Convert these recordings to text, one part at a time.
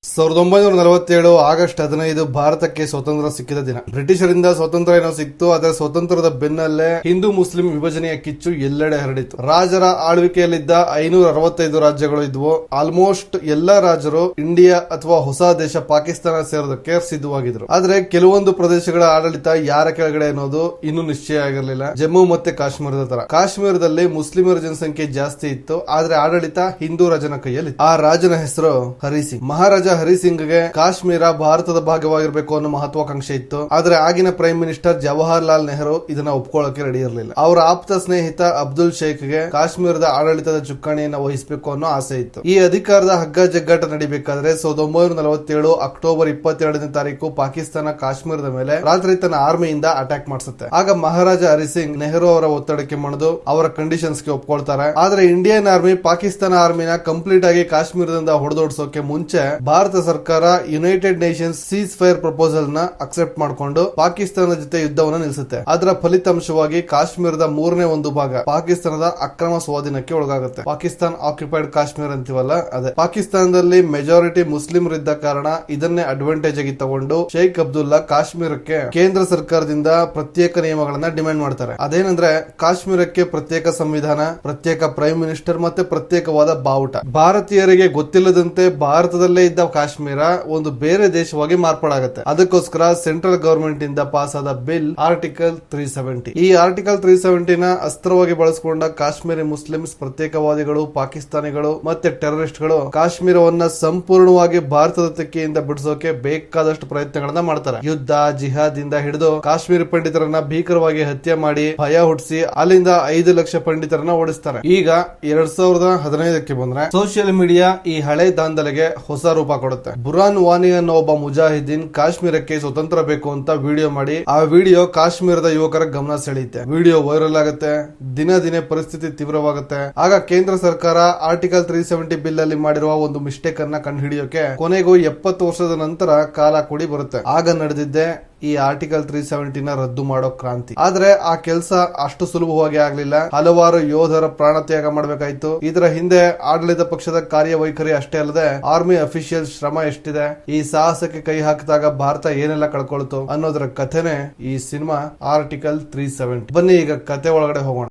1947 August 15 ಭಾರತಕ್ಕೆ ಸ್ವಾತಂತ್ರ್ಯ ಸಿಕ್ಕಿದ ದಿನ. ಬ್ರಿಟಿಷರಿಂದ ಸ್ವಾತಂತ್ರ್ಯ ಏನೋ ಸಿಕ್ತು, ಅದರ ಸ್ವಾತಂತ್ರ್ಯದ ಬೆನ್ನಲ್ಲೇ ಹಿಂದೂ ಮುಸ್ಲಿಂ ವಿಭಜನೆಯ ಕಿಚ್ಚು ಎಲ್ಲೆಡೆ ಹರಡಿತು. ರಾಜರ ಆಳ್ವಿಕೆಯಲ್ಲಿದ್ದ 565 ರಾಜ್ಯಗಳು ಇದ್ವು. ಆಲ್ಮೋಸ್ಟ್ ಎಲ್ಲಾ ರಾಜರು ಇಂಡಿಯಾ ಅಥವಾ ಹೊಸ ದೇಶ ಪಾಕಿಸ್ತಾನ ಸೇರೋದಕ್ಕೆ ಸಿದ್ಧವಾಗಿದ್ರು. ಆದ್ರೆ ಕೆಲವೊಂದು ಪ್ರದೇಶಗಳ ಆಡಳಿತ ಯಾರ ಕೆಳಗಡೆ ಅನ್ನೋದು ಇನ್ನೂ ನಿಶ್ಚಯ ಆಗಿರಲಿಲ್ಲ. ಜಮ್ಮು ಮತ್ತೆ ಕಾಶ್ಮೀರದ ತರ. ಕಾಶ್ಮೀರದಲ್ಲಿ ಮುಸ್ಲಿಮರ ಜನಸಂಖ್ಯೆ ಜಾಸ್ತಿ ಇತ್ತು, ಆದ್ರೆ ಆಡಳಿತ ಹಿಂದೂ ರಾಜನ ಕೈಯಲ್ಲಿ. ಆ ರಾಜನ ಹೆಸರು ಹರಿಸಿಂಗ್. ಮಹಾರಾಜ ಹರಿಸಿಂಗ್ಗೆ ಕಾಶ್ಮೀರ ಭಾರತದ ಭಾಗವಾಗಿರಬೇಕು ಅನ್ನೋ ಮಹತ್ವಾಕಾಂಕ್ಷೆ ಇತ್ತು. ಆದ್ರೆ ಆಗಿನ ಪ್ರೈಮ್ ಮಿನಿಸ್ಟರ್ ಜವಾಹರ್ ಲಾಲ್ ನೆಹರು ಇದನ್ನ ಒಪ್ಕೊಳ್ಳೋಕೆ ರೆಡಿ ಇರಲಿಲ್ಲ. ಅವರ ಆಪ್ತ ಸ್ನೇಹಿತ ಅಬ್ದುಲ್ ಶೇಖ್ಗೆ ಕಾಶ್ಮೀರದ ಆಡಳಿತದ ಚುಕ್ಕಾಣಿಯನ್ನು ವಹಿಸಬೇಕು ಅನ್ನೋ ಆಸೆ ಇತ್ತು. ಈ ಅಧಿಕಾರದ ಹಗ್ಗ ಜಗ್ಗಾಟ ನಡಿಬೇಕಾದ್ರೆ 1947 ಅಕ್ಟೋಬರ್ 22ನೇ ತಾರೀಕು ಪಾಕಿಸ್ತಾನ ಕಾಶ್ಮೀರದ ಮೇಲೆ ರಾತ್ರಿ ತನ್ನ ಆರ್ಮಿಯಿಂದ ಅಟ್ಯಾಕ್ ಮಾಡಿಸುತ್ತೆ. ಆಗ ಮಹಾರಾಜ ಹರಿಸಿಂಗ್ ನೆಹರು ಅವರ ಒತ್ತಡಕ್ಕೆ ಮಣಿದು ಅವರ ಕಂಡೀಷನ್ಸ್ ಗೆ ಒಪ್ಕೊಳ್ತಾರೆ. ಆದ್ರೆ ಇಂಡಿಯನ್ ಆರ್ಮಿ ಪಾಕಿಸ್ತಾನ ಆರ್ಮಿನ ಕಂಪ್ಲೀಟ್ ಆಗಿ ಕಾಶ್ಮೀರದಿಂದ ಹೊಡೆದೋಡಿಸೋಕೆ ಮುಂಚೆ ಭಾರತ ಸರ್ಕಾರ United Nations seize fire proposal ನ ಅಕ್ಸೆಪ್ಟ್ ಮಾಡಿಕೊಂಡು ಪಾಕಿಸ್ತಾನದ ಜೊತೆ ಯುದ್ಧವನ್ನು ನಿಲ್ಲಿಸುತ್ತೆ. ಅದರ ಫಲಿತಾಂಶವಾಗಿ ಕಾಶ್ಮೀರದ 3/1 ಭಾಗ ಪಾಕಿಸ್ತಾನದ ಅಕ್ರಮ ಸ್ವಾಧೀನಕ್ಕೆ ಒಳಗಾಗುತ್ತೆ. ಪಾಕಿಸ್ತಾನ್ ಆಕ್ಯುಪೈಡ್ ಕಾಶ್ಮೀರ ಅಂತೀವಲ್ಲ ಅದೇ. ಪಾಕಿಸ್ತಾನದಲ್ಲಿ ಮೆಜಾರಿಟಿ ಮುಸ್ಲಿಮರಿದ್ದ ಕಾರಣ ಇದನ್ನೇ ಅಡ್ವಾಂಟೇಜ್ ಆಗಿ ತಗೊಂಡು ಶೇಖ್ ಅಬ್ದುಲ್ಲಾ ಕಾಶ್ಮೀರಕ್ಕೆ ಕೇಂದ್ರ ಸರ್ಕಾರದಿಂದ ಪ್ರತ್ಯೇಕ ನಿಯಮಗಳನ್ನ ಡಿಮ್ಯಾಂಡ್ ಮಾಡ್ತಾರೆ. ಅದೇನಂದ್ರೆ ಕಾಶ್ಮೀರಕ್ಕೆ ಪ್ರತ್ಯೇಕ ಸಂವಿಧಾನ, ಪ್ರತ್ಯೇಕ ಪ್ರೈಮ್ ಮಿನಿಸ್ಟರ್ ಮತ್ತೆ ಪ್ರತ್ಯೇಕವಾದ ಬಾವುಟ. ಭಾರತೀಯರಿಗೆ ಗೊತ್ತಿಲ್ಲದಂತೆ ಭಾರತದಲ್ಲೇ ಇದ್ದ ಕಾಶ್ಮೀರ ಒಂದು ಬೇರೆ ದೇಶವಾಗಿ ಮಾರ್ಪಾಡಾಗುತ್ತೆ. ಅದಕ್ಕೋಸ್ಕರ ಸೆಂಟ್ರಲ್ ಗವರ್ಮೆಂಟ್ ಇಂದ ಪಾಸ್ ಆದ ಬಿಲ್ ಆರ್ಟಿಕಲ್ 370. ಈ ಆರ್ಟಿಕಲ್ 370 ನ ಅಸ್ತ್ರವಾಗಿ ಬಳಸಿಕೊಂಡ ಕಾಶ್ಮೀರಿ ಮುಸ್ಲಿಮ್ಸ್, ಪ್ರತ್ಯೇಕವಾದಿಗಳು, ಪಾಕಿಸ್ತಾನಿಗಳು ಮತ್ತೆ ಟೆರರಿಸ್ಟ್ ಗಳು ಕಾಶ್ಮೀರವನ್ನ ಸಂಪೂರ್ಣವಾಗಿ ಭಾರತದ ತೆಕ್ಕೆಯಿಂದ ಬಿಡಿಸೋಕೆ ಬೇಕಾದಷ್ಟು ಪ್ರಯತ್ನಗಳನ್ನ ಮಾಡ್ತಾರೆ. ಯುದ್ಧ, ಜಿಹಾದ್ ಇಂದ ಹಿಡಿದು ಕಾಶ್ಮೀರಿ ಪಂಡಿತರನ್ನ ಭೀಕರವಾಗಿ ಹತ್ಯೆ ಮಾಡಿ ಭಯ ಹುಟ್ಟಿಸಿ ಅಲ್ಲಿಂದ 5 ಲಕ್ಷ ಪಂಡಿತರನ್ನ ಓಡಿಸ್ತಾರೆ. ಈಗ 2015ಕ್ಕೆ ಬಂದ್ರೆ ಸೋಷಿಯಲ್ ಮೀಡಿಯಾ ಈ ಹಳೆ ದಾಂಧಲೆಗೆ ಹೊಸ ರೂಪ ಕೊಡುತ್ತೆ. ಬುರಾನ್ ವಾನಿ ಅನ್ನೋ ಒಬ್ಬ ಮುಜಾಹಿದೀನ್ ಕಾಶ್ಮೀರಕ್ಕೆ ಸ್ವತಂತ್ರ ಬೇಕು ಅಂತ ವಿಡಿಯೋ ಮಾಡಿ ಆ ವಿಡಿಯೋ ಕಾಶ್ಮೀರದ ಯುವಕರ ಗಮನ ಸೆಳೆಯುತ್ತೆ. ವಿಡಿಯೋ ವೈರಲ್ ಆಗುತ್ತೆ. ದಿನ ದಿನೇ ಪರಿಸ್ಥಿತಿ ತೀವ್ರವಾಗುತ್ತೆ. ಆಗ ಕೇಂದ್ರ ಸರ್ಕಾರ ಆರ್ಟಿಕಲ್ 370 ಬಿಲ್ ಅಲ್ಲಿ ಮಾಡಿರುವ ಒಂದು ಮಿಸ್ಟೇಕ್ ಅನ್ನ ಕಂಡುಹಿಡಿಯೋಕೆ ಕೊನೆಗೂ 70 ವರ್ಷದ ನಂತರ ಕಾಲ ಕೂಡಿ ಬರುತ್ತೆ. ಆಗ ನಡೆದಿದ್ದೆ ಈ ಆರ್ಟಿಕಲ್ 370 ನ ರದ್ದು ಮಾಡೋ ಕ್ರಾಂತಿ. ಆದ್ರೆ ಆ ಕೆಲಸ ಅಷ್ಟು ಸುಲಭವಾಗಿ ಆಗ್ಲಿಲ್ಲ. ಹಲವಾರು ಯೋಧರ ಪ್ರಾಣ ತ್ಯಾಗ ಮಾಡಬೇಕಾಯ್ತು. ಇದರ ಹಿಂದೆ ಆಡಳಿತ ಪಕ್ಷದ ಕಾರ್ಯವೈಖರಿ ಅಷ್ಟೇ ಅಲ್ಲದೆ ಆರ್ಮಿ ಅಫಿಷಿಯಲ್ ಶ್ರಮ ಎಷ್ಟಿದೆ, ಈ ಸಾಹಸಕ್ಕೆ ಕೈ ಹಾಕಿದಾಗ ಭಾರತ ಏನೆಲ್ಲ ಕಳ್ಕೊಳ್ತು ಅನ್ನೋದರ ಕಥೆನೆ ಈ ಸಿನಿಮಾ ಆರ್ಟಿಕಲ್ 370. ಬನ್ನಿ ಈಗ ಕತೆ ಒಳಗಡೆ ಹೋಗೋಣ.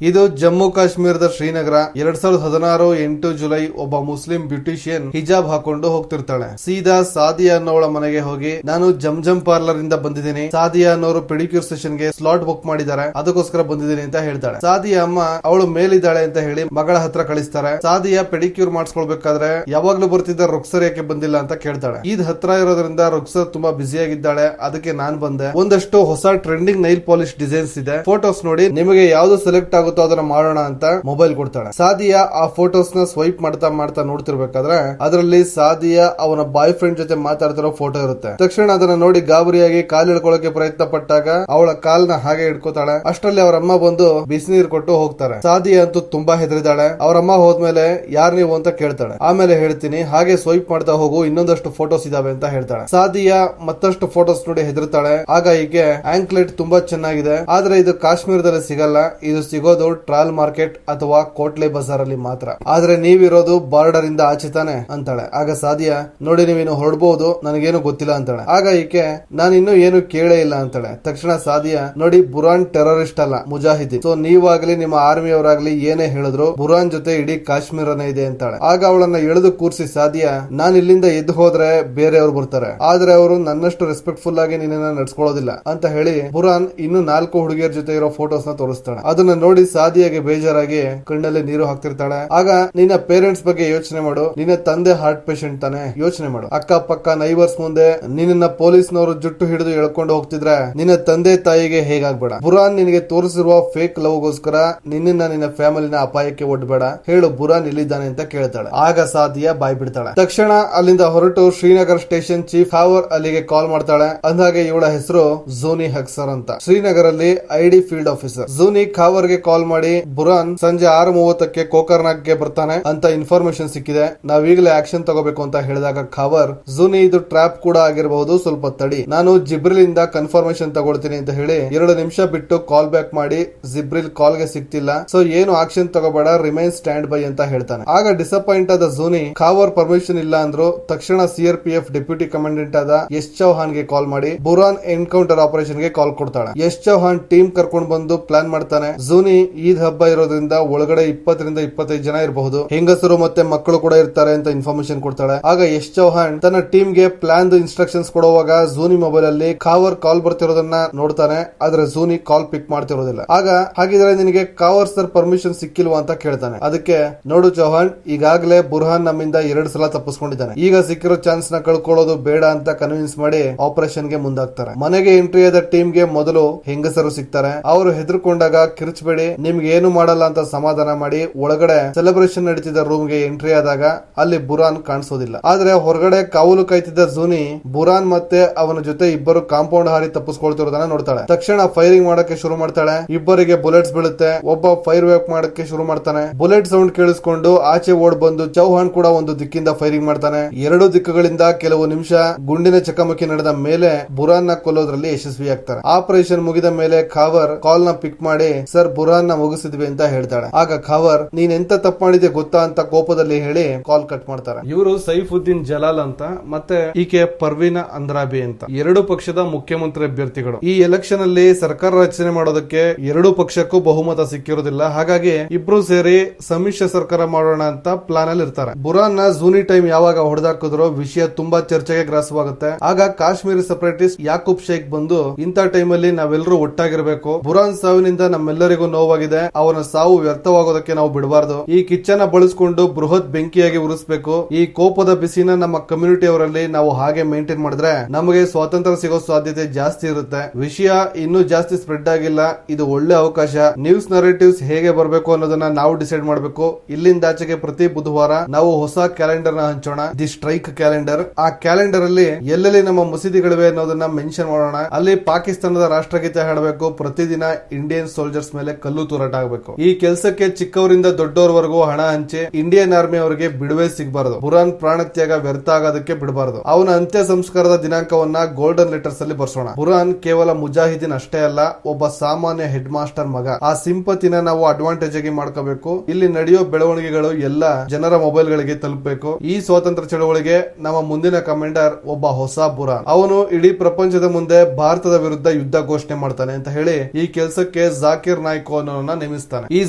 ಇದು ಜಮ್ಮು ಕಾಶ್ಮೀರದ ಶ್ರೀನಗರ. 2016 8 ಜುಲೈ ಒಬ್ಬ ಮುಸ್ಲಿಂ ಬ್ಯೂಟಿಷಿಯನ್ ಹಿಜಾಬ್ ಹಾಕೊಂಡು ಹೋಗ್ತಿರ್ತಾಳೆ. ಸೀದಾ ಸಾದಿಯಾ ಅನ್ನೋಳ ಮನೆಗೆ ಹೋಗಿ, ನಾನು ಜಮ್ ಪಾರ್ಲರ್ ಇಂದ ಬಂದಿದ್ದೀನಿ, ಸಾದಿಯಾ ಅನ್ನೋರು ಪೆಡಿಕ್ಯೂರ್ ಸೆಷನ್ ಗೆ ಸ್ಲಾಟ್ ಬುಕ್ ಮಾಡಿದ್ದಾರೆ, ಅದಕ್ಕೋಸ್ಕರ ಬಂದಿದ್ದೀನಿ ಅಂತ ಹೇಳ್ತಾಳೆ. ಸಾದಿಯಾ ಅಮ್ಮ ಅವಳು ಮೇಲಿದ್ದಾಳೆ ಅಂತ ಹೇಳಿ ಮಗಳ ಹತ್ರ ಕಳಿಸ್ತಾರೆ. ಸಾದಿಯಾ ಪೆಡಿಕ್ಯೂರ್ ಮಾಡಿಸ್ಕೊಳ್ಬೇಕಾದ್ರೆ ಯಾವಾಗ್ಲೂ ಬರ್ತಿದ್ದ ರುಕ್ಸರ್ ಯಾಕೆ ಬಂದಿಲ್ಲ ಅಂತ ಕೇಳ್ತಾಳೆ. ಈದ್ ಹತ್ರ ಇರೋದ್ರಿಂದ ರುಕ್ಸರ್ ತುಂಬಾ ಬ್ಯುಸಿ ಆಗಿದ್ದಾಳೆ, ಅದಕ್ಕೆ ನಾನ್ ಬಂದೆ. ಒಂದಷ್ಟು ಹೊಸ ಟ್ರೆಂಡಿಂಗ್ ನೈಲ್ ಪಾಲಿಶ್ ಡಿಸೈನ್ಸ್ ಇದೆ, ಫೋಟೋಸ್ ನೋಡಿ ನಿಮಗೆ ಯಾವ್ದು ಸೆಲೆಕ್ಟ್ ಆಗುತ್ತೆ ಅದನ್ನ ಮಾಡೋಣ ಅಂತ ಮೊಬೈಲ್ ಕೊಡ್ತಾಳೆ. ಸಾದಿಯಾ ಆ ಫೋಟೋಸ್ ನ ಸ್ವೈಪ್ ಮಾಡ್ತಾ ನೋಡ್ತಿರ್ಬೇಕಾದ್ರೆ ಅದರಲ್ಲಿ ಸಾದಿಯಾ ಅವನ ಬಾಯ್ ಫ್ರೆಂಡ್ ಜೊತೆ ಮಾತಾಡ್ತಿರೋ ಫೋಟೋ ಇರುತ್ತೆ. ತಕ್ಷಣ ಅದನ್ನ ನೋಡಿ ಗಾಬರಿಯಾಗಿ ಕಾಲ್ ಹಿಡ್ಕೊಳ್ಳೋಕೆ ಪ್ರಯತ್ನ ಪಟ್ಟಾಗ ಅವಳ ಕಾಲ್ನ ಹಾಗೆ ಹಿಡ್ಕೋತಾಳೆ. ಅಷ್ಟರಲ್ಲಿ ಅವರಮ್ಮ ಬಂದು ಬಿಸಿನೀರ್ ಕೊಟ್ಟು ಹೋಗ್ತಾರೆ. ಸಾದಿಯಾ ಅಂತೂ ತುಂಬಾ ಹೆದರಿದಾಳೆ. ಅವರಮ್ಮ ಹೋದ್ಮೇಲೆ ಯಾರ್ ನೀವು ಅಂತ ಕೇಳ್ತಾಳೆ. ಆಮೇಲೆ ಹೇಳ್ತೀನಿ, ಹಾಗೆ ಸ್ವೈಪ್ ಮಾಡ್ತಾ ಹೋಗು, ಇನ್ನೊಂದಷ್ಟು ಫೋಟೋಸ್ ಇದಾವೆ ಅಂತ ಹೇಳ್ತಾಳೆ. ಸಾದಿಯಾ ಮತ್ತಷ್ಟು ಫೋಟೋಸ್ ನೋಡಿ ಹೆದರ್ತಾಳೆ. ಆಗ ಹೀಗೆ ಆಂಕ್ಲೆಟ್ ತುಂಬಾ ಚೆನ್ನಾಗಿದೆ, ಆದ್ರೆ ಇದು ಕಾಶ್ಮೀರದಲ್ಲಿ ಸಿಗಲ್ಲ, ಇದು ಸಿಗೋದು ಟ್ರಾಲ್ ಮಾರ್ಕೆಟ್ ಅಥವಾ ಕೋಟ್ಲೆ ಬಜಾರ್ ಅಲ್ಲಿ ಮಾತ್ರ, ಆದ್ರೆ ನೀವಿರೋದು ಬಾರ್ಡರ್ ಇಂದ ಆಚೆ ತಾನೆ ಅಂತಾಳೆ. ಆಗ ಸಾದಿಯಾ, ನೋಡಿ ನೀವೇನು ಹೊರಡಬಹುದು, ನನಗೇನು ಗೊತ್ತಿಲ್ಲ ಅಂತಾಳೆ. ಆಗ ಈಕೆ, ನಾನು ಇನ್ನೂ ಏನು ಕೇಳೇ ಇಲ್ಲ ಅಂತಾಳೆ. ತಕ್ಷಣ ಸಾದಿಯಾ, ನೋಡಿ ಬುರಾನ್ ಟೆರರಿಸ್ಟ್ ಅಲ್ಲ, ಮುಜಾಹಿದೀನ್, ಸೊ ನೀವಾಗ್ಲಿ ನಿಮ್ಮ ಆರ್ಮಿ ಅವರಾಗ್ಲಿ ಏನೇ ಹೇಳಿದ್ರು ಬುರಾನ್ ಜೊತೆ ಇಡೀ ಕಾಶ್ಮೀರನೇ ಇದೆ ಅಂತಾಳೆ. ಆಗ ಅವಳನ್ನ ಎಳೆದು ಕೂರಿಸಿ ಸಾದಿಯಾ, ನಾನು ಇಲ್ಲಿಂದ ಎದ್ದು ಹೋದ್ರೆ ಬೇರೆಯವರು ಬರ್ತಾರೆ, ಆದ್ರೆ ಅವರು ನನ್ನಷ್ಟು ರೆಸ್ಪೆಕ್ಟ್ಫುಲ್ ಆಗಿ ನಿನ್ನ ನಡ್ಸ್ಕೊಳ್ಳೋದಿಲ್ಲ ಅಂತ ಹೇಳಿ ಬುರಾನ್ ಇನ್ನು 4 ಹುಡುಗಿಯರ ಜೊತೆ ಇರೋ ಫೋಟೋಸ್ ನ ತೋರಿಸ್ತಾಳೆ. ಅದನ್ನ ನೋಡಿ ಸಾದಿಯಾಗೆ ಬೇಜಾರಾಗಿ ಕಣ್ಣಲ್ಲಿ ನೀರು ಹಾಕ್ತಿರ್ತಾಳೆ. ಆಗ ನಿನ್ನ ಪೇರೆಂಟ್ಸ್ ಬಗ್ಗೆ ಯೋಚನೆ ಮಾಡು, ನಿನ್ನ ತಂದೆ ಹಾರ್ಟ್ ಪೇಷಂಟ್ ತಾನೆ, ಯೋಚನೆ ಮಾಡು. ಅಕ್ಕ ಪಕ್ಕ ನೈಬರ್ಸ್ ಮುಂದೆ ನಿನ್ನ ಪೊಲೀಸ್ನವರು ಜುಟ್ಟು ಹಿಡಿದು ಎಳ್ಕೊಂಡು ಹೋಗ್ತಿದ್ರೆ ನಿನ್ನ ತಂದೆ ತಾಯಿಗೆ ಹೇಗಾಗ್ಬೇಡ. ಬುರಾನ್ ನಿನಗೆ ತೋರಿಸಿರುವ ಫೇಕ್ ಲವ್ ಗೋಸ್ಕರ ನಿನ್ನ ಫ್ಯಾಮಿಲಿನ ಅಪಾಯಕ್ಕೆ ಒಡ್ಬೇಡ, ಹೇಳು ಬುರಾನ್ ಇಲ್ಲಿದ್ದಾನೆ ಅಂತ ಕೇಳ್ತಾಳೆ. ಆಗ ಸಾದಿಯಾ ಬಾಯ್ ಬಿಡ್ತಾಳೆ. ತಕ್ಷಣ ಅಲ್ಲಿಂದ ಹೊರಟು ಶ್ರೀನಗರ್ ಸ್ಟೇಷನ್ ಚೀಫ್ ಖಾವರ್ ಅಲ್ಲಿಗೆ ಕಾಲ್ ಮಾಡ್ತಾಳೆ. ಅಂದಾಗೆ ಇವಳ ಹೆಸರು ಜೂನಿ ಹಕ್ಸರ್ ಅಂತ, ಶ್ರೀನಗರ್ ಅಲ್ಲಿ ಐಡಿ ಫೀಲ್ಡ್ ಆಫೀಸರ್. ಜೂನಿ ಖಾವರ್ಗೆ ಕಾಲ್ ಕಾಲ್ ಮಾಡಿ ಬುರಾನ್ ಸಂಜೆ 6:30ಕ್ಕೆ ಕೋಕರ್ನಾಗ್ಗೆ ಬರ್ತಾನೆ ಅಂತ ಇನ್ಫಾರ್ಮೇಶನ್ ಸಿಕ್ಕಿದೆ, ನಾವೀಗಲೇ ಆಕ್ಷನ್ ತಗೋಬೇಕು ಅಂತ ಹೇಳಿದಾಗ ಖಾವರ್, ಜೂನಿ ಇದು ಟ್ರ್ಯಾಪ್ ಕೂಡ ಆಗಿರಬಹುದು, ಸ್ವಲ್ಪ ತಡಿ, ನಾನು ಜಿಬ್ರಿಲ್ ಇಂದ ಕನ್ಫರ್ಮೇಶನ್ ತಗೊಳ್ತೀನಿ ಅಂತ ಹೇಳಿ 2 ನಿಮಿಷ ಬಿಟ್ಟು ಕಾಲ್ ಬ್ಯಾಕ್ ಮಾಡಿ ಜಿಬ್ರಿಲ್ ಕಾಲ್ ಗೆ ಸಿಗ್ತಿಲ್ಲ, ಸೊ ಏನು ಆಕ್ಷನ್ ತಗೋಬೇಡ, ರಿಮೈನ್ ಸ್ಟ್ಯಾಂಡ್ ಬೈ ಅಂತ ಹೇಳ್ತಾನೆ. ಆಗ ಡಿಸಪಾಯಿಂಟ್ ಆದ ಜೂನಿ ಖಾವರ್ ಪರ್ಮಿಷನ್ ಇಲ್ಲ ಅಂದ್ರು ತಕ್ಷಣ CRPF ಡೆಪ್ಯೂಟಿ ಕಮಾಂಡೆಂಟ್ ಆದ ಯಶ್ ಚೌಹಾನ್ ಗೆ ಕಾಲ್ ಮಾಡಿ ಬುರಾನ್ ಎನ್ಕೌಂಟರ್ ಆಪರೇಷನ್ ಗೆ ಕಾಲ್ ಕೊಡ್ತಾಳೆ. ಯಶ್ ಚೌಹಾನ್ ಟೀಮ್ ಕರ್ಕೊಂಡು ಬಂದು ಪ್ಲಾನ್ ಮಾಡ್ತಾನೆ. ಜೂನಿ ಈದ್ ಹಬ್ಬ ಇರೋದ್ರಿಂದ ಒಳಗಡೆ 20-25 ಜನ ಇರಬಹುದು, ಹೆಂಗಸರು ಮತ್ತೆ ಮಕ್ಕಳು ಕೂಡ ಇರ್ತಾರೆ ಅಂತ ಇನ್ಫಾರ್ಮೇಶನ್ ಕೊಡ್ತಾಳೆ. ಆಗ ಯಶ್ ಚೌಹಾನ್ ತನ್ನ ಟೀಮ್ ಗೆ ಪ್ಲಾನ್ ಇನ್ಸ್ಟ್ರಕ್ಷನ್ಸ್ ಕೊಡುವಾಗ ಜೂನಿ ಮೊಬೈಲ್ ಅಲ್ಲಿ ಖಾವರ್ ಕಾಲ್ ಬರ್ತಿರೋದನ್ನ ನೋಡ್ತಾನೆ, ಆದ್ರೆ ಜೂನಿ ಕಾಲ್ ಪಿಕ್ ಮಾಡ್ತಿರೋದಿಲ್ಲ. ಆಗ ಹಾಗಿದ್ರೆ ನಿನಗೆ ಖಾವರ್ ಸರ್ ಪರ್ಮಿಷನ್ ಸಿಕ್ಕಿಲ್ವಾ ಅಂತ ಕೇಳ್ತಾನೆ. ಅದಕ್ಕೆ ನೋಡು ಚೌಹಾನ್, ಈಗಾಗಲೇ ಬುರ್ಹಾನ್ ನಮ್ಮಿಂದ 2 ಸಲ ತಪ್ಪಿಸ್ಕೊಂಡಿದ್ದಾನೆ, ಈಗ ಸಿಕ್ಕಿರೋ ಚಾನ್ಸ್ ನ ಕಳ್ಕೊಳ್ಳೋದು ಬೇಡ ಅಂತ ಕನ್ವಿನ್ಸ್ ಮಾಡಿ ಆಪರೇಷನ್ ಗೆ ಮುಂದಾಗ್ತಾರೆ. ಮನೆಗೆ ಎಂಟ್ರಿ ಆದ ಟೀಮ್ ಗೆ ಮೊದಲು ಹೆಂಗಸರು ಸಿಗ್ತಾರೆ. ಅವರು ಹೆದರ್ಕೊಂಡಾಗ ಕಿರ್ಚ್ಬೇಡಿ, ನಿಮ್ಗೆ ಏನು ಮಾಡಲ್ಲ ಅಂತ ಸಮಾಧಾನ ಮಾಡಿ ಒಳಗಡೆ ಸೆಲೆಬ್ರೇಷನ್ ನಡೀತಿದ್ದ ರೂಮ್ ಗೆ ಎಂಟ್ರಿ ಆದಾಗ ಅಲ್ಲಿ ಬುರಾನ್ ಕಾಣಿಸೋದಿಲ್ಲ. ಆದ್ರೆ ಹೊರಗಡೆ ಕಾವಲು ಕಾಯ್ತಿದ್ದ ಜೂನಿ ಬುರಾನ್ ಮತ್ತೆ ಅವನ ಜೊತೆ ಇಬ್ಬರು ಕಾಂಪೌಂಡ್ ಹಾರಿ ತಪ್ಪಿಸ್ಕೊಳ್ತಿರೋದನ್ನ ನೋಡ್ತಾಳೆ. ತಕ್ಷಣ ಫೈರಿಂಗ್ ಮಾಡಕ್ಕೆ ಶುರು ಮಾಡ್ತಾಳೆ. ಇಬ್ಬರಿಗೆ ಬುಲೆಟ್ಸ್ ಬೀಳುತ್ತೆ. ಒಬ್ಬ ಫೈರ್ ವೇಕ್ ಮಾಡಕ್ಕೆ ಶುರು ಮಾಡ್ತಾನೆ. ಬುಲೆಟ್ ಸೌಂಡ್ ಕೇಳಿಸ್ಕೊಂಡು ಆಚೆ ಓಡ್ ಬಂದು ಚೌಹಾನ್ ಕೂಡ ಒಂದು ದಿಕ್ಕಿಂದ ಫೈರಿಂಗ್ ಮಾಡ್ತಾನೆ. 2 ದಿಕ್ಕುಗಳಿಂದ ಕೆಲವು ನಿಮಿಷ ಗುಂಡಿನ ಚಕಮಕಿ ನಡೆದ ಮೇಲೆ ಬುರಾನ್ ನ ಕೊಲ್ಲೋದ್ರಲ್ಲಿ ಯಶಸ್ವಿಯಾಗ್ತಾರೆ. ಆಪರೇಷನ್ ಮುಗಿದ ಮೇಲೆ ಖಾವರ್ ಕಾಲ್ ನ ಪಿಕ್ ಮಾಡಿ ಸರ್ ಬುರಾನ್ ನ ಮುಗಿಸಿದ್ವಿ ಅಂತ ಹೇಳ್ತಾಳೆ. ಆಗ ಖಾವರ್ ನೀನ್ ಎಂತ ತಪ್ಪು ಮಾಡಿದೆ ಗೊತ್ತಾ ಅಂತ ಕೋಪದಲ್ಲಿ ಹೇಳಿ ಕಾಲ್ ಕಟ್ ಮಾಡ್ತಾರೆ. ಇವರು ಸೈಫುದ್ದೀನ್ ಜಲಾಲ್ ಅಂತ ಮತ್ತೆ ಈಕೆ ಪರ್ವೀನಾ ಅಂದ್ರಾಬಿ ಅಂತ 2 ಪಕ್ಷದ ಮುಖ್ಯಮಂತ್ರಿ ಅಭ್ಯರ್ಥಿಗಳು. ಈ ಎಲೆಕ್ಷನ್ ಅಲ್ಲಿ ಸರ್ಕಾರ ರಚನೆ ಮಾಡೋದಕ್ಕೆ 2 ಪಕ್ಷಕ್ಕೂ ಬಹುಮತ ಸಿಕ್ಕಿರೋದಿಲ್ಲ. ಹಾಗಾಗಿ ಇಬ್ರು ಸೇರಿ ಸಮ್ಮಿಶ್ರ ಸರ್ಕಾರ ಮಾಡೋಣ ಅಂತ ಪ್ಲಾನ್ ಅಲ್ಲಿ ಇರ್ತಾರೆ. ಬುರಾನ್ ನ ಜೂನಿ ಟೈಮ್ ಯಾವಾಗ ಹೊಡೆದಾಕಿದ್ರೋ ವಿಷಯ ತುಂಬಾ ಚರ್ಚೆಗೆ ಗ್ರಾಸವಾಗುತ್ತೆ. ಆಗ ಕಾಶ್ಮೀರಿ ಸೆಪರೇಟಿಸ್ಟ್ ಯಾಕೂಬ್ ಶೇಖ್ ಬಂದು ಇಂಥ ಟೈಮ್ ಅಲ್ಲಿ ನಾವೆಲ್ಲರೂ ಒಟ್ಟಾಗಿರ್ಬೇಕು, ಬುರಾನ್ ಸಾವಿನಿಂದ ನಮ್ಮೆಲ್ಲರಿಗೂ ನೋವಾಗಿದೆ, ಅವನ ಸಾವು ವ್ಯರ್ಥವಾಗೋದಕ್ಕೆ ನಾವು ಬಿಡಬಾರ್ದು, ಈ ಕಿಚ್ಚನ ಬಳಸ್ಕೊಂಡು ಬೃಹತ್ ಬೆಂಕಿಯಾಗಿ ಉರಿಸಬೇಕು, ಈ ಕೋಪದ ಬಿಸಿನ ನಮ್ಮ ಕಮ್ಯುನಿಟಿ ಅವರಲ್ಲಿ ನಾವು ಹಾಗೆ ಮೇಂಟೈನ್ ಮಾಡಿದ್ರೆ ನಮಗೆ ಸ್ವಾತಂತ್ರ್ಯ ಸಿಗೋ ಸಾಧ್ಯತೆ ಜಾಸ್ತಿ ಇರುತ್ತೆ. ವಿಷಯ ಇನ್ನೂ ಜಾಸ್ತಿ ಸ್ಪ್ರೆಡ್ ಆಗಿಲ್ಲ, ಇದು ಒಳ್ಳೆ ಅವಕಾಶ. ನ್ಯೂಸ್ ನರೇಟಿವ್ಸ್ ಹೇಗೆ ಬರಬೇಕು ಅನ್ನೋದನ್ನ ನಾವು ಡಿಸೈಡ್ ಮಾಡಬೇಕು. ಇಲ್ಲಿಂದ ಆಚೆಗೆ ಪ್ರತಿ ಬುಧವಾರ ನಾವು ಹೊಸ ಕ್ಯಾಲೆಂಡರ್ ನ ಹಂಚೋಣ, ದಿ ಸ್ಟ್ರೈಕ್ ಕ್ಯಾಲೆಂಡರ್. ಆ ಕ್ಯಾಲೆಂಡರ್ ಅಲ್ಲಿ ಎಲ್ಲೆಲ್ಲಿ ನಮ್ಮ ಮಸೀದಿಗಳಿವೆ ಅನ್ನೋದನ್ನ ಮೆನ್ಷನ್ ಮಾಡೋಣ. ಅಲ್ಲಿ ಪಾಕಿಸ್ತಾನದ ರಾಷ್ಟ್ರಗೀತೆ ಹಾಡಬೇಕು, ಪ್ರತಿದಿನ ಇಂಡಿಯನ್ ಸೋಲ್ಜರ್ಸ್ ಮೇಲೆ ಕಲ್ಲು ತೂರಾಟ ಆಗಬೇಕು. ಈ ಕೆಲಸಕ್ಕೆ ಚಿಕ್ಕವರಿಂದ ದೊಡ್ಡವರವರೆಗೂ ಹಣ ಹಂಚಿ ಇಂಡಿಯನ್ ಆರ್ಮಿ ಅವರಿಗೆ ಬಿಡುವೆ ಸಿಗಬಾರದು. ಬುರಾನ್ ಪ್ರಾಣತ್ಯಾಗ ವ್ಯರ್ಥ ಆಗೋದಕ್ಕೆ ಬಿಡಬಾರದು. ಅವನ ಅಂತ್ಯ ಸಂಸ್ಕಾರದ ದಿನಾಂಕವನ್ನ ಗೋಲ್ಡನ್ ಲೆಟರ್ಸ್ ಅಲ್ಲಿ ಬರ್ಸೋಣ. ಬುರಾನ್ ಕೇವಲ ಮುಜಾಹಿದೀನ್ ಅಷ್ಟೇ ಅಲ್ಲ, ಒಬ್ಬ ಸಾಮಾನ್ಯ ಹೆಡ್ ಮಾಸ್ಟರ್ ಮಗ. ಆ ಸಿಂಪತಿನ ನಾವು ಅಡ್ವಾಂಟೇಜ್ ಆಗಿ ಮಾಡ್ಕೋಬೇಕು. ಇಲ್ಲಿ ನಡೆಯೋ ಬೆಳವಣಿಗೆಗಳು ಎಲ್ಲ ಜನರ ಮೊಬೈಲ್ ಗಳಿಗೆ ತಲುಪಬೇಕು. ಈ ಸ್ವಾತಂತ್ರ್ಯ ಚಳವಳಿಗೆ ನಮ್ಮ ಮುಂದಿನ ಕಮಾಂಡರ್ ಒಬ್ಬ ಹೊಸ ಬುರಾನ್. ಅವನು ಇಡೀ ಪ್ರಪಂಚದ ಮುಂದೆ ಭಾರತದ ವಿರುದ್ಧ ಯುದ್ಧ ಘೋಷಣೆ ಮಾಡ್ತಾನೆ ಅಂತ ಹೇಳಿ ಈ ಕೆಲಸಕ್ಕೆ ಜಾಕಿರ್ ನಾಯ್ಕ್ ಅನ್ನೋನ್ನ ನೇಮಿಸ್ತಾನೆ. ಈ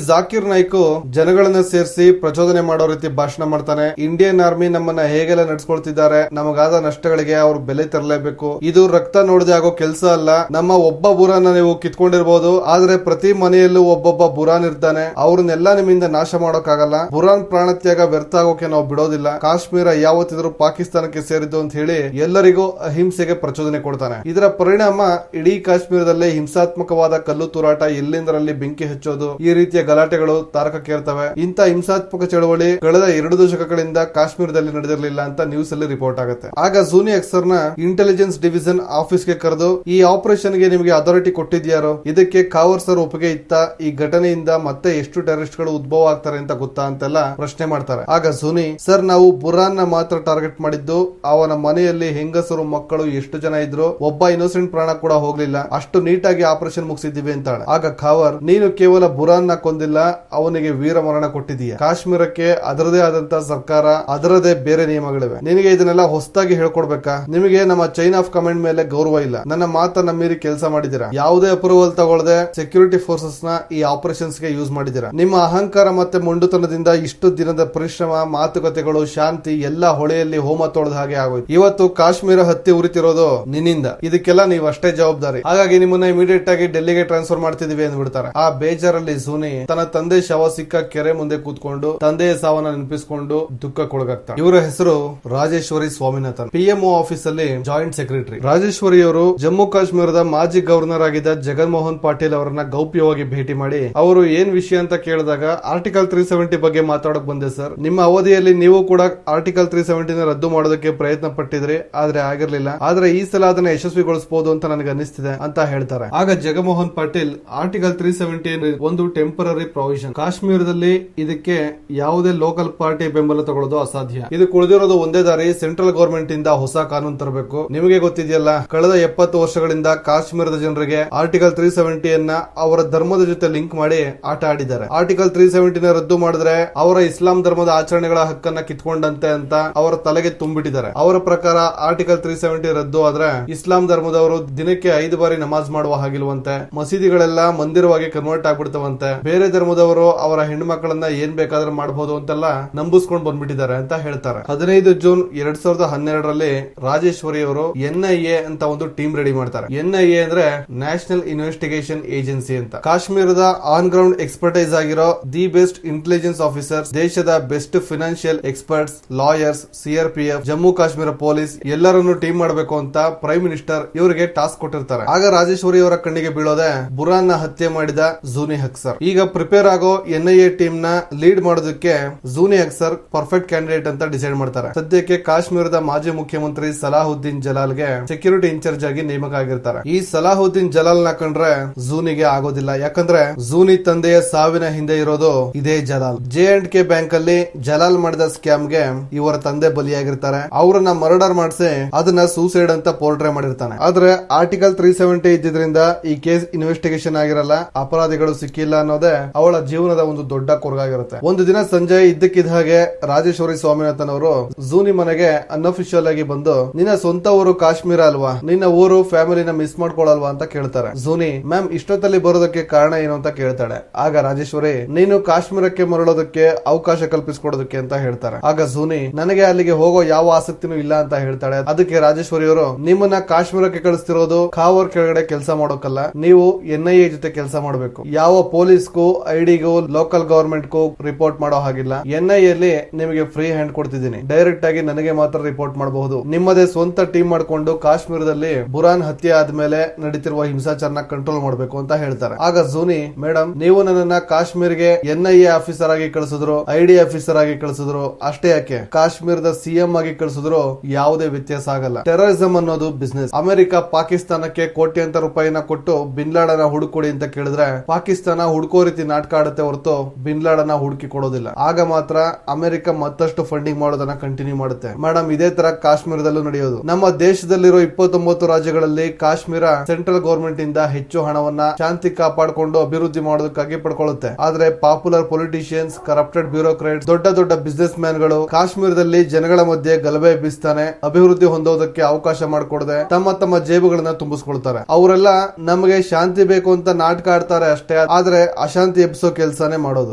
ಜಾಕಿರ್ ನಾಯ್ಕ್ ಜನಗಳನ್ನ ಸೇರಿಸಿ ಪ್ರಚೋದನೆ ಮಾಡೋ ರೀತಿ ಭಾಷಣ ಮಾಡ್ತಾನೆ. ಇಂಡಿಯನ್ ಆರ್ಮಿ ನಮ್ಮನ್ನ ಹೇಗೆಲ್ಲ ನಡ್ಸ್ಕೊಳ್ತಿದ್ದಾರೆ, ನಮಗಾದ ನಷ್ಟಗಳಿಗೆ ಅವ್ರು ಬೆಲೆ ತರಲೇಬೇಕು, ಇದು ರಕ್ತ ನೋಡದೆ ಆಗೋ ಕೆಲಸ ಅಲ್ಲ. ನಮ್ಮ ಒಬ್ಬ ಬುರಾನ್ ನೀವು ಕಿತ್ಕೊಂಡಿರ್ಬೋದು, ಆದ್ರೆ ಪ್ರತಿ ಮನೆಯಲ್ಲೂ ಒಬ್ಬೊಬ್ಬ ಬುರಾನ್ ಇರ್ತಾನೆ, ಅವ್ರನ್ನೆಲ್ಲ ನಿಮ್ಮಿಂದ ನಾಶ ಮಾಡೋಕ್ಕಾಗಲ್ಲ. ಬುರಾನ್ ಪ್ರಾಣತ್ಯಾಗ ವ್ಯರ್ಥ ಆಗೋಕೆ ನಾವು ಬಿಡೋದಿಲ್ಲ. ಕಾಶ್ಮೀರ ಯಾವತ್ತಿದ್ರು ಪಾಕಿಸ್ತಾನಕ್ಕೆ ಸೇರಿದ್ದು ಅಂತ ಹೇಳಿ ಎಲ್ಲರಿಗೂ ಅಹಿಂಸೆಗೆ ಪ್ರಚೋದನೆ ಕೊಡ್ತಾನೆ. ಇದರ ಪರಿಣಾಮ ಇಡೀ ಕಾಶ್ಮೀರದಲ್ಲಿ ಹಿಂಸಾತ್ಮಕವಾದ ಕಲ್ಲು ತೂರಾಟ, ಎಲ್ಲಿಂದರಲ್ಲಿ ಬೆಂಕಿ ಹಚ್ಚೋದು, ಈ ರೀತಿಯ ಗಲಾಟೆಗಳು ತಾರಕಕ್ಕೇರ್ತವೆ. ಇಂಥ ಹಿಂಸಾತ್ಮಕ ಚಳವಳಿ ಕಳೆದ 2 ದಶಕಗಳಿಂದ ಕಾಶ್ಮೀರದಲ್ಲಿ ನಡೆದಿರಲಿಲ್ಲ ಅಂತ ನ್ಯೂಸ್ ಅಲ್ಲಿ ರಿಪೋರ್ಟ್ ಆಗುತ್ತೆ. ಆಗ ಜೂನಿ ಅಕ್ಸರ್ ನ ಇಂಟೆಲಿಜೆನ್ಸ್ ಡಿವಿಷನ್ ಆಫೀಸ್ ಗೆ ಕರೆದು ಈ ಆಪರೇಷನ್ ಗೆ ನಿಮಗೆ ಅಥಾರಿಟಿ ಕೊಟ್ಟಿದ್ಯಾರೋ, ಇದಕ್ಕೆ ಖಾವರ್ ಸರ್ ಒಪ್ಪಿಗೆ ಇತ್ತ, ಈ ಘಟನೆಯಿಂದ ಮತ್ತೆ ಎಷ್ಟು ಟೆರರಿಸ್ಟ್ ಗಳು ಉದ್ಭವ ಆಗ್ತಾರೆ ಅಂತ ಗೊತ್ತಾ ಅಂತೆಲ್ಲ ಪ್ರಶ್ನೆ ಮಾಡ್ತಾರೆ. ಆಗ ಜೂನಿ, ಸರ್ ನಾವು ಬುರಾನ್ ನ ಮಾತ್ರ ಟಾರ್ಗೆಟ್ ಮಾಡಿದ್ದು, ಅವನ ಮನೆಯಲ್ಲಿ ಹೆಂಗಸರು ಮಕ್ಕಳು ಎಷ್ಟು ಜನ ಇದ್ರು, ಒಬ್ಬ ಇನ್ನೋಸೆಂಟ್ ಪ್ರಾಣ ಕೂಡ ಹೋಗ್ಲಿಲ್ಲ, ಅಷ್ಟು ನೀಟಾಗಿ ಆಪರೇಷನ್ ಮುಗಿಸಿದ್ದೀವಿ ಅಂತಾಳೆ. ಆಗ ಖಾವರ್, ನೀನು ಕೇವಲ ಬುರಾನ್ ನ ಕೊಂದಿಲ್ಲ, ಅವನಿಗೆ ವೀರ ಮರಣ ಕೊಟ್ಟಿದೀಯ. ಕಾಶ್ಮೀರಕ್ಕೆ ಅದರದೇ ಆದಂತ ಸರ್ಕಾರ, ಅದರದೇ ಬೇರೆ ನಿಯಮಗಳಿವೆ, ನಿನಗೆ ಇದನ್ನೆಲ್ಲ ಹೊಸದಾಗಿ ಹೇಳ್ಕೊಡ್ಬೇಕಾ? ನಿಮಗೆ ನಮ್ಮ ಚೈನ್ ಆಫ್ ಕಮಾಂಡ್ ಮೇಲೆ ಗೌರವ ಇಲ್ಲ, ನನ್ನ ಮಾತನ್ನ ಮೀರಿ ಕೆಲಸ ಮಾಡಿದಿರಾ, ಯಾವುದೇ ಅಪ್ರೂವಲ್ ತಗೊಳ್ಳದೆ ಸೆಕ್ಯೂರಿಟಿ ಫೋರ್ಸಸ್ ನ ಈ ಆಪರೇಷನ್ಸ್ ಗೆ ಯೂಸ್ ಮಾಡಿದಿರಾ. ನಿಮ್ಮ ಅಹಂಕಾರ ಮತ್ತೆ ಮೊಂಡುತನದಿಂದ ಇಷ್ಟು ದಿನದ ಪರಿಶ್ರಮ, ಮಾತುಕತೆಗಳು, ಶಾಂತಿ ಎಲ್ಲ ಹೊಳೆಯಲ್ಲಿ ಹೋಮ ತೊಳೆದ ಹಾಗೆ ಆಗೋಯ್ತು. ಇವತ್ತು ಕಾಶ್ಮೀರ ಹತ್ತಿ ಉರಿತಿರೋದು ನಿನ್ನಿಂದ, ಇದಕ್ಕೆಲ್ಲ ನೀವು ಅಷ್ಟೇ ಜವಾಬ್ದಾರಿ. ಹಾಗಾಗಿ ನಿಮ್ಮನ್ನ ಇಮಿಡಿಯೇಟ್ ಆಗಿ ಡೆಲ್ಲಿಗೆ ಟ್ರಾನ್ಸ್ಫರ್ ಮಾಡ್ತಿದೀವಿ ಅಂದ್ಬಿಡ್ತಾರೆ. ಆ ಬೇಜಾರಲ್ಲಿ ಜೂನಿ ತನ್ನ ತಂದೆ ಶವ ಸಿಕ್ಕ ಕೆರೆ ಮುಂದೆ ಕೂತ್ಕೊಂಡು ತಂದೆಯ ಸಾವನ್ನ ನೆನಪಿಸಿಕೊಂಡು ದುಃಖಕ್ಕೊಳಗಾಗ್ತಾರೆ. ಇವರ ಹೆಸರು ರಾಜೇಶ್ವರಿ ಸ್ವಾಮಿನಾಥನ್. PMO ಆಫೀಸ್ ಅಲ್ಲಿ ಜಾಯಿಂಟ್ ಸೆಕ್ರೆಟರಿ. ರಾಜೇಶ್ವರಿ ಅವರು ಜಮ್ಮು ಕಾಶ್ಮೀರದ ಮಾಜಿ ಗವರ್ನರ್ ಆಗಿದ್ದ ಜಗನ್ ಮೋಹನ್ ಪಾಟೀಲ್ ಅವರನ್ನ ಗೌಪ್ಯವಾಗಿ ಭೇಟಿ ಮಾಡಿ ಅವರು ಏನ್ ವಿಷಯ ಅಂತ ಕೇಳಿದಾಗ ಆರ್ಟಿಕಲ್ 370 ಬಗ್ಗೆ ಮಾತಾಡಕ್ ಬಂದೆ ಸರ್, ನಿಮ್ಮ ಅವಧಿಯಲ್ಲಿ ನೀವು ಕೂಡ ಆರ್ಟಿಕಲ್ 370 ರದ್ದು ಮಾಡೋದಕ್ಕೆ ಪ್ರಯತ್ನ ಪಟ್ಟಿದ್ರಿ, ಆದ್ರೆ ಆಗಿರ್ಲಿಲ್ಲ, ಆದ್ರೆ ಈ ಸಲ ಅದನ್ನ ಯಶಸ್ವಿಗೊಳಿಸಬಹುದು ಅಂತ ನನಗೆ ಅನಿಸ್ತಿದೆ ಅಂತ ಹೇಳ್ತಾರೆ. ಆಗ ಜಗಮೋಹನ್ ಪಾಟೀಲ್ ಆರ್ಟಿಕಲ್ 370 ಒಂದು ಟೆಂಪರರಿ ಪ್ರಾವಿಷನ್. ಕಾಶ್ಮೀರದಲ್ಲಿ ಇದಕ್ಕೆ ಯಾವುದೇ ಲೋಕಲ್ ಪಾರ್ಟಿ ಬೆಂಬಲ ತಗೊಳ್ಳೋದು ಅಸಾಧ್ಯ. ಇದು ಕುಳಿದಿರೋದು ಒಂದೇ ದಾರಿ, ಸೆಂಟ್ರಲ್ ಗವರ್ಮೆಂಟ್ ಇಂದ ಹೊಸ ಕಾನೂನು ತರಬೇಕು. ನಿಮಗೆ ಗೊತ್ತಿದೆಯಲ್ಲ, ಕಳೆದ 70 ವರ್ಷಗಳಿಂದ ಕಾಶ್ಮೀರದ ಜನರಿಗೆ ಆರ್ಟಿಕಲ್ 370 ಅನ್ನ ಅವರ ಧರ್ಮದ ಜೊತೆ ಲಿಂಕ್ ಮಾಡಿ ಆಟ ಆಡಿದ್ದಾರೆ. ಆರ್ಟಿಕಲ್ 370 ನ ರದ್ದು ಮಾಡಿದ್ರೆ ಅವರ ಇಸ್ಲಾಂ ಧರ್ಮದ ಆಚರಣೆಗಳ ಹಕ್ಕನ್ನ ಕಿತ್ಕೊಂಡಂತೆ ಅಂತ ಅವರ ತಲೆಗೆ ತುಂಬಿಟ್ಟಿದ್ದಾರೆ. ಅವರ ಪ್ರಕಾರ ಆರ್ಟಿಕಲ್ 370 ರದ್ದು ಆದ್ರೆ ಇಸ್ಲಾಂ ಧರ್ಮದವರು ದಿನಕ್ಕೆ 5 ಬಾರಿ ನಮಾಜ್ ಮಾಡುವ ಹಾಗಿಲ್ವಂತೆ, ಮಸೀದಿಗಳೆಲ್ಲ ಮಂದಿರವಾಗಿ ಕನ್ವರ್ಟ್ ಆಗ್ಬಿಡ್ತವಂತೆ, ಬೇರೆ ಧರ್ಮದವರು ಅವರ ಹೆಣ್ಮಕ್ಳನ್ನ ಏನ್ ಬೇಕಾದ್ರೂ ಮಾಡಬಹುದು ಅಂತೆಲ್ಲ ನಂಬಿಸ್ಕೊಂಡು ಬಂದ್ಬಿಟ್ಟಿದ್ದಾರೆ ಅಂತ ಹೇಳ್ತಾರೆ. 15 ಜೂನ್ 2012ರಲ್ಲಿ ರಾಜೇಶ್ವರಿ ಅವರು NIA ಅಂತ ಒಂದು ಟೀಮ್ ರೆಡಿ ಮಾಡ್ತಾರೆ. NIA ಅಂದ್ರೆ ನ್ಯಾಷನಲ್ ಇನ್ವೆಸ್ಟಿಗೇಷನ್ ಏಜೆನ್ಸಿ ಅಂತ. ಕಾಶ್ಮೀರದ ಆನ್ ಗ್ರೌಂಡ್ ಎಕ್ಸ್ಪರ್ಟೈಸ್ ಆಗಿರೋ ದಿ ಬೆಸ್ಟ್ ಇಂಟೆಲಿಜೆನ್ಸ್ ಆಫೀಸರ್ಸ್, ದೇಶದ best financial experts, lawyers, CRPF, Jammu Kashmir police ಎಲ್ಲರನ್ನು ಟೀಮ್ ಮಾಡಬೇಕು ಅಂತ ಪ್ರೈಮ್ ಮಿನಿಸ್ಟರ್ ಇವರಿಗೆ ಟಾಸ್ಕ್ ಕೊಟ್ಟಿರ್ತಾರೆ. ಆಗ ರಾಜೇಶ್ವರಿ ಅವರ ಕಣ್ಣಿಗೆ ಬೀಳೋದೆ ಬುರಾನ್ ನ ಹತ್ಯೆ ಮಾಡಿದ ಜೂನಿ ಅಖ್ತರ್. ಈಗ ಪ್ರಿಪೇರ್ ಆಗೋ NIA ಟೀಮ್ ನ ಲೀಡ್ ಮಾಡೋದಕ್ಕೆ ಜೂನಿ ಅಖ್ತರ್ ಪರ್ಫೆಕ್ಟ್ ಕ್ಯಾಂಡಿಡೇಟ್ ಅಂತ ಡಿಸೈಡ್ ಮಾಡ್ತಾರೆ. ಸದ್ಯಕ್ಕೆ ಕಾಶ್ಮೀರದ ಮಾಜಿ ಮುಖ್ಯಮಂತ್ರಿ ಸಲಾಹುದ್ದೀನ್ ಜಲಾಲ್ಗೆ ಸೆಕ್ಯೂರಿಟಿ ಇನ್ಚಾರ್ಜ್ ಆಗಿ ನೇಮಕ ಆಗಿರ್ತಾರೆ. ಈ ಸಲಾಹುದ್ದೀನ್ ಜಲಾಲ್ ನ ಕಂಡ್ರೆ ಜೂನಿಗೆ ಆಗೋದಿಲ್ಲ, ಯಾಕಂದ್ರೆ ಜೂನಿ ತಂದೆಯ ಸಾವಿನ ಹಿಂದೆ ಇರೋದು ಇದೇ ಜಲಾಲ್. J&K ಬ್ಯಾಂಕ್ ಅಲ್ಲಿ ಜಲಾಲ್ ಮಾಡಿದ ಸ್ಕ್ಯಾಮ್ ಗೆ ಇವರ ತಂದೆ ಬಲಿಯಾಗಿರ್ತಾರೆ. ಅವರನ್ನ ಮರ್ಡರ್ ಮಾಡಿಸಿ ಅದನ್ನ ಸೂಸೈಡ್ ಅಂತ ಪೋರ್ಟ್ರೇ ಮಾಡಿರ್ತಾನೆ. ಆದ್ರೆ ಆರ್ಟಿಕಲ್ 370 ಇದ್ದಿದ್ರಿಂದ ಈ ಕೇಸ್ ಇನ್ವೆಸ್ಟಿಗೇಷನ್ ಆಗಿರಲ್ಲ, ಅಪರಾಧಿಗಳು ಸಿಕ್ಕಿಲ್ಲ ಅನ್ನೋದೇ ಅವಳ ಜೀವನದ ಒಂದು ದೊಡ್ಡ ಕೊರಗಾಗಿರುತ್ತೆ. ಒಂದು ದಿನ ಸಂಜೆ ಇದ್ದಕ್ಕಿದ್ದ ಹಾಗೆ ರಾಜೇಶ್ವರಿ ಸ್ವಾಮಿನಾಥನ್ ಅವರು ಜೂನಿ ಮನೆಗೆ ಅನ್ಅಫಿಷಿಯಲ್ ಆಗಿ ಬಂದು, ನಿನ್ನ ಸ್ವಂತ ಊರು ಕಾಶ್ಮೀರ ಅಲ್ವಾ, ನಿನ್ನ ಊರು ಫ್ಯಾಮಿಲಿನ ಮಿಸ್ ಮಾಡ್ಕೊಳಲ್ವಾ ಅಂತ ಕೇಳ್ತಾರೆ. ಜೂನಿ, ಮ್ಯಾಮ್ ಇಷ್ಟೊತ್ತಲ್ಲಿ ಬರೋದಕ್ಕೆ ಕಾರಣ ಏನು ಅಂತ ಕೇಳ್ತಾಳೆ. ಆಗ ರಾಜೇಶ್ವರಿ, ನೀನು ಕಾಶ್ಮೀರಕ್ಕೆ ಮರಳೋದಕ್ಕೆ ಅವಕಾಶ ಕಲ್ಪಿಸಿಕೊಡೋದಕ್ಕೆ ಅಂತ ಹೇಳ್ತಾರೆ. ಆಗ ಜೂನಿ, ನನಗೆ ಅಲ್ಲಿಗೆ ಹೋಗೋ ಯಾವ ಆಸಕ್ತಿನೂ ಇಲ್ಲ ಅಂತ ಹೇಳ್ತಾಳೆ. ಅದಕ್ಕೆ ರಾಜೇಶ್ವರಿ ಅವರು, ನಿಮ್ಮನ್ನ ಕಾಶ್ಮೀರಕ್ಕೆ ಕಳಿಸ್ತಿರೋದು ಖಾವರ್ ಕೆಳಗಡೆ ಕೆಲಸ ಮಾಡೋಕಲ್ಲ, ನೀವು NIA ಜೊತೆ ಕೆಲಸ ಮಾಡಬೇಕು. ಯಾವ ಪೊಲೀಸ್ಗೂ, ಐಡಿಗೂ, ಲೋಕಲ್ ಗವರ್ಮೆಂಟ್ ಗೂ ರಿಪೋರ್ಟ್ ಮಾಡೋ ಹಾಗಿಲ್ಲ. NIA ಅಲ್ಲಿ ನಿಮಗೆ ಫ್ರೀ ಹ್ಯಾಂಡ್ ಕೊಡ್ತಿದ್ದೀನಿ, ಡೈರೆಕ್ಟ್ ಆಗಿ ನನಗೆ ಮಾತ್ರ ರಿಪೋರ್ಟ್ ಮಾಡಬಹುದು. ನಿಮ್ಮದೇ ಸ್ವಂತ ಟೀಮ್ ಮಾಡ್ಕೊಂಡು ಕಾಶ್ಮೀರದಲ್ಲಿ ಬುರಾನ್ ಹತ್ಯೆ ಆದ್ಮೇಲೆ ನಡೀತಿರುವ ಹಿಂಸಾಚಾರನ ಕಂಟ್ರೋಲ್ ಮಾಡಬೇಕು ಅಂತ ಹೇಳ್ತಾರೆ. ಆಗ ಜೂನಿ, ಮೇಡಮ್ ನೀವು ನನ್ನನ್ನ ಕಾಶ್ಮೀರ್ಗೆ NIA ಆಫೀಸರ್ ಆಗಿ ಕಳಿಸಿದ್ರು, ID ಆಫೀಸರ್ ಆಗಿ ಕಳಿಸಿದ್ರು, ಅಷ್ಟೇ ಯಾಕೆ ಕಾಶ್ಮೀರದ CM ಆಗಿ ಕಳಿಸಿದ್ರು ಯಾವುದೇ ವ್ಯತ್ಯಾಸ ಆಗಲ್ಲ. ಟೆರರಿಸಂ ಅನ್ನೋದು ಬಿಸ್ನೆಸ್. ಅಮೆರಿಕ ಪಾಕಿಸ್ತಾನಕ್ಕೆ ಕೋಟ್ಯಾಂತರ ರೂಪಾಯಿನ ಕೊಟ್ಟು ಬಿನ್ ಲಾಡನ್ ಹುಡುಕೊಡಿ ಅಂತ ಕೇಳಿದ್ರೆ ಪಾಕಿಸ್ತಾನ ಹುಡುಕೋ ರೀತಿ ನಾಟಕ ಆಡುತ್ತೆ ಹೊರತು ಬಿನ್ ಲಾಡನ್ ಹುಡುಕಿ ಕೊಡೋದಿಲ್ಲ. ಆಗ ಮಾತ್ರ ಅಮೆರಿಕ ಮತ್ತಷ್ಟು ಫಂಡಿಂಗ್ ಮಾಡೋದನ್ನ ಕಂಟಿನ್ಯೂ ಮಾಡುತ್ತೆ. ಮೇಡಮ್ ಇದೇ ತರ ಕಾಶ್ಮೀರದಲ್ಲೂ ನಡೆಯೋದು. ನಮ್ಮ ದೇಶದಲ್ಲಿರೋ 29 ರಾಜ್ಯಗಳಲ್ಲಿ ಕಾಶ್ಮೀರ ಸೆಂಟ್ರಲ್ ಗವರ್ಮೆಂಟ್ ಇಂದ ಹೆಚ್ಚು ಹಣವನ್ನ ಶಾಂತಿ ಕಾಪಾಡಿಕೊಂಡು ಅಭಿವೃದ್ಧಿ ಮಾಡೋದಕ್ಕಾಗಿ ಪಡ್ಕೊಳ್ಳುತ್ತೆ. ಆದ್ರೆ ಪಾಪ್ಯುಲರ್ ಪೊಲಿಟಿಷಿಯನ್ಸ್, ಕರಪ್ಟೆಡ್ ಬ್ಯೂರೋಕ್ರೇಟ್, ದೊಡ್ಡ ದೊಡ್ಡ ಬಿಸ್ನೆಸ್ ಮ್ಯಾನ್ ಗಳು ಕಾಶ್ಮೀರದಲ್ಲಿ ಜನಗಳ ಮಧ್ಯೆ ಗಲಭೆ ಎಬ್ಬಿಸ್ತಾನೆ, ಅಭಿವೃದ್ಧಿ ಹೊಂದೋದಕ್ಕೆ ಅವಕಾಶ ಮಾಡಿಕೊಡದೆ ತಮ್ಮ ತಮ್ಮ ಜೇಬುಗಳನ್ನ ತುಂಬಿಸ್ಕೊಳ್ತಾರೆ. ಅವರೆಲ್ಲ ನಮಗೆ ಶಾಂತಿ ಬೇಕು ಅಂತ ನಾಟಕ ಆಡ್ತಾರೆ ಅಷ್ಟೇ, ಆದ್ರೆ ಅಶಾಂತಿ ಎಬ್ಬಿಸೋ ಕೆಲಸನೇ ಮಾಡೋದು.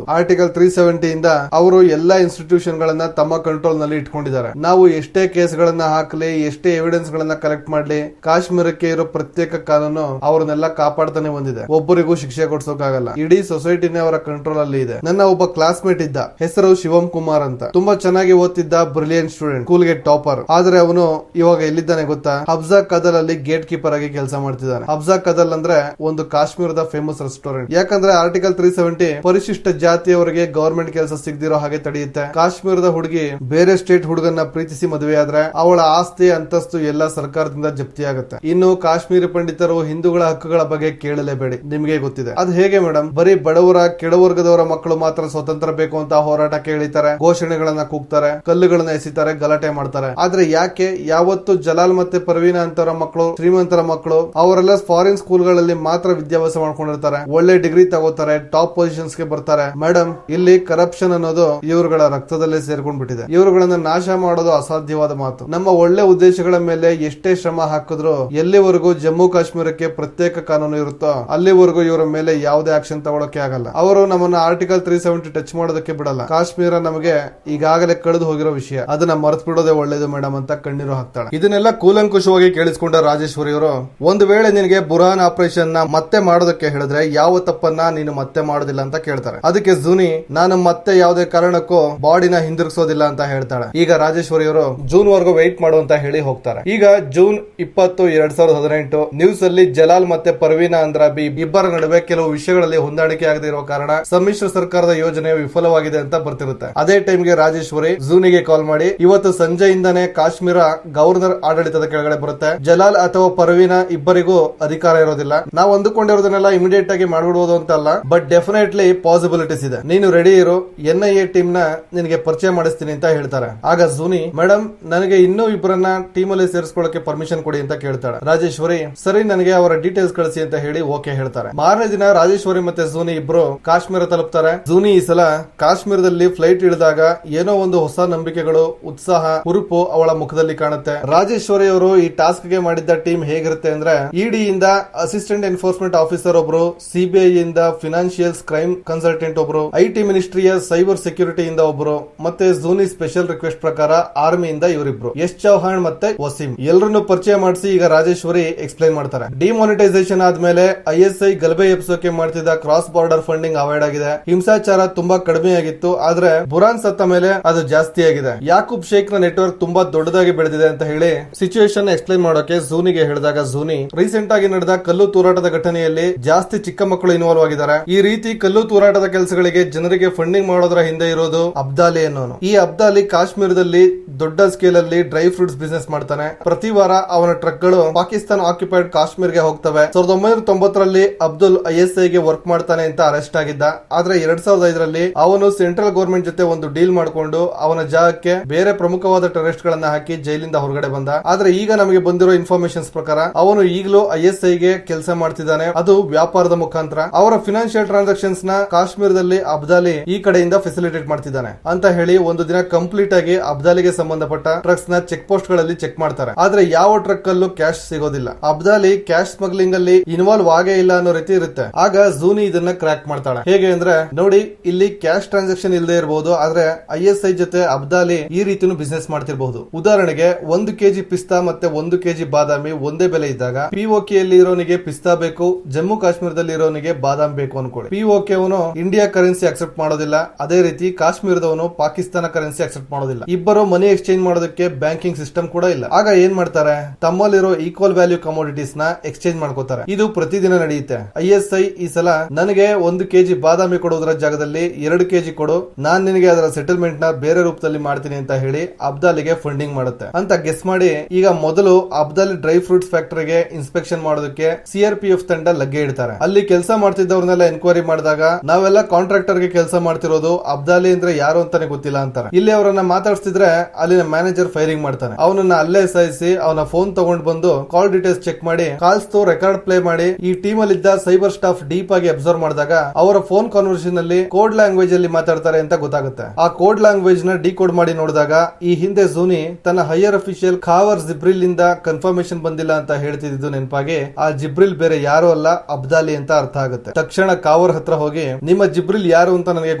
ಆರ್ಟಿಕಲ್ 370 ಇಂದ ಅವರು ಎಲ್ಲಾ ಇನ್ಸ್ಟಿಟ್ಯೂಷನ್ ಗಳನ್ನ ತಮ್ಮ ಕಂಟ್ರೋಲ್ ನಲ್ಲಿ ಇಟ್ಕೊಂಡಿದ್ದಾರೆ. ನಾವು ಎಷ್ಟೇ ಕೇಸ್ ಗಳನ್ನ ಹಾಕಲಿ, ಎಷ್ಟೇ ಎವಿಡೆನ್ಸ್ ಗಳನ್ನ ಕಲೆಕ್ಟ್ ಮಾಡ್ಲಿ, ಕಾಶ್ಮೀರಕ್ಕೆ ಇರೋ ಪ್ರತ್ಯೇಕ ಕಾನೂನು ಅವ್ರನ್ನೆಲ್ಲ ಕಾಪಾಡ್ತಾನೆ ಬಂದಿದೆ. ಒಬ್ಬರಿಗೂ ಶಿಕ್ಷೆ ಕೊಡ್ಸೋಕಾಗಲ್ಲ. ಇಡೀ ಸೊಸೈಟಿನೇ ಅವರ ಕಂಟ್ರೋಲ್ ಅಲ್ಲಿ ಇದೆ. ನನ್ನ ಒಬ್ಬ ಕ್ಲಾಸ್ಮೇಟ್ ಇದ್ದ, ಹೆಸರು ಶಿವಂ ಕುಮಾರ್ ಅಂತ. ತುಂಬಾ ಚೆನ್ನಾಗಿ ಓದ್ತಿದ್ದ, ಬ್ರಿಲಿಯಂಟ್ ಸ್ಟೂಡೆಂಟ್, ಸ್ಕೂಲ್ಗೆ ಟಾಪರ್. ಆದ್ರೆ ಅವನು ಇವಾಗ ಎಲ್ಲಿದ್ದಾನೆ ಗೊತ್ತಾ? ಹಬ್ಜಾ ಕದಲ್ ಅಲ್ಲಿ ಗೇಟ್ ಕೀಪರ್ ಆಗಿ ಕೆಲಸ ಮಾಡ್ತಿದ್ದಾನೆ. ಹಬ್ಜಾ ಕದಲ್ ಅಂದ್ರೆ ಒಂದು ಕಾಶ್ಮೀರದ ಫೇಮಸ್ ರೆಸ್ಟೋರೆಂಟ್. ಯಾಕಂದ್ರೆ ಆರ್ಟಿಕಲ್ 370 ಪರಿಶಿಷ್ಟ ಜಾತಿಯವರಿಗೆ ಗವರ್ಮೆಂಟ್ ಕೆಲಸ ಸಿಗದಿರೋ ಹಾಗೆ ತಡೆಯುತ್ತೆ. ಕಾಶ್ಮೀರದ ಹುಡುಗಿ ಬೇರೆ ಸ್ಟೇಟ್ ಹುಡುಗನ್ನ ಪ್ರೀತಿಸಿ ಮದುವೆ ಆದ್ರೆ ಅವಳ ಆಸ್ತಿ ಅಂತಸ್ತು ಎಲ್ಲ ಸರ್ಕಾರದಿಂದ ಜಪ್ತಿ ಆಗುತ್ತೆ. ಇನ್ನು ಕಾಶ್ಮೀರಿ ಪಂಡಿತರು ಹಿಂದೂಗಳ ಹಕ್ಕುಗಳ ಬಗ್ಗೆ ಕೇಳಲೇಬೇಡಿ, ನಿಮಗೆ ಗೊತ್ತಿದೆ. ಅದು ಹೇಗೆ ಮೇಡಮ್? ಬರೀ ಬಡವರ ಕೆಳವರ್ಗದವರ ಮಕ್ಕಳು ಮಾತ್ರ ಸ್ವತಂತ್ರ ಬೇಕು ಅಂತ ಹೋರಾಟಕ್ಕೆ ಇಳಿತಾರೆ, ಘೋಷಣೆಗಳನ್ನ ಕೂಗ್ತಾರೆ, ಕಲ್ಲುಗಳನ್ನ ಎಸಿತಾರೆ, ಗಲಾಟೆ ಮಾಡ್ತಾರೆ. ಆದ್ರೆ ಯಾಕೆ ಯಾವತ್ತು ಜಲಾಲ್ ಮತ್ತೆ ಪರ್ವೀನಾ ಅಂತವರ ಮಕ್ಕಳು, ಶ್ರೀಮಂತರ ಮಕ್ಕಳು, ಅವರೆಲ್ಲ ಫಾರಿನ್ ಸ್ಕೂಲ್ಗಳಲ್ಲಿ ಮಾತ್ರ ವಿದ್ಯಾಭ್ಯಾಸ ಮಾಡ್ಕೊಂಡಿರ್ತಾರೆ, ಒಳ್ಳೆ ಡಿಗ್ರಿ ತಗೋತಾರೆ, ಟಾಪ್ ಪೊಸಿಷನ್ಸ್ ಗೆ ಬರ್ತಾರೆ. ಮೇಡಮ್ ಇಲ್ಲಿ ಕರಪ್ಷನ್ ಅನ್ನೋದು ಇವರುಗಳ ರಕ್ತದಲ್ಲೇ ಸೇರ್ಕೊಂಡ್ ಬಿಟ್ಟಿದೆ. ಇವರುಗಳನ್ನ ನಾಶ ಮಾಡೋದು ಅಸಾಧ್ಯವಾದ ಮಾತು. ನಮ್ಮ ಒಳ್ಳೆ ಉದ್ದೇಶಗಳ ಮೇಲೆ ಎಷ್ಟೇ ಶ್ರಮ ಹಾಕಿದ್ರು ಎಲ್ಲಿವರೆಗೂ ಜಮ್ಮು ಕಾಶ್ಮೀರಕ್ಕೆ ಪ್ರತ್ಯೇಕ ಕಾನೂನು ಇರುತ್ತೋ ಅಲ್ಲಿವರೆಗೂ ಇವರ ಮೇಲೆ ಯಾವುದೇ ಆಕ್ಷನ್ ತಗೊಳಕ್ಕೆ ಆಗಲ್ಲ. ಅವರು ನಮ್ಮನ್ನ ಆರ್ಟಿಕಲ್ 370 ಟಚ್ ಮಾಡೋದಕ್ಕೆ ಬಿಡಲ್ಲ. ಕಾಶ್ಮೀರ ನಮಗೆ ಈಗಾಗಲೇ ಕಳೆದು ಹೋಗಿರೋ ವಿಷಯ, ಅದನ್ನ ಮರೆತು ಬಿಡೋದೇ ಒಳ್ಳೇದು ಮೇಡಮ್ ಅಂತ ಕಣ್ಣೀರು ಹಾಕ್ತಾಳೆ. ಇದನ್ನೆಲ್ಲ ಕೂಲಂಕುಷವಾಗಿ ಕೇಳಿಸಿಕೊಂಡ ರಾಜೇಶ್ವರಿ ಅವರು, ಒಂದು ವೇಳೆ ನಿನಗೆ ಬುರಾನ್ ಆಪರೇಷನ್ ನ ಮತ್ತೆ ಮಾಡೋದಕ್ಕೆ ಹೇಳಿದ್ರೆ ಯಾವ ತಪ್ಪನ್ನ ನೀನು ಮತ್ತೆ ಮಾಡೋದಿಲ್ಲ ಅಂತ ಕೇಳ್ತಾರೆ. ಅದಕ್ಕೆ ಜೂನಿ, ನಾನು ಮತ್ತೆ ಯಾವುದೇ ಕಾರಣಕ್ಕೂ ಬಾಡಿನ ಹಿಂದಿರುಗಿಸೋದಿಲ್ಲ ಅಂತ ಹೇಳ್ತಾಳೆ. ಈಗ ರಾಜೇಶ್ವರಿ ಅವರು ಜೂನ್ ವರೆಗೂ ವೆಯ್ಟ್ ಮಾಡು ಅಂತ ಹೇಳಿ ಹೋಗ್ತಾರೆ. ಈಗ ಜೂನ್ 20, 2018 ನ್ಯೂಸ್ ಅಲ್ಲಿ ಜಲಾಲ್ ಮತ್ತೆ ಪರ್ವೀನಾ ಅಂದ್ರಾಬಿ ಇಬ್ಬರ ನಡುವೆ ಕೆಲವು ವಿಷಯಗಳಲ್ಲಿ ಹೊಂದಾಣಿಕೆ ಆಗದೆ ಇರುವ ಕಾರಣ ಸಮ್ಮಿಶ್ರ ಸರ್ಕಾರದ ಯೋಜನೆ ವಿಫಲವಾಗಿದೆ ಅಂತ ಬರ್ತಿರುತ್ತೆ. ಅದೇ ಟೈಮ್ಗೆ ರಾಜೇಶ್ವರಿ ಜೂನಿಗೆ ಕಾಲ್ ಮಾಡಿ, ಇವತ್ತು ಸಂಜೆಯಿಂದಾನೇ ಕಾಶ್ಮೀರ ಗವರ್ನರ್ ಆಡಳಿತದ ಕೆಳಗಡೆ ಬರುತ್ತೆ, ಜಲಾಲ್ ಅಥವಾ ಪರ್ವೀನಾ ಇಬ್ಬರಿಗೂ ಅಧಿಕಾರ ಇರೋದಿಲ್ಲ, ನಾವು ಅಂದುಕೊಂಡಿರೋದನ್ನೆಲ್ಲ ಇಮಿಡಿಯೇಟ್ ಆಗಿ ಮಾಡ್ಬಿಡುವ ಕೊಡ್ಬೋದು ಅಂತ ಅಲ್ಲ, ಬಟ್ ಡೆಫಿನೆಟ್ಲಿ ಪಾಸಿಬಿಲಿಟೀಸ್ ಇದೆ. ನೀನು ರೆಡಿ ಇರು, NIA ಟೀಮ್ ನ ನಿನಗೆ ಪರಿಚಯ ಮಾಡಿಸ್ತೀನಿ ಅಂತ ಹೇಳ್ತಾರೆ. ಆಗ ಜೂನಿ, ಮೇಡಮ್ ನನಗೆ ಇನ್ನೂ ಇಬ್ಬರನ್ನ ಟೀಮ್ ಅಲ್ಲಿ ಸೇರಿಸ್ಕೊಳ್ಳಕ್ಕೆ ಪರ್ಮಿಷನ್ ಕೊಡಿ ಅಂತ ಕೇಳ್ತಾಳೆ. ರಾಜೇಶ್ವರಿ, ಸರಿ ನನಗೆ ಅವರ ಡೀಟೇಲ್ಸ್ ಕಳಿಸಿ ಅಂತ ಹೇಳಿ ಓಕೆ ಹೇಳ್ತಾರೆ. ಮಾರನೇ ದಿನ ರಾಜೇಶ್ವರಿ ಮತ್ತೆ ಜೂನಿ ಇಬ್ರು ಕಾಶ್ಮೀರ ತಲುಪ್ತಾರೆ. ಜೂನಿ ಈ ಸಲ ಕಾಶ್ಮೀರದಲ್ಲಿ ಫ್ಲೈಟ್ ಇಳಿದಾಗ ಏನೋ ಒಂದು ಹೊಸ ನಂಬಿಕೆಗಳು, ಉತ್ಸಾಹ, ಹುರುಪು ಅವಳ ಮುಖದಲ್ಲಿ ಕಾಣುತ್ತೆ. ರಾಜೇಶ್ವರಿ ಅವರು ಈ ಟಾಸ್ಕ್ ಗೆ ಮಾಡಿದ್ದ ಟೀಮ್ ಹೇಗಿರುತ್ತೆ ಅಂದ್ರೆ, ಇಡಿ ಇಂದ ಅಸಿಸ್ಟೆಂಟ್ ಎನ್ಫೋರ್ಸ್ಮೆಂಟ್ ಆಫೀಸರ್ ಒಬ್ರು, ಸಿಬಿಐ ಇಂದ ಫಿನಾನ್ಷಿಯಲ್ಸ್ ಕ್ರೈಮ್ ಕನ್ಸಲ್ಟೆಂಟ್ ಒಬ್ರು, IT ಮಿನಿಸ್ಟ್ರಿಯ ಸೈಬರ್ ಸೆಕ್ಯೂರಿಟಿ ಇಂದ ಒಬ್ರು, ಮತ್ತೆ ಜೂನಿ ಸ್ಪೆಷಲ್ ರಿಕ್ವೆಸ್ಟ್ ಪ್ರಕಾರ ಆರ್ಮಿಯಿಂದ ಇವರಿಬ್ರು, ಯಶ್ ಚೌಹಾಣ್ ಮತ್ತೆ ವಸೀಂ, ಎಲ್ಲರನ್ನು ಪರಿಚಯ ಮಾಡಿಸಿ ಈಗ ರಾಜೇಶ್ವರಿ ಎಕ್ಸ್ಪ್ಲೈನ್ ಮಾಡ್ತಾರೆ. ಡಿಮಾನಿಟೈಸೇಷನ್ ಆದ್ಮೇಲೆ ISI ಗಲಭೆ ಎಬ್ಸೋಕೆ ಮಾಡ್ತಿದ್ದ ಕ್ರಾಸ್ ಬಾರ್ಡರ್ ಫಂಡಿಂಗ್ ಅವಾಯ್ಡ್ ಆಗಿದೆ. ಹಿಂಸಾಚಾರ ತುಂಬಾ ಕಡಿಮೆ ಆಗಿತ್ತು, ಆದ್ರೆ ಬುರಾನ್ ಸತ್ತ ಮೇಲೆ ಅದು ಜಾಸ್ತಿ ಆಗಿದೆ. ಯಾಕೂಬ್ ಶೇಖ್ ನ ನೆಟ್ವರ್ಕ್ ತುಂಬಾ ದೊಡ್ಡದಾಗಿ ಬೆಳೆದಿದೆ ಅಂತ ಹೇಳಿ ಸಿಚುವೇಶನ್ ಎಕ್ಸ್ಪ್ಲೈನ್ ಮಾಡೋಕೆ ಜೂನಿಗೆ ಹೇಳಿದಾಗ, ಜೂನಿ ರೀಸೆಂಟ್ ಆಗಿ ನಡೆದ ಕಲ್ಲು ತೂರಾಟದ ಘಟನೆಯಲ್ಲಿ ಜಾಸ್ತಿ ಚಿಕ್ಕ ಮಕ್ಕಳು ಇನ್ವಾಲ್ವ್ ಆಗಿದ್ದಾರೆ. ಈ ರೀತಿ ಕಲ್ಲು ತೂರಾಟದ ಕೆಲಸಗಳಿಗೆ ಜನರಿಗೆ ಫಂಡಿಂಗ್ ಮಾಡೋದ್ರ ಹಿಂದೆ ಇರೋದು ಅಬ್ದಾಲಿ ಅನ್ನೋನು. ಈ ಅಬ್ದಾಲಿ ಕಾಶ್ಮೀರದಲ್ಲಿ ದೊಡ್ಡ ಸ್ಕೇಲ್ ಅಲ್ಲಿ ಡ್ರೈ ಫ್ರೂಟ್ಸ್ ಬಿಸ್ನೆಸ್ ಮಾಡ್ತಾನೆ. ಪ್ರತಿ ವಾರ ಅವನ ಟ್ರಕ್ ಗಳು ಪಾಕಿಸ್ತಾನ ಆಕ್ಯುಪೈಡ್ ಕಾಶ್ಮೀರ್ಗೆ ಹೋಗ್ತವೆ. 1990ರಲ್ಲಿ ಅಬ್ದುಲ್ ISI ಗೆ ವರ್ಕ್ ಮಾಡ್ತಾನೆ ಅಂತ ಅರೆಸ್ಟ್ ಆಗಿದ್ದ. ಆದ್ರೆ 2005ರಲ್ಲಿ ಅವನು ಸೆಂಟ್ರಲ್ ಗವರ್ಮೆಂಟ್ ಜೊತೆ ಒಂದು ಡೀಲ್ ಮಾಡಿಕೊಂಡು ಅವನ ಜಾಗಕ್ಕೆ ಬೇರೆ ಪ್ರಮುಖವಾದ ಟೆರರಿಸ್ಟ್ ಗಳನ್ನ ಹಾಕಿ ಜೈಲಿಂದ ಹೊರಗಡೆ ಬಂದ. ಆದ್ರೆ ಈಗ ನಮಗೆ ಬಂದಿರೋ ಇನ್ಫಾರ್ಮೇಶನ್ಸ್ ಪ್ರಕಾರ ಅವನು ಈಗಲೂ ISI ಗೆ ಕೆಲಸ ಮಾಡ್ತಿದ್ದಾನೆ, ಅದು ವ್ಯಾಪಾರದ ಮುಖಾಂತರ. ಅವರ ಫಿನಾನ್ಷಿಯಲ್ ಟ್ರಾನ್ಸಾಕ್ಷನ್ಸ್ ನ ಕಾಶ್ಮೀರದಲ್ಲಿ ಅಬ್ದಾಲಿ ಈ ಕಡೆಯಿಂದ ಫೆಸಿಲಿಟೇಟ್ ಮಾಡ್ತಿದ್ದಾನೆ ಅಂತ ಹೇಳಿ ಒಂದು ದಿನ ಕಂಪ್ಲೀಟ್ ಆಗಿ ಅಬ್ದಾಲಿಗೆ ಸಂಬಂಧಪಟ್ಟ ಟ್ರಕ್ಸ್ ನ ಚೆಕ್ ಪೋಸ್ಟ್ ಗಳಲ್ಲಿ ಚೆಕ್ ಮಾಡ್ತಾರೆ. ಆದ್ರೆ ಯಾವ ಟ್ರಕ್ ಅಲ್ಲೂ ಕ್ಯಾಶ್ ಸಿಗೋದಿಲ್ಲ. ಅಬ್ದಾಲಿ ಕ್ಯಾಶ್ ಸ್ಮಗ್ಲಿಂಗ್ ಅಲ್ಲಿ ಇನ್ವಾಲ್ವ್ ಆಗೇ ಇಲ್ಲ ಅನ್ನೋ ರೀತಿ ಇರುತ್ತೆ. ಆಗ ಜೂನಿ ಇದನ್ನ ಕ್ರ್ಯಾಕ್ ಮಾಡ್ತಾಳೆ. ಹೇಗೆ ಅಂದ್ರೆ, ನೋಡಿ ಇಲ್ಲಿ ಕ್ಯಾಶ್ ಟ್ರಾನ್ಸಾಕ್ಷನ್ ಇಲ್ಲದೆ ಇರಬಹುದು, ಆದ್ರೆ ISI ಜೊತೆ ಅಬ್ದಾಲಿ ಈ ರೀತಿನೂ ಬಿಸ್ನೆಸ್ ಮಾಡ್ತಿರಬಹುದು. ಉದಾಹರಣೆಗೆ 1 kg ಪಿಸ್ತಾ ಮತ್ತೆ 1 kg ಬಾದಾಮಿ ಒಂದೇ ಬೆಲೆ ಇದ್ದಾಗ POK ಅಲ್ಲಿ ಇರೋನಿಗೆ ಪಿಸ್ತಾ ಬೇಕು, ಜಮ್ಮು ಕಾಶ್ಮೀರದಲ್ಲಿ ಇರೋನಿಗೆ ಬಾದಾಮಿ ಬೇಕು ಅನ್ಕೊಳ್ಳಿ. POK ಅವನು ಇಂಡಿಯಾ ಕರೆನ್ಸಿ ಅಕ್ಸೆಪ್ಟ್ ಮಾಡೋದಿಲ್ಲ, ಅದೇ ರೀತಿ ಕಾಶ್ಮೀರದವನು ಪಾಕಿಸ್ತಾನ ಕರೆನ್ಸಿ ಅಕ್ಸೆಪ್ಟ್ ಮಾಡೋದಿಲ್ಲ. ಇಬ್ಬರು ಮನಿ ಎಕ್ಸ್ಚೇಂಜ್ ಮಾಡೋದಕ್ಕೆ ಬ್ಯಾಂಕಿಂಗ್ ಸಿಸ್ಟಮ್ ಕೂಡ ಇಲ್ಲ. ಆಗ ಏನ್ ಮಾಡ್ತಾರೆ, ತಮ್ಮಲ್ಲಿರೋ ಈಕ್ವಲ್ ವ್ಯಾಲ್ಯೂ ಕಮೋಡಿಟೀಸ್ ನ ಎಕ್ಸ್ಚೇಂಜ್ ಮಾಡ್ಕೋತಾರೆ. ಇದು ಪ್ರತಿದಿನ ನಡೆಯುತ್ತೆ. ISI ಈ ಸಲ ನನಗೆ 1 kg ಬಾದಾಮಿ ಕೊಡೋದ್ರ ಜಾಗದಲ್ಲಿ 2 kg ಕೊಡು, ನಾನ್ ನಿನಗೆ ಅದರ ಸೆಟಲ್ಮೆಂಟ್ ನ ಬೇರೆ ರೂಪದಲ್ಲಿ ಮಾಡ್ತೀನಿ ಅಂತ ಹೇಳಿ ಅಬ್ದಾಲಿಗೆ ಫಂಡಿಂಗ್ ಮಾಡುತ್ತೆ ಅಂತ ಗೆಸ್ ಮಾಡಿ, ಈಗ ಮೊದಲು ಅಬ್ದಾಲಿ ಡ್ರೈ ಫ್ರೂಟ್ಸ್ ಫ್ಯಾಕ್ಟರಿಗೆ ಇನ್ಸ್ಪೆಕ್ಷನ್ ಮಾಡೋದಕ್ಕೆ CRPF ತಂಡ ಲಗ್ಗೆ ಇಡ್ತಾರೆ. ಅಲ್ಲಿ ಕೆಲಸ ಮಾಡ್ತಿದ್ದವ್ರನ್ನೆಲ್ಲ ಎನ್ಕ್ವೈರಿ ಮಾಡಿದಾಗ, ನಾವೆಲ್ಲ ಕಾಂಟ್ರಾಕ್ಟರ್ ಗೆ ಕೆಲಸ ಮಾಡ್ತಿರೋದು, ಅಬ್ದಾಲಿ ಅಂದ್ರೆ ಯಾರು ಅಂತಾನೆ ಗೊತ್ತಿಲ್ಲ ಅಂತಾರೆ. ಇಲ್ಲಿ ಅವರನ್ನ ಮಾತಾಡ್ತಿದ್ರೆ ಅಲ್ಲಿನ ಮ್ಯಾನೇಜರ್ ಫೈರಿಂಗ್ ಮಾಡ್ತಾನೆ. ಅವನನ್ನ ಅಲ್ಲೇ ಸಾಯಿಸಿ ಅವನ ಫೋನ್ ತಗೊಂಡ್ ಬಂದು ಕಾಲ್ ಡೀಟೇಲ್ಸ್ ಚೆಕ್ ಮಾಡಿ ಕಾಲ್ಸ್ ರೆಕಾರ್ಡ್ ಪ್ಲೇ ಮಾಡಿ ಈ ಟೀಮ್ ಅಲ್ಲಿ ಇದ್ದ ಸೈಬರ್ ಸ್ಟಾಫ್ ಡೀಪ್ ಆಗಿ ಅಬ್ಸರ್ವ್ ಮಾಡಿದಾಗ ಅವರ ಫೋನ್ ಕಾನ್ವರ್ಸೇಷನ್ ಅಲ್ಲಿ ಕೋಡ್ ಲ್ಯಾಂಗ್ವೇಜ್ ಅಲ್ಲಿ ಮಾತಾಡ್ತಾರೆ ಅಂತ ಗೊತ್ತಾಗುತ್ತೆ. ಆ ಕೋಡ್ ಲ್ಯಾಂಗ್ವೇಜ್ ನ ಡಿಕೋಡ್ ಮಾಡಿ ನೋಡಿದಾಗ ಈ ಹಿಂದೆ ಜೂನಿ ತನ್ನ ಹೈಯರ್ ಅಫಿಷಿಯಲ್ ಖಾವರ್ ಜಿಬ್ರಿಲ್ ಇಂದ ಕನ್ಫರ್ಮೇಶನ್ ಬಂದಿಲ್ಲ ಅಂತ ಹೇಳ್ತಿದ್ದು ನೆನಪಾಗಿ, ಆ ಜಿಬ್ರಿಲ್ ಬೇರೆ ಯಾರು ಅಲ್ಲ ಅಬ್ದಾಲಿ ಅಂತ ಅರ್ಥ ಆಗುತ್ತೆ. ತಕ್ಷಣ ಖಾವರ್ ಹತ್ರ ಹೋಗಿ, ನಿಮ್ಮ ಜಿಬ್ರಿಲ್ ಯಾರು ಅಂತ ನನಗೆ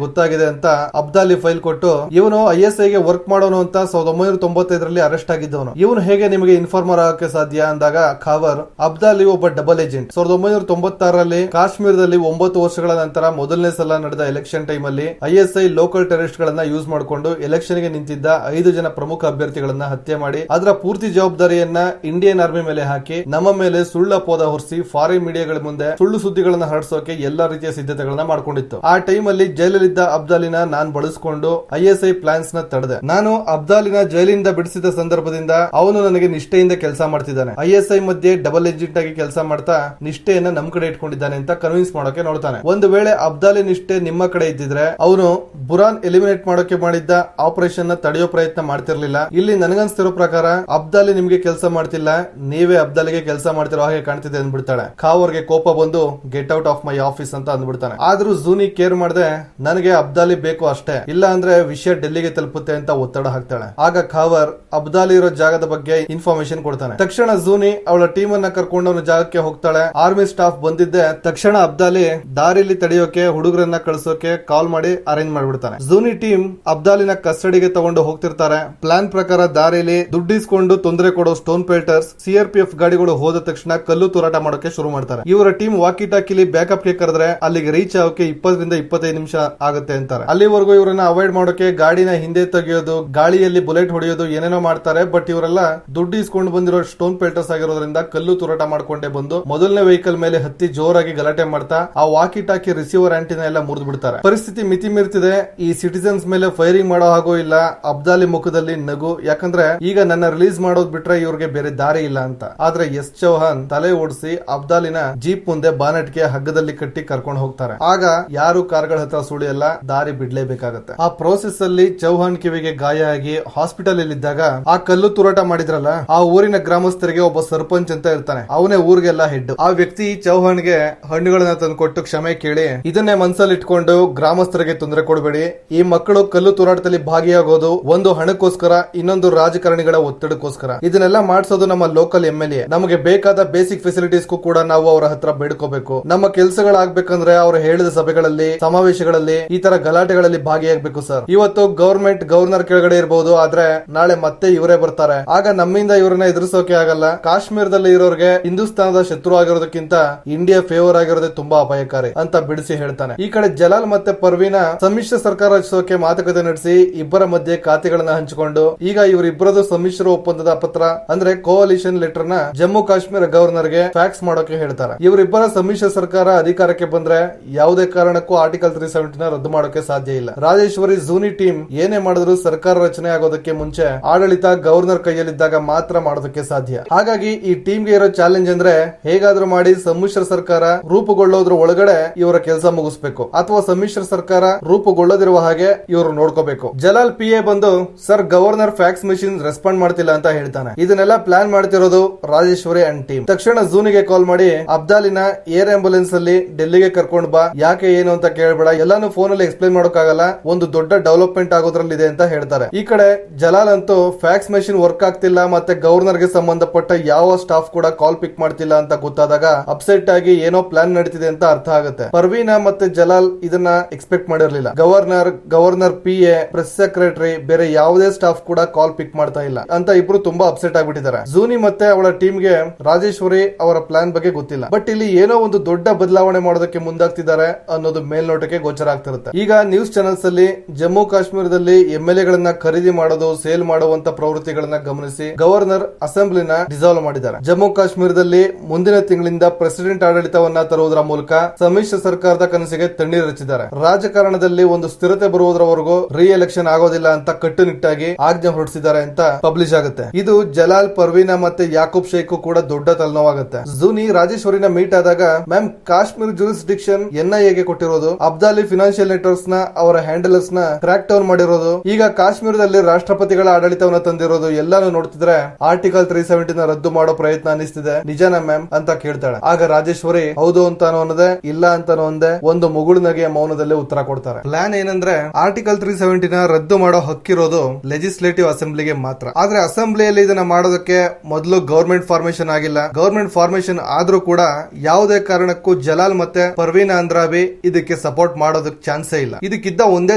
ಗೊತ್ತಾಗಿದೆ ಅಂತ ಅಬ್ದಾಲಿ ಫೈಲ್ ಕೊಟ್ಟು, ಇವನು ISI ಗೆ ವರ್ಕ್ ಮಾಡೋನು ಅಂತ 1995ರಲ್ಲಿ ಅರೆಸ್ಟ್ ಆಗಿದ್ದವನು, ಇವನು ಹೇಗೆ ನಿಮಗೆ ಇನ್ಫಾರ್ಮರ್ ಆಗಕ್ಕೆ ಸಾಧ್ಯ ಅಂದಾಗ ಖಾವರ್, ಅಬ್ದಾಲಿ ಒಬ್ಬ ಡಬಲ್ ಏಜೆಂಟ್. 1996ರಲ್ಲಿ ಕಾಶ್ಮೀರದಲ್ಲಿ 9 ವರ್ಷಗಳ ನಂತರ ಮೊದಲನೇ ಸಲ ನಡೆದ ಎಲೆಕ್ಷನ್ ಟೈಮ್ ಅಲ್ಲಿ ISI ಲೋಕಲ್ ಟೆರರಿಸ್ಟ್ ಗಳನ್ನ ಯೂಸ್ ಮಾಡಿಕೊಂಡು ಎಲೆಕ್ಷನ್ ಗೆ ನಿಂತಿದ್ದ 5 ಜನ ಪ್ರಮುಖ ಅಭ್ಯರ್ಥಿಗಳನ್ನ ಹತ್ಯೆ ಮಾಡಿ ಅದರ ಪೂರ್ತಿ ಜವಾಬ್ದಾರಿಯನ್ನ ಇಂಡಿಯನ್ ಆರ್ಮಿ ಮೇಲೆ ಹಾಕಿ ನಮ್ಮ ಮೇಲೆ ಸುಳ್ಳು ಅಪವಾದ ಹೊರಿಸಿ ಫಾರಿನ್ ಮೀಡಿಯಾಗಳ ಮುಂದೆ ಸುಳ್ಳು ಸುದ್ದಿಗಳನ್ನ ಹರಡಿಸೋಕೆ ಎಲ್ಲಾ ರೀತಿಯ ಸಿದ್ಧತೆಗಳನ್ನ ಮಾಡ್ಕೊಂಡಿತ್ತು. ಆ ಟೈಮ್ ಅಲ್ಲಿ ಜೈಲಲ್ಲಿದ್ದ ಅಬ್ದಾಲಿನ ನಾನ್ ಬಳಸಿಕೊಂಡು ISI ಪ್ಲಾನ್ಸ್ ನ ತಡೆದೆ. ನಾನು ಅಬ್ದಾಲಿನ ಜೈಲಿಂದ ಬಿಡಿಸಿದ ಸಂದರ್ಭದಿಂದ ಅವನು ನನಗೆ ನಿಷ್ಠೆಯಿಂದ ಕೆಲಸ ಮಾಡ್ತಿದ್ದಾನೆ. ISI ಮಧ್ಯೆ ಡಬಲ್ ಏಜೆಂಟ್ ಆಗಿ ಕೆಲಸ ಮಾಡ್ತಾ ನಿಷ್ಠೆಯನ್ನ ನಮ್ ಕಡೆ ಇಟ್ಕೊಂಡಿದ್ದಾನೆ ಅಂತ ಕನ್ವಿನ್ಸ್ ಮಾಡೋಕೆ ನೋಡ್ತಾನೆ. ಒಂದು ವೇಳೆ ಅಬ್ದಾಲಿ ನಿಷ್ಠೆ ನಿಮ್ಮ ಕಡೆ ಇದ್ದಿದ್ರೆ ಅವನು ಬುರಾನ್ ಎಲಿಮಿನೇಟ್ ಮಾಡೋಕೆ ಮಾಡಿದ್ದ ಆಪರೇಷನ್ ನ ತಡೆಯೋ ಪ್ರಯತ್ನ ಮಾಡ್ತಿರ್ಲಿಲ್ಲ. ಇಲ್ಲಿ ನನಗನ್ಸ್ತಿರೋ ಪ್ರಕಾರ ಅಬ್ದಾಲಿ ನಿಮ್ಗೆ ಕೆಲಸ ಮಾಡ್ತಿಲ್ಲ, ನೀವೇ ಅಬ್ದಾಲಿಗೆ ಕೆಲಸ ಮಾಡ್ತಿರೋ ಹಾಗೆ ಕಾಣ್ತಿದೆ ಅಂದ್ಬಿಡ್ತಾಳೆ. ಖಾವರ್ಗೆ ಕೋಪ ಬಂದು get out of my office ಅಂತ ಅಂದ್ಬಿಡ್ತಾನೆ. ಆದ್ರೂ ಜೂನಿ ಕೇರ್ ಮಾಡದೆ ನನಗೆ ಅಬ್ದಾಲಿ ಬೇಕು ಅಷ್ಟೇ, ಇಲ್ಲ ಅಂದ್ರೆ ವಿಷಯ ಡೆಲ್ಲಿಗೆ ತಲುಪುತ್ತೆ ಅಂತ ಒತ್ತಡ ಹಾಕ್ತಾಳೆ. ಆಗ ಖಾವರ್ ಅಬ್ದಾಲಿ ಇರೋ ಜಾಗದ ಬಗ್ಗೆ ಇನ್ಫಾರ್ಮೇಶನ್ ಕೊಡ್ತಾನೆ. ತಕ್ಷಣ ಜೂನಿ ಅವಳ ಟೀಮ್ ಅನ್ನ ಕರ್ಕೊಂಡು ಅವನ ಜಾಗಕ್ಕೆ ಹೋಗ್ತಾಳೆ. ಆರ್ಮಿ ಸ್ಟಾಫ್ ಬಂದಿದ್ದೆ ತಕ್ಷಣ ಅಬ್ದಾಲಿ ದಾರಿಲಿ ತಡೆಯೋಕೆ ಹುಡುಗರನ್ನ ಕಳಿಸೋಕೆ ಕಾಲ್ ಮಾಡಿ ಅರೇಂಜ್ ಮಾಡ್ಬಿಡ್ತಾನೆ. ಜೂನಿ ಟೀಮ್ ಅಬ್ದಾಲಿನ ಕಸ್ಟಡಿಗೆ ತಗೊಂಡು ಹೋಗ್ತಿರ್ತಾರೆ. ಪ್ಲಾನ್ ಪ್ರಕಾರ ದಾರಿಲಿ ದುಡ್ಡಿಸ್ಕೊಂಡು ತೊಂದರೆ ಕೊಡೋ ಸ್ಟೋನ್ ಪೇಲ್ಟರ್ಸ್ CRPF ಗಾಡಿಗಳು ಹೋದ ತಕ್ಷಣ ಕಲ್ಲು ತೂರಾಟ ಮಾಡೋಕೆ ಶುರು ಮಾಡ್ತಾರೆ. ಇವರ ಟೀಮ್ ವಾಕಿ ಟಾಕಿಲಿ ಬ್ಯಾಕಪ್ ಗೆ ಕರೆದ್ರೆ ಅಲ್ಲಿಗೆ ರೀಚ್ ಆಗೋಕೆ 20 ರಿಂದ 25 ನಿಮಿಷ ಆಗುತ್ತೆ ಅಂತಾರೆ. ಅಲ್ಲಿವರೆಗೂ ಇವರನ್ನ ಅವಾಯ್ಡ್ ಮಾಡೋಕೆ ಗಾಡಿನ ಹಿಂದೆ ತೆಗೆಯೋದು, ಗಾಳಿಯಲ್ಲಿ ಬುಲೆಟ್ ಹೊಡೆಯೋದು ಏನೇನೋ ಮಾಡ್ತಾರೆ. ಬಟ್ ಇವರೆಲ್ಲ ದುಡ್ಡು ಇಸ್ಕೊಂಡು ಬಂದಿರೋ ಸ್ಟೋನ್ ಪೇಲ್ಟರ್ಸ್ ಆಗಿರೋದ್ರಿಂದ ಕಲ್ಲು ತೂರಾಟ ಮಾಡ್ಕೊಂಡೇ ಬಂದು ಮೊದಲನೇ ವೆಹಿಕಲ್ ಮೇಲೆ ಹತ್ತಿ ಜೋರಾಗಿ ಗಲಾಟೆ ಮಾಡ್ತಾ ಆ ವಾಕಿ ಟಾಕಿ ರಿಸೀವರ್ ಆಂಟಿನ ಎಲ್ಲ ಮುರಿದು ಬಿಡ್ತಾರೆ. ಪರಿಸ್ಥಿತಿ ಮಿತಿ ಮೀರ್ತಿದೆ. ಈ ಸಿಟಿಸನ್ಸ್ ಮೇಲೆ ಫೈರಿಂಗ್ ಮಾಡೋ ಹಾಗೋ ಇಲ್ಲ. ಅಬ್ದಾಲಿ ಮುಖದಲ್ಲಿ ನಗು, ಯಾಕಂದ್ರೆ ಈಗ ನನ್ನ ರಿಲೀಸ್ ಮಾಡೋದ್ ಬಿಟ್ರೆ ಇವ್ರಿಗೆ ಬೇರೆ ದಾರಿ ಇಲ್ಲ ಅಂತ. ಆದ್ರೆ ಯಶ್ ಚೌಹಾನ್ ತಲೆ ಓಡಿಸಿ ಅಬ್ದಾಲಿನ ಜೀಪ್ ಮುಂದೆ ಬಾನೆಟ್ಗೆ ಹಗ್ಗದಲ್ಲಿ ಕಟ್ಟಿ ಕರ್ಕೊಂಡು ಹೋಗ್ತಾರೆ. ಆಗ ಯಾರು ಕಾರ್ಗಳ ಹತ್ರ ಸುಳಿಯಲ್ಲ, ದಾರಿ ಬಿಡ್ಲೇಬೇಕಾಗತ್ತೆ. ಆ ಪ್ರೋಸೆಸ್ ಅಲ್ಲಿ ಚೌಹಾಣ್ ಕಿವಿಗೆ ಗಾಯ ಆಗಿ ಹಾಸ್ಪಿಟಲ್ ಅಲ್ಲಿ ಇದ್ದಾಗ ಆ ಕಲ್ಲು ತೂರಾಟ ಮಾಡಿದ್ರಲ್ಲ, ಆ ಊರಿನ ಗ್ರಾಮಸ್ಥರಿಗೆ ಒಬ್ಬ ಸರ್ಪಂಚ್ ಅಂತ ಇರ್ತಾನೆ. ಅವನೇ ಊರಿಗೆಲ್ಲ ಹೆಡ್. ಆ ವ್ಯಕ್ತಿ ಚೌಹಾಣ್ಗೆ ಹಣ್ಣುಗಳನ್ನ ತಂದು ಕೊಟ್ಟು ಕ್ಷಮೆ ಕೇಳಿ, ಇದನ್ನೇ ಮನಸ್ಸಲ್ಲಿ ಇಟ್ಕೊಂಡು ಗ್ರಾಮಸ್ಥರಿಗೆ ತೊಂದರೆ ಕೊಡಬೇಡಿ, ಈ ಮಕ್ಕಳು ಕಲ್ಲು ತೂರಾಟದಲ್ಲಿ ಭಾಗಿಯಾಗೋದು ಒಂದು ಹಣಕ್ಕೋಸ್ಕರ, ಇನ್ನೊಂದು ರಾಜಕಾರಣಿಗಳ ಒತ್ತಡಕ್ಕೋಸ್ಕರ. ಇದನ್ನೆಲ್ಲ ಮಾಡಿಸೋದು ನಮ್ಮ ಲೋಕಲ್ MLA. ನಮಗೆ ಬೇಕಾದ ಬೇಸಿಕ್ ಫೆಸಿಲಿಟೀಸ್ಗೂ ಕೂಡ ನಾವು ಅವರ ಹತ್ರ ಬೇಡ್ಕೋಬೇಕು. ನಮ್ಮ ಕೆಲಸಗಳಾಗಬೇಕಂದ್ರೆ ಅವರು ಹೇಳಿದ ಸಭೆಗಳಲ್ಲಿ, ಸಮಾವೇಶಗಳಲ್ಲಿ, ಈ ತರ ಗಲಾಟೆಗಳಲ್ಲಿ ಭಾಗಿಯಾಗಬೇಕು ಸರ್. ಇವತ್ತು ಗವರ್ನರ್ ಕೆಳಗಡೆ ಇರಬಹುದು, ಆದ್ರೆ ನಾಳೆ ಮತ್ತೆ ಇವರೇ ಬರ್ತಾರೆ. ಆಗ ನಮ್ಮಿಂದ ಇವರನ್ನ ಎದುರಿಸೋಕೆ ಆಗಲ್ಲ. ಕಾಶ್ಮೀರದಲ್ಲಿ ಇರೋರಿಗೆ ಹಿಂದೂಸ್ತಾನದ ಶತ್ರು ಆಗಿರೋದಕ್ಕಿಂತ ಇಂಡಿಯಾ ಫೇವರ್ ಆಗಿರೋದೇ ತುಂಬಾ ಅಪಾಯಕಾರಿ ಅಂತ ಬಿಡಿಸಿ ಹೇಳ್ತಾನೆ. ಈ ಕಡೆ ಜಲಾಲ್ ಮತ್ತೆ ಪರ್ವೀನಾ ಸಮ್ಮಿಶ್ರ ಸರ್ಕಾರ ರಚಿಸೋಕೆ ಮಾತುಕತೆ ನಡೆಸಿ ಇಬ್ಬರ ಮಧ್ಯೆ ಖಾತೆಗಳನ್ನ ಹಂಚಿಕೊಂಡು ಈಗ ಇವರಿಬ್ಬರದು ಸಮ್ಮಿಶ್ರ ಒಪ್ಪಂದದ ಪತ್ರ ಅಂದ್ರೆ ಕೋalition ಲೆಟರ್ ನ ಜಮ್ಮು ಕಾಶ್ಮೀರ ಗವರ್ನರ್ ಗೆ ಫ್ಯಾಕ್ಸ್ ಮಾಡೋಕೆ ಹೇಳ್ತಾರೆ. ಇವರಿಬ್ಬರ ಸಮ್ಮಿಶ್ರ ಸರ್ಕಾರ ಅಧಿಕಾರಕ್ಕೆ ಬಂದ್ರೆ ಯಾವುದೇ ಕಾರಣಕ್ಕೂ ಆರ್ಟಿಕಲ್ 370 ನ ರದ್ದು ಮಾಡೋಕೆ ಸಾಧ್ಯ ಇಲ್ಲ. ರಾಜೇಶ್ವರಿ ಜೂನಿ ಟೀಮ್ ಏನೇ ಮಾಡಿದ್ರು ಸರ್ಕಾರ ರಚನೆ ಆಗೋದಕ್ಕೆ ಮುಂಚೆ ಆಡಳಿತ ಗವರ್ನರ್ ಕೈಯಲ್ಲಿದ್ದಾಗ ಮಾತ್ರ ಮಾಡೋದಕ್ಕೆ ಸಾಧ್ಯ. ಹಾಗಾಗಿ ಈ ಟೀಮ್ ಗೆ ಇರೋ ಚಾಲೆಂಜ್ ಅಂದ್ರೆ ಹೇಗಾದ್ರೂ ಮಾಡಿ ಸಮ್ಮಿಶ್ರ ಸರ್ಕಾರ ರೂಪುಗೊಳ್ಳೋದ್ರ ಒಳಗಡೆ ಇವರ ಕೆಲಸ ಮುಗಿಸ್ಬೇಕು, ಅಥವಾ ಸಮ್ಮಿಶ್ರ ಸರ್ಕಾರ ರೂಪುಗೊಳ್ಳದಿರುವ ಹಾಗೆ ಇವರು ನೋಡ್ಕೋಬೇಕು. ಜಲಾಲ್ PA ಬಂದು sir governor fax machine respond ಮಾಡ್ತಿಲ್ಲ ಅಂತ ಹೇಳ್ತಾನೆ. ಇದನ್ನೆಲ್ಲ ಪ್ಲಾನ್ ಮಾಡ್ತಿರೋದು ರಾಜೇಶ್ವರಿ ಅಂಡ್ ಟೀಮ್. ತಕ್ಷಣ ಜೂನಿಗೆ ಕಾಲ್ ಮಾಡಿ ಅಬ್ದಾಲಿನ ಏರ್ ಆಂಬುಲೆನ್ಸ್ ಅಲ್ಲಿ ಡೆಲ್ಲಿಗೆ ಕರ್ಕೊಂಡ್ ಬಾ, ಯಾಕೆ ಏನು ಅಂತ ಕೇಳಬೇಡ, ಎಲ್ಲಾನು ಫೋನ್ ಅಲ್ಲಿ ಎಕ್ಸ್ಪ್ಲೈನ್ ಮಾಡೋಕ್ಕಾಗಲ್ಲ, ಒಂದು ದೊಡ್ಡ ಡೆವಲಪ್ಮೆಂಟ್ ಆಗೋದ್ರಲ್ಲಿ ಇದೆ ಅಂತ ಹೇಳ್ತಾರೆ. ಈ ಕಡೆ ಜಲಾಲ್ ಅಂತೂ ಫ್ಯಾಕ್ಸ್ ಮೆಷಿನ್ ವರ್ಕ್ ಆಗ್ತಿಲ್ಲ, ಮತ್ತೆ ಗವರ್ನರ್ ಗೆ ಸಂಬಂಧಪಟ್ಟ ಯಾವ ಸ್ಟಾಫ್ ಕೂಡ ಕಾಲ್ ಪಿಕ್ ಮಾಡ್ತಿಲ್ಲ ಅಂತ ಗೊತ್ತಾದಾಗ ಅಪ್ಸೆಟ್ ಆಗಿ ಏನೋ ಪ್ಲಾನ್ ನಡೀತಿದೆ ಅಂತ ಅರ್ಥ ಆಗುತ್ತೆ. ಪರ್ವೀನಾ ಮತ್ತೆ ಜಲಾಲ್ ಇದನ್ನ ಎಕ್ಸ್ಪೆಕ್ಟ್ ಮಾಡಿರ್ಲಿಲ್ಲ. ಗವರ್ನರ್ PA, ಪ್ರೆಸ್ ಸೆಕ್ರೆಟರಿ, ಬೇರೆ ಯಾವುದೇ ಸ್ಟಾಫ್ ಕೂಡ ಕಾಲ್ ಪಿಕ್ ಮಾಡ್ತಾ ಇಲ್ಲ ಅಂತ ಇಬ್ರು ತುಂಬಾ ಅಪ್ಸೆಟ್ ಆಗ್ಬಿಟ್ಟಿದ್ದಾರೆ. ಜೂನಿ ಮತ್ತೆ ಅವಳ ಟೀಮ್ ಗೆ ರಾಜೇಶ್ವರಿ ಅವರ ಪ್ಲಾನ್ ಬಗ್ಗೆ ಗೊತ್ತಿಲ್ಲ. ಬಟ್ ಇಲ್ಲಿ ಏನೋ ಒಂದು ದೊಡ್ಡ ಬದಲಾವಣೆ ಮಾಡೋದಕ್ಕೆ ಮುಂದಾಗ್ತಿದ್ದಾರೆ ಅನ್ನೋದು ಮೇಲ್ನೋಟಕ್ಕೆ ಗೋಚರ ಆಗ್ತಿರುತ್ತೆ. ಈಗ ನ್ಯೂಸ್ ಚಾನೆಲ್ಸ್ ಅಲ್ಲಿ ಜಮ್ಮು ಕಾಶ್ಮೀರದಲ್ಲಿ MLA ಗಳನ್ನ ಖರೀದಿ ಮಾಡೋದು, ಸೇಲ್ ಮಾಡುವಂತ ಪ್ರವೃತ್ತಿಗಳನ್ನ ಗಮನಿಸಿ ಗವರ್ನರ್ ಅಸೆಂಬ್ಲಿನ ಡಿಸಾಲ್ವ್ ಮಾಡಿದ್ದಾರೆ. ಜಮ್ಮು ಕಾಶ್ಮೀರದಲ್ಲಿ ಮುಂದಿನ ತಿಂಗಳಿಂದ ಪ್ರೆಸಿಡೆಂಟ್ ಆಡಳಿತವನ್ನ ತರುವುದರ ಮೂಲಕ ಸಮ್ಮಿಶ್ರ ಸರ್ಕಾರದ ಕನಸಿಗೆ ತಣ್ಣೀರು ಹಚ್ಚಿದ್ದಾರೆ. ರಾಜಕಾರಣದಲ್ಲಿ ಒಂದು ಸ್ಥಿರತೆ ಬರುವುದರವರೆಗೂ ರೀಎಲೆಕ್ಷನ್ ಆಗೋದಿಲ್ಲ ಅಂತ ಕಟ್ಟುನಿಟ್ಟಾಗಿ ಆಜ್ಞೆ ಹೊರಡಿಸಿದ್ದಾರೆ ಅಂತ ಪಬ್ಲಿಷ್ ಆಗುತ್ತೆ. ಇದು ಜಲಾಲ್, ಪರ್ವೀನಾ ಮತ್ತೆ ಯಾಕೂಬ್ ಶೇಖ್ ಕೂಡ ದೊಡ್ಡ ತಲೆನೋವಾಗುತ್ತೆ. ಜೂನಿ ರಾಜೇಶ್ವರಿನ ಮೀಟ್ ಆದಾಗ, ಮ್ಯಾಮ್ ಕಾಶ್ಮೀರ್ ಜೂರಿಸ್ಡಿಕ್ಷನ್ NIA ಗೆ ಕೊಟ್ಟಿರೋದು, ಅಬ್ದಾಲಿ ಫಿನಾನ್ಷಿಯಲ್ ನೆಟ್ವರ್ಕ್ಸ್ ನ ಅವರ ಹ್ಯಾಂಡಲರ್ಸ್ ನ ಕ್ರಾಕ್ ಡೌನ್ ಮಾಡಿರೋದು, ಈಗ ಕಾಶ್ಮೀರದಲ್ಲಿ ರಾಷ್ಟ್ರಪತಿಗಳ ಆಡಳಿತವನ್ನ ತಂದಿರೋದು ಎಲ್ಲಾನು ನೋಡ್ತಿದ್ರೆ ಆರ್ಟಿಕಲ್ 370 ನ ರದ್ದು ಮಾಡೋ ಪ್ರಯತ್ನ ಅನಿಸ್ತಿದೆ, ನಿಜನಾ ಮ್ಯಾಮ್ ಅಂತ ಕೇಳ್ತಾಳೆ. ಆಗ ರಾಜೇಶ್ವರಿ ಹೌದು ಅಂತಾನೋ ಅನ್ನದೆ, ಇಲ್ಲ ಅಂತಾನೋ ಒಂದೇ ಒಂದು ಮುಗುಳುನಗೆಯ ಮೌನದಲ್ಲೇ ಉತ್ತರ ಕೊಡ್ತಾರೆ. ಪ್ಲಾನ್ ಏನಂದ್ರೆ ಆರ್ಟಿಕಲ್ 370 ನ ರದ್ದು ಮಾಡೋ ಹಕ್ಕಿರೋದು ಲೆಜಿಸ್ಲೇಟಿವ್ ಅಸೆಂಬ್ಲಿಗೆ ಮಾತ್ರ. ಆದ್ರೆ ಅಸೆಂಬ್ಲಿಯಲ್ಲಿ ಇದನ್ನ ಮಾಡೋದಕ್ಕೆ ಮೊದಲು ಗವರ್ಮೆಂಟ್ ಫಾರ್ಮೇಶನ್ ಆಗಿಲ್ಲ. ಗವರ್ಮೆಂಟ್ ಫಾರ್ಮೇಶನ್ ಆದ್ರೂ ಕೂಡ ಯಾವುದೇ ಕಾರಣಕ್ಕೂ ಜಲಾಲ್ ಮತ್ತೆ ಪರ್ವೀನಾ ಅಂದ್ರಾಬಿ ಇದಕ್ಕೆ ಸಪೋರ್ಟ್ ಮಾಡೋದಕ್ಕೆ ಚಾನ್ಸೇ ಇಲ್ಲ. ಇದಕ್ಕಿದ್ದ ಒಂದೇ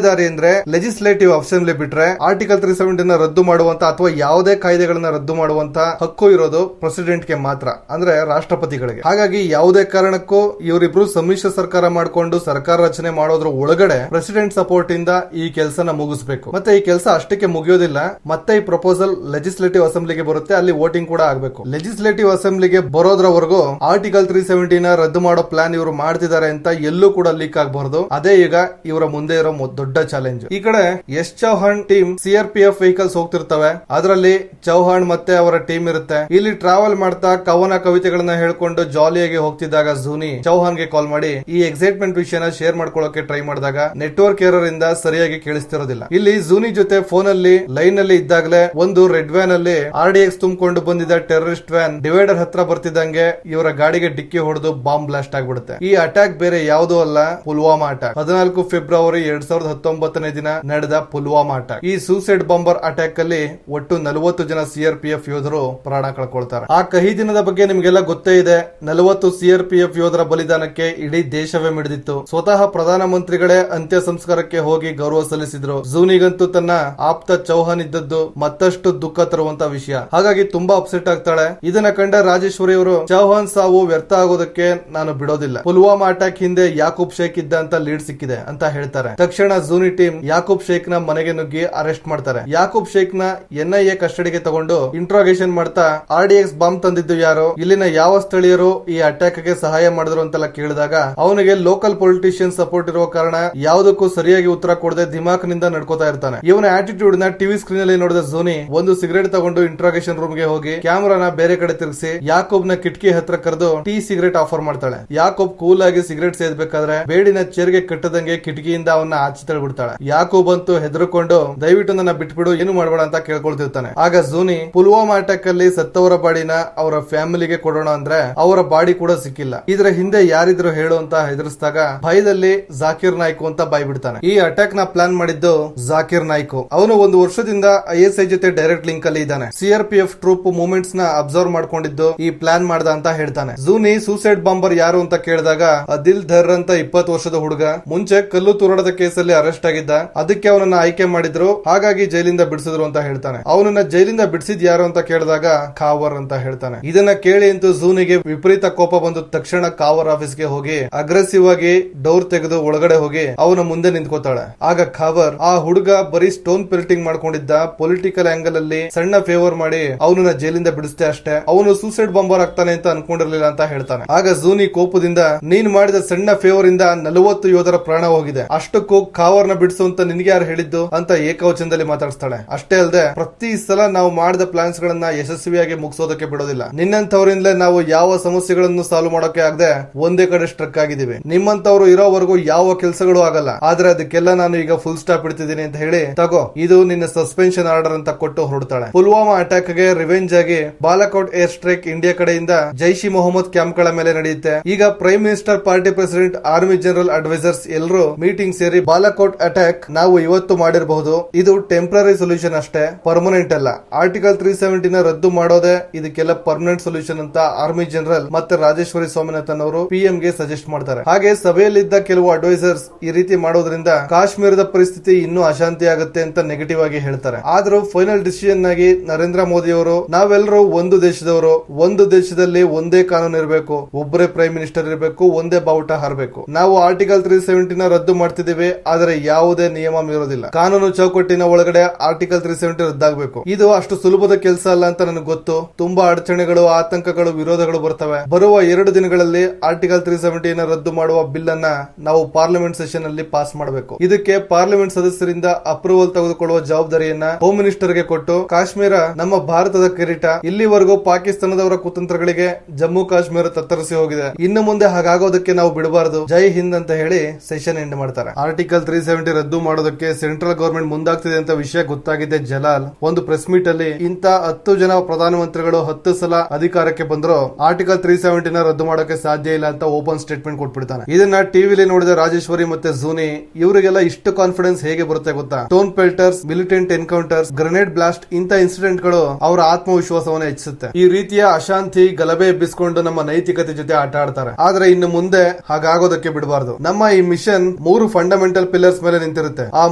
ದಾರಿ ಅಂದ್ರೆ ಲೆಜಿಸ್ಲೇಟಿವ್ ಅಸೆಂಬ್ಲಿ ಬಿಟ್ರೆ ಆರ್ಟಿಕಲ್ 370 ನ ರದ್ದು ಮಾಡುವಂತ ಅಥವಾ ಯಾವುದೇ ಕಾಯ್ದೆಗಳನ್ನ ರದ್ದು ಮಾಡುವಂತ ಹಕ್ಕು ಇರೋದು ಪ್ರೆಸಿಡೆಂಟ್ ಗೆ ಮಾತ್ರ, ಅಂದ್ರೆ ರಾಷ್ಟ್ರಪತಿಗಳಿಗೆ. ಹಾಗಾಗಿ ಯಾವುದೇ ಕಾರಣಕ್ಕೂ ಇವರಿಬ್ರು ಸಮ್ಮಿಶ್ರ ಸರ್ಕಾರ ಮಾಡಿಕೊಂಡು ಸರ್ಕಾರ ರಚನೆ ಮಾಡೋದ್ರ ಒಳಗಡೆ ಪ್ರೆಸಿಡೆಂಟ್ ಸಪೋರ್ಟ್ ಇಂದ ಈ ಕೆಲಸನ ಮುಗಿಸಬೇಕು. ಮತ್ತೆ ಈ ಕೆಲಸ ಅಷ್ಟಕ್ಕೆ ಮುಗಿಯೋದಿಲ್ಲ, ಮತ್ತೆ ಈ ಪ್ರಪೋಸಲ್ ಲೆಜಿಸ್ಲೇಟಿವ್ ಅಸೆಂಬ್ಲಿಗೆ ಬರುತ್ತೆ, ಅಲ್ಲಿ ವೋಟಿಂಗ್ ಕೂಡ ಆಗಬೇಕು. ಲೆಜಿಸ್ಲೇಟಿವ್ ಅಸೆಂಬ್ಲಿಗೆ ಬರೋದ್ರವರೆಗೂ ಆರ್ಟಿಕಲ್ 370 ನ ರದ್ದು ಮಾಡೋ ಪ್ಲಾನ್ ಇವರು ಮಾಡ್ತಿದ್ದಾರೆ ಅಂತ ಎಲ್ಲೂ ಕೂಡ ಲೀಕ್ ಆಗಬಾರದು. ಅದೇ ಈಗ ಇವರ ಮುಂದೆ ಇರೋ ದೊಡ್ಡ ಚಾಲೆಂಜ್. ಈ ಕಡೆ S Chauhan team CRPF vehicles ಹೋಗ್ತಿರ್ತವೆ, ಅದರಲ್ಲಿ ಚೌಹಾಣ್ ಮತ್ತೆ ಅವರ ಟೀಮ್ ಇರುತ್ತೆ. ಇಲ್ಲಿ ಟ್ರಾವೆಲ್ ಮಾಡ್ತಾ ಕವನ ಕವಿತೆಗಳನ್ನ ಹೇಳ್ಕೊಂಡು ಜಾಲಿಯಾಗಿ ಹೋಗ್ತಿದ್ದಾಗ ಜೂನಿ ಚೌಹಾನ್ ಗೆ ಕಾಲ್ ಮಾಡಿ ಈ ಎಕ್ಸೈಟ್ಮೆಂಟ್ ವಿಷಯನ ಶೇರ್ ಮಾಡ್ಕೊಳ್ಳೋಕೆ ಟ್ರೈ ಮಾಡಿದಾಗ ನೆಟ್ವರ್ಕ್ ಎರರ್ ಇಂದ ಸರಿಯಾಗಿ ಕೇಳಿಸ್ತಿರೋದಿಲ್ಲ. ಇಲ್ಲಿ ಜೂನಿ ಜೊತೆ ಫೋನ್ ಅಲ್ಲಿ ಲೈನ್ ಅಲ್ಲಿ ಇದ್ದಾಗಲೇ ಒಂದು ರೆಡ್ ವ್ಯಾನ್ ಅಲ್ಲಿ RDX ತುಂಬಿಕೊಂಡು ಬಂದಿದ್ದ ಟೆರರಿಸ್ಟ್ ವ್ಯಾನ್ ಡಿವೈಡರ್ ಹತ್ರ ಬರ್ತಿದ್ದಂಗೆ ಇವರ ಗಾಡಿಗೆ ಡಿಕ್ಕಿ ಹೊಡೆದು ಬಾಂಬ್ ಬ್ಲಾಸ್ಟ್ ಆಗ್ಬಿಡುತ್ತೆ. ಈ ಅಟ್ಯಾಕ್ ಬೇರೆ ಯಾವುದೂ ಅಲ್ಲ, ಪುಲ್ವಾಮಾ ಅಟ್ಯಾಕ್. 14 ಫೆಬ್ರವರಿ 2019 ದಿನ ನಡೆದ ಪುಲ್ವಾಮಾ ಅಟ್ಯಾಕ್. ಈ ಸೂಸೈಡ್ ಬಾಂಬರ್ ಅಟ್ಯಾಕ್ ಅಲ್ಲಿ ಒಟ್ಟು 40 ಜನ CRPF ಯೋಧರು ಪ್ರಾಣ ಕಳ್ಕೊಳ್ತಾರೆ. ಆ ಕಹಿ ದಿನದ ಬಗ್ಗೆ ನಿಮ್ಗೆಲ್ಲ ಗೊತ್ತೇ ಇದೆ. 40 CRPF ಯೋಧರ ಬಲಿದಾನಕ್ಕೆ ಇಡೀ ದೇಶವೇ ಮಿಡಿದಿತ್ತು. ಸ್ವತಃ ಪ್ರಧಾನಮಂತ್ರಿಗಳೇ ಅಂತ್ಯ ಸಂಸ್ಕಾರಕ್ಕೆ ಹೋಗಿ ಗೌರವ ಸಲ್ಲಿಸಿದ್ರು. ಜೂನಿಗಂತೂ ತನ್ನ ಆಪ್ತ ಚೌಹಾನ್ ಇದ್ದದ್ದು ಮತ್ತಷ್ಟು ದುಃಖ ತರುವಂತ ವಿಷಯ. ಹಾಗಾಗಿ ತುಂಬಾ ಅಪ್ಸೆಟ್ ಆಗ್ತಾಳೆ. ಇದನ್ನ ಕಂಡ ರಾಜೇಶ್ವರಿ ಅವರು ಚೌಹಾನ್ ಸಾವು ವ್ಯರ್ಥ ಆಗೋದಕ್ಕೆ ನಾನು ಬಿಡೋದಿಲ್ಲ, ಪುಲ್ವಾಮಾ ಅಟ್ಯಾಕ್ ಹಿಂದೆ ಯಾಕೂಬ್ ಶೇಖ್ ಇದ್ದ ಅಂತ ಲೀಡ್ ಸಿಕ್ಕಿದೆ ಅಂತ ಹೇಳ್ತಾರೆ. ತಕ್ಷಣ ಜೂನಿ ಟೀಮ್ ಯಾಕೂಬ್ ಶೇಖ್ ನ ಮನೆಗೆ ನುಗ್ಗಿ ಅರೆಸ್ಟ್ ಮಾಡ್ತಾರೆ. ಯಾಕೂಬ್ ಶೇಖ್ ನ NIA ಕಸ್ಟಡಿಗೆ ತಗೊಂಡು ಇಂಟ್ರೋಗೇಷನ್ ಮಾಡ್ತಾ RDX ಬಾಂಬ್ ತಂದಿದ್ದು ಯಾರು, ಇಲ್ಲಿನ ಯಾವ ಸ್ಥಳೀಯರು ಈ ಅಟ್ಯಾಕ್ ಗೆ ಸಹಾಯ ಮಾಡಿದ್ರು ಅಂತೆಲ್ಲ ಕೇಳಿದಾಗ ಅವನಿಗೆ ಲೋಕಲ್ ಪೊಲಿಟಿಷಿಯನ್ ಸಪೋರ್ಟ್ ಇರುವ ಕಾರಣ ಯಾವುದಕ್ಕೂ ಸರಿಯಾಗಿ ಉತ್ತರ ಕೊಡದೆ ದಿಮಾಕ್ ನಿಂದ ನಡ್ಕೋತಾ ಇರ್ತಾನೆ. ಇವನ ಆಟಿಟ್ಯೂಡ್ ನ ಟಿವಿ ಸ್ಕ್ರೀನ್ ಅಲ್ಲಿ ನೋಡಿದ ಜೂನಿ ಒಂದು ಸಿಗರೇಟ್ ತಗೊಂಡು ಇಂಟ್ರೋಗೇಷನ್ ರೂಮ್ ಗೆ ಹೋಗಿ ಕ್ಯಾಮರಾನ ಬೇರೆ ಕಡೆ ತಿರುಗಿಸಿ ಯಾಕೂಬ್ ನ ಕಿಟಕಿ ಹತ್ರ ಕರೆದು ಟೀ ಸಿಗರೇಟ್ ಆಫರ್ ಮಾಡ್ತಾಳೆ. ಯಾಕೋಬ್ ಕೂಲ್ ಆಗಿ ಸಿಗರೇಟ್ ಸೇದ್ಬೇಕಾದ್ರೆ ಬೇಡಿನ ಚೇರ್ಗೆ ಕಟ್ಟದಂಗೆ ಕಿಟಕಿಯಿಂದ ಅವನ್ನ ಆಚೆ ತಳ್ಬಿಡ್ತಾಳೆ. ಯಾಕೋಬ್ ಅಂತೂ ಹೆದರ್ಕೊಂಡು ದಯವಿಟ್ಟು ನನ್ನ ಬಿಟ್ಬಿಡು, ಏನು ಮಾಡಬೇಡ ಅಂತ ಕೇಳ್ಕೊಳ್ತಿರ್ತಾನೆ. ಆಗ ಜೂನಿ ಪುಲ್ವಾಮಾ ಅಟ್ಯಾಕ್ ಅಲ್ಲಿ ಸತ್ತವರ ಬಾಡಿನ ಅವರ ಫ್ಯಾಮಿಲಿಗೆ ಕೊಡೋಣ ಅಂದ್ರೆ ಅವರ ಬಾಡಿ ಕೂಡ ಸಿಕ್ಕಿಲ್ಲ. ಇದರ ಹಿಂದೆ ಯಾರಿದ್ರು ಹೇಳು ಅಂತ ಹೆದರ್ಸಿದಾಗ ಭಯದಲ್ಲಿ ಜಾಕಿರ್ ನಾಯ್ಕು ಅಂತ ಬಾಯ್ ಬಿಡ್ತಾನೆ. ಈ ಅಟ್ಯಾಕ್ ನ ಪ್ಲಾನ್ ಮಾಡಿದ್ದು ಜಾಕಿರ್ ನಾಯ್ಕು. ಅವನು ಒಂದು ವರ್ಷದಿಂದ ISI ಜೊತೆ ಡೈರೆಕ್ಟ್ ಲಿಂಕ್ ಅಲ್ಲಿ ಇದ್ದಾನೆ. CRPF ಟ್ರೂಪ್ ಮೂವ್ಮೆಂಟ್ಸ್ ನ ಅಬ್ಸರ್ವ್ ಮಾಡ್ಕೊಂಡಿದ್ದು ಈ ಪ್ಲಾನ್ ಮಾಡ್ದ ಅಂತ ಹೇಳ್ತಾನೆ. ಜೂನಿ ಸೂಸೈಡ್ ಬಾಂಬರ್ ಯಾರು ಅಂತ ಕೇಳಿದಾಗ ಅದಿಲ್ ಧರ್ ಅಂತ 20 ವರ್ಷದ ಹುಡುಗ, ಮುಂಚೆ ಕಲ್ಲು ತೂರಾಟದ ಕೇಸಲ್ಲಿ ಅರೆಸ್ಟ್ ಆಗಿದ್ದ, ಅದಕ್ಕೆ ಅವನನ್ನ ಆಯ್ಕೆ ಮಾಡಿದ್ರು, ಹಾಗಾಗಿ ಜೈಲಿಂದ ಬಿಡಿಸಿದ್ರು ಅಂತ ಹೇಳ್ತಾನೆ. ಅವನನ್ನ ಜೈಲಿಂದ ಬಿಡಿಸಿದ್ ಯಾರು ಅಂತ ಕೇಳಿದಾಗ ಖಾವರ್ ಅಂತ ಹೇಳ್ತಾನೆ. ಇದನ್ನ ಕೇಳಿ ಅಂತೂ ಜೂನಿಗೆ ವಿಪರೀತ ಕೋಪ ಬಂದು ತಕ್ಷಣ ಖಾವರ್ ಆಫೀಸ್ಗೆ ಹೋಗಿ ಅಗ್ರೆಸಿವ್ ಆಗಿ ಡೋರ್ ತೆಗೆದು ಒಳಗಡೆ ಹೋಗಿ ಅವನ ಮುಂದೆ ನಿಂತ್ಕೋತಾಳೆ. ಆಗ ಖಾವರ್ ಆ ಹುಡುಗ ಬರೀ ಸ್ಟೋನ್ ಪೆಲ್ಟಿಂಗ್ ಮಾಡ್ಕೊಂಡಿದ್ದ, ಪೊಲಿಟಿಕಲ್ ಆಂಗಲ್ ಅಲ್ಲಿ ಸಣ್ಣ ಫೇವರ್ ಮಾಡಿ ಅವನನ್ನ ಜೈಲಿಂದ ಬಿಡಿಸ್ತೆ ಅಷ್ಟೇ, ಅವನು ಸೂಸೈಡ್ ಬಾಂಬರ್ ಆಗ್ತಾನೆ ಅಂತ ಅನ್ಕೊಂಡಿರ್ಲಿಲ್ಲ ಅಂತ ಹೇಳ್ತಾನೆ. ಆಗ ಜೂನಿ ಕೋಪದಿಂದ ನೀನ್ ಮಾಡಿದ ಸಣ್ಣ ಫೇವರ್ ಇಂದ 40 ಯೋಧರ ಪ್ರಾಣ ಹೋಗಿದೆ, ಅಷ್ಟಕ್ಕೂ ಖಾವರ್ನ ಬಿಡಿಸು ಅಂತ ನಿನ್ಗೆ ಯಾರು ಹೇಳಿದ್ದು ಅಂತ ಏಕವಚನದಲ್ಲಿ ಮಾತಾಡಿಸ್ತಾಳೆ. ಅಷ್ಟೇ ಅಲ್ಲದೆ ಪ್ರತಿ ಸಲ ನಾವು ಮಾಡಿದ ಪ್ಲಾನ್ಸ್ ಗಳನ್ನ ಯಶಸ್ವಿಯಾಗಿ ಮುಗಿಸೋದಕ್ಕೆ ಬಿಡೋದಿಲ್ಲ. ನಿನ್ನಂತವರಿಂದಲೇ ನಾವು ಯಾವ ಸಮಸ್ಯೆಗಳನ್ನು ಸಾಲ್ವ್ ಮಾಡೋಕೆ ಆಗದೆ ಒಂದೇ ಕಡೆ ಸ್ಟ್ರಕ್ ಆಗಿದ್ದೀವಿ. ನಿಮ್ಮಂತವ್ರು ಇರೋವರೆಗೂ ಯಾವ ಕೆಲಸಗಳು ಆಗಲ್ಲ, ಆದ್ರೆ ಅದಕ್ಕೆಲ್ಲ ನಾನು ಈಗ ಫುಲ್ ಸ್ಟಾಪ್ ಇಡ್ತಿದ್ದೀನಿ ಅಂತ ಹೇಳಿ ತಗೋ ಇದು ನಿನ್ನ ಸಸ್ಪೆನ್ಷನ್ ಆರ್ಡರ್ ಅಂತ ಕೊಟ್ಟು ಹೊರಡ್ತಾಳೆ. ಪುಲ್ವಾಮಾ ಅಟ್ಯಾಕ್ ಗೆ ರಿವೆಂಜ್ ಆಗಿ ಬಾಲಾಕೋಟ್ ಏರ್ ಸ್ಟ್ರೈಕ್ ಇಂಡಿಯಾ ಕಡೆಯಿಂದ ಜೈಶ್ ಇ ಮೊಹಮ್ಮದ್ ಕ್ಯಾಂಪ್ ಗಳ ಮೇಲೆ ನಡೆಯುತ್ತೆ. ಈಗ prime minister, party president, army general advisers ಎಲ್ಲರೂ ಮೀಟಿಂಗ್ ಸೇರಿ ಬಾಲಾಕೋಟ್ ಅಟ್ಯಾಕ್ ನಾವು ಇವತ್ತು ಮಾಡಿರಬಹುದು, ಇದು ಟೆಂಪರರಿ ಸೊಲ್ಯೂಷನ್ ಅಷ್ಟೇ, ಪರ್ಮನೆಂಟ್ ಅಲ್ಲ. ಆರ್ಟಿಕಲ್ 370 ನ ರದ್ದು ಮಾಡೋದೇ ಇದಕ್ಕೆಲ್ಲ ಪರ್ಮನೆಂಟ್ ಸೊಲ್ಯೂಷನ್ ಅಂತ ಆರ್ಮಿ ಜನರಲ್ ಮತ್ತೆ ರಾಜೇಶ್ವರಿ ಸ್ವಾಮಿನಾಥನ್ ಅವರು PM ಗೆ ಸಜೆಸ್ಟ್ ಮಾಡ್ತಾರೆ. ಹಾಗೆ ಸಭೆಯಲ್ಲಿದ್ದ ಕೆಲವು ಅಡ್ವೈಸರ್ಸ್ ಈ ರೀತಿ ಮಾಡೋದ್ರಿಂದ ಕಾಶ್ಮೀರದ ಪರಿಸ್ಥಿತಿ ಇನ್ನೂ ಅಶಾಂತಿ ಆಗುತ್ತೆ ಅಂತ ನೆಗೆಟಿವ್ ಆಗಿ ಹೇಳ್ತಾರೆ. ಆದ್ರೂ ಫೈನಲ್ ಡಿಸಿಷನ್ ಆಗಿ ನರೇಂದ್ರ ಮೋದಿ ಅವರು ನಾವೆಲ್ಲರೂ ಒಂದು ದೇಶದವರು, ಒಂದು ದೇಶದಲ್ಲಿ ಒಂದೇ ಕಾನೂನು ಇರಬೇಕು, ಒಬ್ಬರೇ ಪ್ರೈಮ್ ಮಿನಿಸ್ಟರ್ ಇರಬೇಕು, ಒಂದೇ ಬಾವುಟ ಹಾರಬೇಕು. ನಾವು ಆರ್ಟಿಕಲ್ 370 ನ ರದ್ದು ಮಾಡ್ತಿದ್ದೀವಿ, ಆದರೆ ಯಾವುದೇ ನಿಯಮ ಮೀರೋದಿಲ್ಲ. ಕಾನೂನು ಚೌಕಟ್ಟಿನ ಒಳಗಡೆ ಆರ್ಟಿಕಲ್ 370 ರದ್ದಾಗಬೇಕು. ಇದು ಅಷ್ಟು ಸುಲಭದ ಕೆಲಸ ಅಲ್ಲ ಅಂತ ನನಗೆ ಗೊತ್ತು. ತುಂಬಾ ಅಡಚಣೆಗಳು, ಆತಂಕಗಳು, ವಿರೋಧಗಳು ಬರ್ತವೆ. ಬರುವ 2 ದಿನಗಳಲ್ಲಿ ಆರ್ಟಿಕಲ್ 370 ನ ರದ್ದು ಮಾಡುವ ಬಿಲ್ ಅನ್ನ ನಾವು ಪಾರ್ಲಿಮೆಂಟ್ ಸೆಷನ್ ಅಲ್ಲಿ ಪಾಸ್ ಮಾಡಬೇಕು. ಇದಕ್ಕೆ ಪಾರ್ಲಿಮೆಂಟ್ ಸದಸ್ಯರಿಂದ ಅಪ್ರೂವಲ್ ತೆಗೆದುಕೊಳ್ಳುವ ಜವಾಬ್ದಾರಿಯನ್ನ ಹೋಮ್ ಮಿನಿಸ್ಟರ್ ಗೆ ಕೊಟ್ಟು, ಕಾಶ್ಮೀರ ನಮ್ಮ ಭಾರತದ ಕಿರೀಟ, ಇಲ್ಲಿವರೆಗೂ ಪಾಕಿಸ್ತಾನದವರ ಕುತಂತ್ರಗಳಿಗೆ ಜಮ್ಮು ಕಾಶ್ಮೀರ ತತ್ತರಿಸಿ ಹೋಗಿದೆ, ಇನ್ನು ಮುಂದೆ ಹಾಗಾಗೋದಕ್ಕೆ ನಾವು ಬಿಡಬಾರದು, ಜೈ ಹಿಂದ್ ಅಂತ ಹೇಳಿ ಸೆಷನ್ ಎಂಡ್ ಮಾಡ್ತಾರೆ. ಆರ್ಟಿಕಲ್ 370 ರದ್ದು ಮಾಡೋದಕ್ಕೆ ಸೆಂಟ್ರಲ್ ಗವರ್ಮೆಂಟ್ ಮುಂದಾಗ್ತಿದೆ ಅಂತ ವಿಷಯ ಗೊತ್ತಾಗಿದೆ ಜಲಾಲ್ ಒಂದು ಪ್ರೆಸ್ ಮೀಟ್ ಅಲ್ಲಿ ಇಂತ 10 ಜನ ಪ್ರಧಾನಮಂತ್ರಿಗಳು 10 ಸಲ ಅಧಿಕಾರಕ್ಕೆ ಬಂದ್ರು ಆರ್ಟಿಕಲ್ 370 ನ ರದ್ದು ಮಾಡೋಕೆ ಸಾಧ್ಯ ಇಲ್ಲ ಅಂತ ಓಪನ್ ಸ್ಟೇಟ್ಮೆಂಟ್ ಕೊಟ್ಬಿಡ್ತಾನೆ. ಇದನ್ನ ಟಿವಿಲಿ ನೋಡಿದ ರಾಜೇಶ್ವರಿ ಮತ್ತೆ ಜೂನಿ ಇವರಿಗೆಲ್ಲ ಇಷ್ಟು ಕಾನ್ಫಿಡೆನ್ಸ್ ಹೇಗೆ ಬರುತ್ತೆ ಗೊತ್ತಾ? Stone pelters, militant encounters, grenade blast ಇಂತ ಇನ್ಸಿಡೆಂಟ್ ಗಳು ಅವರ ಆತ್ಮವಿಶ್ವಾಸವನ್ನು ಹೆಚ್ಚಿಸುತ್ತೆ. ಈ ರೀತಿಯ ಅಶಾಂತಿ, ಗಲಭೆ ಎಬ್ಬಿಸಿಕೊಂಡು ನಮ್ಮ ನೈತಿಕತೆ ಜೊತೆ ಆಟ ಆಡ್ತಾರೆ. ಆದ್ರೆ ಇನ್ನು ಮುಂದೆ ಹಾಗಾಗೋದಕ್ಕೆ ಬಿಡಬಾರದು. ನಮ್ಮ ಈ ಮಿಷನ್ 3 ಫಂಡಮೆಂಟಲ್ ಪಿಲ್ಲರ್ಸ್ ಮೇಲೆ ನಿಂತಿರುತ್ತೆ. ಆ